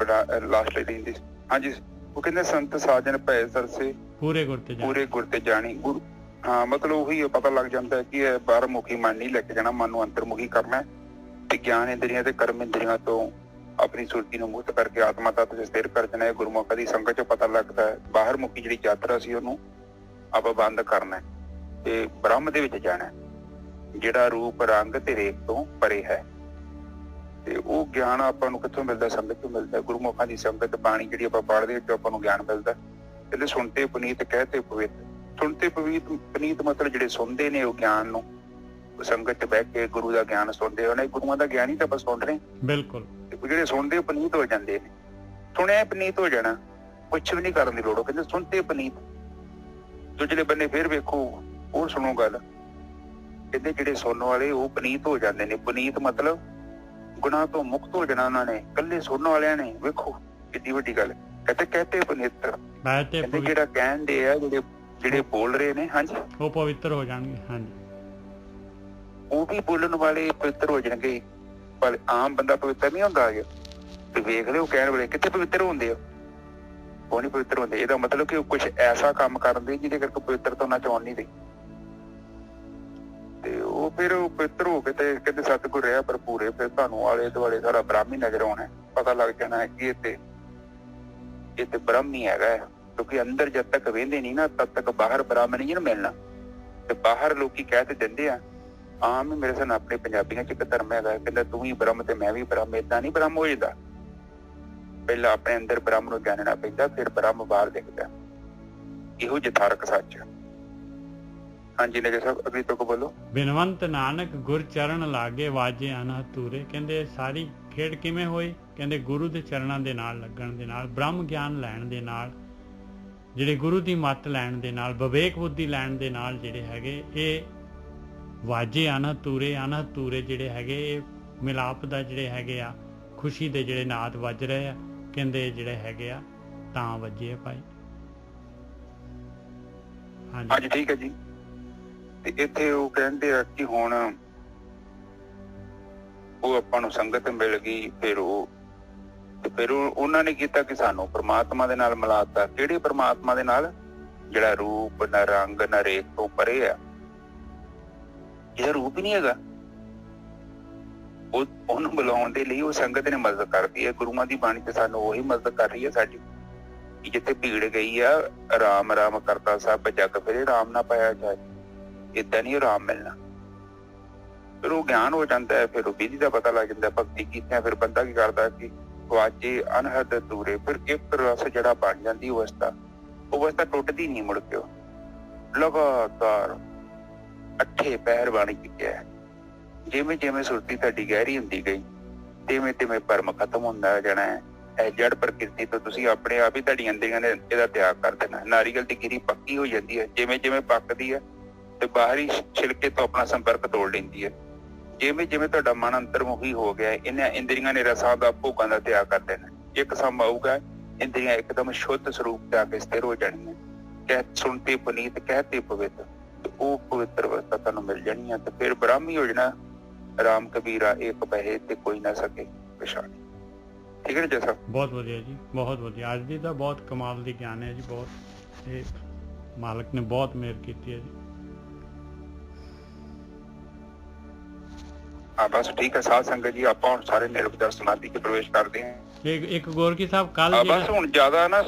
ਲਾਸਟ ਲਾਈਨ ਦੀ। ਹਾਂਜੀ ਉਹ ਕਹਿੰਦੇ ਸੰਤ ਸਾਜਨ ਭਏ ਸਰਸੇ ਪੂਰੇ ਗੁਰ ਤੇ ਜਾਣੀ। ਗੁਰੂ ਹਾਂ ਮਤਲਬ ਉਹੀ ਪਤਾ ਲੱਗ ਜਾਂਦਾ ਕਿ ਇਹ ਬਾਹਰ ਮੁਖੀ ਮਨ ਨਹੀਂ ਲੈ ਕੇ ਜਾਣਾ, ਮਨ ਨੂੰ ਅੰਤਰਮੁਖੀ ਕਰਨਾ ਤੇ ਗਿਆਨ ਇੰਦਰੀਆਂ ਤੇ ਕਰਮ ਇੰਦਰੀਆਂ ਤੋਂ ਆਪਣੀ ਸੁਰਤੀ ਨੂੰ ਮੁਕਤ ਕਰਕੇ ਆਤਮਾ ਤੱਤ ਚ ਸਥਿਰ ਕਰ ਦੇਣਾ। ਗੁਰਮੁਖਾਂ ਦੀ ਸੰਗਤ ਚ ਪਤਾ ਲੱਗਦਾ ਹੈ ਬਾਹਰ ਮੁਖੀ ਜਿਹੜੀ ਯਾਤਰਾ ਸੀ ਉਹਨੂੰ ਆਪਾਂ ਬੰਦ ਕਰਨਾ ਤੇ ਬ੍ਰਹਮ ਦੇ ਵਿੱਚ ਜਾਣਾ ਜਿਹੜਾ ਰੂਪ ਰੰਗ ਤੇ ਰੇਖ ਤੋਂ ਪਰੇ ਹੈ। ਤੇ ਉਹ ਗਿਆਨ ਆਪਾਂ ਨੂੰ ਕਿੱਥੋਂ ਮਿਲਦਾ? ਸੰਗਤ ਤੋਂ ਮਿਲਦਾ। ਗੁਰਮੁਖਾਂ ਦੀ ਸੰਗਤ ਬਾਣੀ ਜਿਹੜੀ ਆਪਾਂ ਪੜ੍ਹਦੇ ਵਿੱਚ ਆਪਾਂ ਨੂੰ ਗਿਆਨ ਮਿਲਦਾ। ਇਹਦੇ ਸੁਣਤੇ ਪੁਨੀਤ ਕਹਤੇ ਪਵਿੱਤ। ਸੁਣਤੇ ਪੁਨੀਤ ਮਤਲਬ ਜਿਹੜੇ ਸੁਣਦੇ ਨੇ ਉਹ ਗਿਆਨ ਨੂੰ, ਸੰਗਤ ਚ ਬਹਿ ਕੇ ਗੁਰੂ ਦਾ ਗਿਆਨ ਸੁਣਦੇ ਉਹਨੇ ਗੁਰੂਆਂ ਦਾ ਗਿਆਨ ਹੀ ਤਾਂ ਆਪਾਂ ਸੁਣ ਰਹੇ। ਬਿਲਕੁਲ ਜਿਹੜੇ ਸੁਣਦੇ ਪੁਨੀਤ ਹੋ ਜਾਂਦੇ ਨੇ। ਸੁਣਿਆ ਪੁਨੀਤ ਹੋ ਜਾਣਾ, ਕੁਛ ਵੀ ਨਹੀਂ ਕਰਨ ਦੀ ਲੋੜ। ਉਹ ਕਹਿੰਦੇ ਸੁਣਤੇ ਪੁਨੀਤ। ਦੂਜੇ ਬੰਨੇ ਫਿਰ ਵੇਖੋ ਉਹ ਸੁਣੋ ਗੱਲ, ਕਹਿੰਦੇ ਜਿਹੜੇ ਸੁਣਨ ਵਾਲੇ ਉਹ ਪੁਨੀਤ ਹੋ ਜਾਂਦੇ ਨੇ। ਪੁਨੀਤ ਮਤਲਬ ਗੁਨਾਹ ਤੋਂ ਮੁਕਤ ਹੋ ਜਾਣਾ ਉਹਨਾਂ ਨੇ, ਇਕੱਲੇ ਸੁਣਨ ਵਾਲਿਆਂ ਨੇ। ਵੇਖੋ ਕਿੰਨੀ ਵੱਡੀ ਗੱਲ। ਕਹਤੇ ਪੁਨੀਤ ਜਿਹੜਾ ਕਹਿੰਦੇ ਆ ਜਿਹੜੇ ਬੋਲ ਰਹੇ ਨੇ ਹਾਂਜੀ ਉਹ ਪਵਿੱਤਰ ਹੋ ਜਾਣਗੇ। ਹਾਂਜੀ ਉਹ ਵੀ ਬੋਲਣ ਵਾਲੇ ਪਵਿੱਤਰ ਹੋ ਜਾਣਗੇ। ਪਰ ਆਮ ਬੰਦਾ ਪਵਿੱਤਰ ਨਹੀਂ ਹੁੰਦਾ। ਤੇ ਵੇਖ ਲਿਓ ਕਹਿਣ ਵਾਲੇ ਕਿੱਥੇ ਪਵਿੱਤਰ ਹੁੰਦੇ ਆ, ਉਹ ਨਹੀਂ ਪਵਿੱਤਰ ਹੁੰਦੇ। ਇਹਦਾ ਮਤਲਬ ਕਿ ਉਹ ਕੁਛ ਐਸਾ ਕੰਮ ਕਰਦੇ ਜਿਹਦੇ ਕਰਕੇ ਪਵਿੱਤਰਤਾ ਉਹਨਾਂ ਚ ਆਉਣ ਨਹੀਂ ਰਹੀ। ਤੇ ਉਹ ਫਿਰ ਉਹ ਪਵਿੱਤਰ ਹੋ ਕੇ ਤੇ ਕਹਿੰਦੇ ਸਤਿਗੁਰ ਰਿਹਾ ਭਰਪੂਰੇ। ਫਿਰ ਤੁਹਾਨੂੰ ਆਲੇ ਦੁਆਲੇ ਸਾਰਾ ਬ੍ਰਹਮ ਹੀ ਨਜ਼ਰ ਆਉਣਾ। ਪਤਾ ਲੱਗ ਜਾਣਾ ਹੈ ਕਿ ਇਹ ਤੇ ਬ੍ਰਹਮ ਹੀ ਹੈਗਾ। ਕਿਉਂਕਿ ਅੰਦਰ ਜਦ ਤੱਕ ਵਹਿੰਦੇ ਨਹੀਂ ਨਾ ਤਦ ਤੱਕ ਬਾਹਰ ਬ੍ਰਹਮ ਨਹੀਂ ਮਿਲਣਾ। ਤੇ ਬਾਹਰ ਲੋਕੀ ਕਹਿ ਤੇ ਦਿੰਦੇ ਆ ਆਮ ਮੇਰੇ ਸਾਨ ਆਪਣੇ ਪੰਜਾਬੀਆਂ ਚ ਇੱਕ ਧਰਮ ਹੈਗਾ, ਕਹਿੰਦਾ ਤੂੰ ਹੀ ਬ੍ਰਹਮ ਤੇ ਮੈਂ ਵੀ ਬ੍ਰਹਮ। ਏਦਾਂ ਨਹੀਂ ਬ੍ਰਹਮ ਹੋ ਜਾਂਦਾ। ਪਹਿਲਾਂ ਆਪਣੇ ਅੰਦਰ ਬ੍ਰਹਮ ਨੂੰ ਜਾਣਨਾ ਪੈਂਦਾ, ਫਿਰ ਬ੍ਰਹਮ ਬਾਹਰ ਦਿਖਦਾ। ਇਹੋ ਯਥਾਰਕ ਸੱਚ। ਹਾਂਜੀ ਨੇਗੇ ਸਾਹਿਬ ਅਗਲੀ ਤੋਂ ਬੋਲੋ। ਬਿਨਵੰਤ ਨਾਨਕ ਗੁਰ ਚਰਨ ਲਾਗੇ ਵਾਜੇ ਅਨਹਦ ਤੂਰੇ। ਕਹਿੰਦੇ ਸਾਰੀ ਖੇਡ ਕਿਵੇਂ ਹੋਈ? ਕਹਿੰਦੇ ਗੁਰੂ ਦੇ ਚਰਨਾਂ ਦੇ ਨਾਲ ਲੱਗਣ ਦੇ ਨਾਲ, ਬ੍ਰਹਮ ਗਿਆਨ ਲੈਣ ਦੇ ਨਾਲ, ਜਿਹੜੇ ਗੁਰੂ ਦੀ ਮੱਤ ਲੈਣ ਦੇ ਨਾਲ, ਵਿਵੇਕ ਬੁੱਧੀ ਲੈਣ ਦੇ ਨਾਲ ਜਿਹੜੇ ਹੈਗੇ ਇਹ ਵਾਜੇ ਅਨਹਦ ਤੂਰੇ ਜਿਹੜੇ ਹੈਗੇ ਇਹ ਮਿਲਾਪ ਦਾ ਜਿਹੜੇ ਹੈਗੇ ਆ, ਖੁਸ਼ੀ ਦੇ ਜਿਹੜੇ ਨਾਦ ਵੱਜ ਰਹੇ ਆ। ਕਹਿੰਦੇ ਜਿਹੜੇ ਹੈਗੇ ਆ ਤਾਂ ਵੱਜੇ ਭਾਈ। ਹਾਂਜੀ ਠੀਕ ਹੈ ਜੀ। ਤੇ ਇੱਥੇ ਉਹ ਕਹਿੰਦੇ ਆ ਕਿ ਹੁਣ ਉਹ ਆਪਾਂ ਨੂੰ ਸੰਗਤ ਮਿਲ ਗਈ। ਫਿਰ ਉਹਨਾਂ ਨੇ ਕੀਤਾ ਕਿ ਸਾਨੂੰ ਪ੍ਰਮਾਤਮਾ ਦੇ ਨਾਲ ਮਿਲਾਤਾ। ਕਿਹੜੇ ਪ੍ਰਮਾਤਮਾ ਦੇ ਨਾਲ? ਜਿਹੜਾ ਰੂਪ ਨਾ ਰੰਗ ਨਾ ਰੇਖ ਤੋਂ ਪਰੇ ਆ, ਜਿਹਦਾ ਰੂਪ ਹੀ ਨਹੀਂ ਹੈਗਾ। ਉਹਨੂੰ ਬੁਲਾਉਣ ਦੇ ਲਈ ਉਹ ਸੰਗਤ ਨੇ ਮਦਦ ਕਰਦੀ ਹੈ। ਗੁਰੂਆਂ ਦੀ ਬਾਣੀ ਤੇ ਸਾਨੂੰ ਉਹੀ ਮਦਦ ਕਰ ਰਹੀ ਹੈ ਸਾਡੀ। ਜਿੱਥੇ ਭੀੜ ਗਈ ਆ ਰਾਮ ਰਾਮ ਕਰਤਾ ਸਭ ਜਗ ਫਿਰੇ, ਰਾਮ ਨਾ ਪਾਇਆ ਜਾਏ। ਏਦਾਂ ਨਹੀਂ ਆਰਾਮ ਮਿਲਣਾ। ਫਿਰ ਉਹ ਗਿਆਨ ਹੋ ਜਾਂਦਾ ਹੈ। ਫਿਰ ਉਹ ਵਿਧੀ ਦਾ ਪਤਾ ਲੱਗ ਜਾਂਦਾ। ਭਗਤੀ ਕੀਤਿਆਂ ਫਿਰ ਬੰਦਾ ਕੀ ਕਰਦਾ ਕਿ ਵਾਜੇ ਅਨਹਦ ਤੂਰੇ। ਫਿਰ ਇੱਕ ਰਸ ਜਿਹੜਾ ਬਣ ਜਾਂਦੀ ਅਵਸਥਾ ਟੁੱਟਦੀ ਨਹੀਂ ਮੁੜ ਕੇ। ਲਗਾਤਾਰ ਅੱਠੇ ਪਹਿਰ ਬਣ ਚੁੱਕਿਆ। ਜਿਵੇਂ ਜਿਵੇਂ ਸੁਰਤੀ ਤੁਹਾਡੀ ਗਹਿਰੀ ਹੁੰਦੀ ਗਈ ਤਿਵੇਂ ਤਿਵੇਂ ਭਰਮ ਖਤਮ ਹੁੰਦਾ ਜਾਣਾ ਹੈ। ਇਹ ਜੜ ਪ੍ਰਕਿਰਤੀ ਤੋਂ ਤੁਸੀਂ ਆਪਣੇ ਆਪ ਹੀ ਤੁਹਾਡੀਆਂ ਇੰਦਰੀਆਂ ਨੇ ਇਹਦਾ ਤਿਆਗ ਕਰ ਦੇਣਾ। ਨਾਰੀਅਲ ਦੀ ਗਿਰੀ ਪੱਕੀ ਹੋ ਜਾਂਦੀ ਹੈ। ਜਿਵੇਂ ਜਿਵੇਂ ਪੱਕਦੀ ਹੈ ਤੇ ਬਾਹਰੀ ਛਿਲਕੇ ਤੋਂ ਆਪਣਾ ਸੰਪਰਕ ਤੋੜ ਲੈਂਦੀ ਹੈ। ਜਿਵੇਂ ਜਿਵੇਂ ਤੁਹਾਡਾ ਮਨ ਅੰਤਰਮੁਖੀ ਹੋ ਗਿਆ ਇਹਨਾਂ ਇੰਦਰੀਆਂ ਨੇ ਰਸਾਂ ਦਾ ਭੋਗਾਂ ਦਾ ਤਿਆਗ ਕਰ ਦੇਣਾ। ਇੱਕ ਸਮਾਂ ਆਊਗਾ ਇੰਦਰੀਆਂ ਇੱਕਦਮ ਸ਼ੁੱਧ ਸਰੂਪ ਤੇ ਆ ਕੇ ਸਥਿਰ ਹੋ ਜਾਣੀਆਂ। ਕਹਿ ਸੁਣਤੇ ਪੁਨੀਤ ਕਹਤੇ ਪਵਿੱਤ। ਉਹ ਪਵਿੱਤਰ ਅਵਸਥਾ ਤੁਹਾਨੂੰ ਮਿਲ ਜਾਣੀ ਹੈ ਤੇ ਫਿਰ ਬ੍ਰਹਮ ਹੀ ਹੋ ਜਾਣਾ। ਰਾਮ ਕਬੀਰਾ ਇੱਕ ਬਹੇ ਤੇ ਕੋਈ ਨਾ ਸਕੇ ਪਛਾਣੇ। ਠੀਕ ਹੈ ਜੀ ਸਰ। ਬਹੁਤ ਵਧੀਆ ਜੀ, ਬਹੁਤ ਵਧੀਆ। ਅੱਜ ਦੀ ਤਾਂ ਬਹੁਤ ਕਮਾਲ ਦੀ ਗਿਆਨ ਹੈ ਜੀ। ਬਹੁਤ ਇਹ ਮਾਲਕ ਨੇ ਬਹੁਤ ਮਿਹਰ ਕੀਤੀ ਹੈ ਜੀ। ਬਸ ਠੀਕ ਹੈ ਸਾਧ ਸੰਗਤ ਜੀ, ਆਪਾਂ ਹੁਣ ਸਾਰੇ ਨਿਰਵਿਕਾਰ ਸਮਾਧੀ ਚ ਪ੍ਰਵੇਸ਼ ਕਰਦੇ ਹਾਂ। ਇੱਕ ਗੋਰਕੀ ਸਾਹਿਬ ਕੱਲ ਬਸ ਹੁਣ ਜ਼ਿਆਦਾ ਨਾ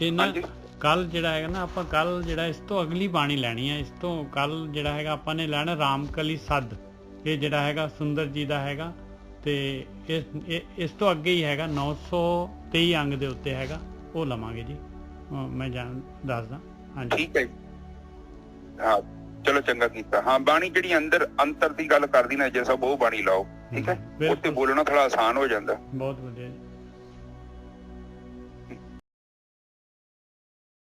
ਇਹਨਾਂ ਕੱਲ ਜਿਹੜਾ ਹੈਗਾ ਨਾ ਆਪਾਂ ਕੱਲ ਜਿਹੜਾ ਇਸ ਤੋਂ ਅਗਲੀ ਬਾਣੀ ਲੈਣੀ ਹੈ। ਇਸ ਤੋਂ ਕੱਲ ਜਿਹੜਾ ਹੈਗਾ ਆਪਾਂ ਨੇ ਲੈਣਾ ਰਾਮਕਲੀ ਸੱਧ। ਇਹ ਜਿਹੜਾ ਹੈਗਾ ਸੁੰਦਰ ਜੀ ਦਾ ਹੈਗਾ ਤੇ ਇਸ ਤੋਂ ਅੱਗੇ ਹੀ ਹੈਗਾ 923 ਅੰਗ ਦੇ ਉੱਤੇ ਹੈਗਾ, ਉਹ ਲਵਾਂਗੇ ਜੀ। ਮੈਂ ਦੱਸਦਾ। ਹਾਂਜੀ ਠੀਕ ਹੈ ਜੀ। ਹਾਂ ਚਲੋ ਚੰਗਾ ਕੀਤਾ। ਹਾਂ ਬਾਣੀ ਜਿਹੜੀ ਅੰਤਰ ਦੀ ਗੱਲ ਕਰਦੀ ਨਾ ਜੇ ਸਭ ਉਹ ਬਾਣੀ ਲਾਓ। ਠੀਕ ਹੈ, ਉੱਥੇ ਬੋਲਣਾ ਥੋੜਾ ਆਸਾਨ ਹੋ ਜਾਂਦਾ। ਬਹੁਤ ਵਧੀਆ।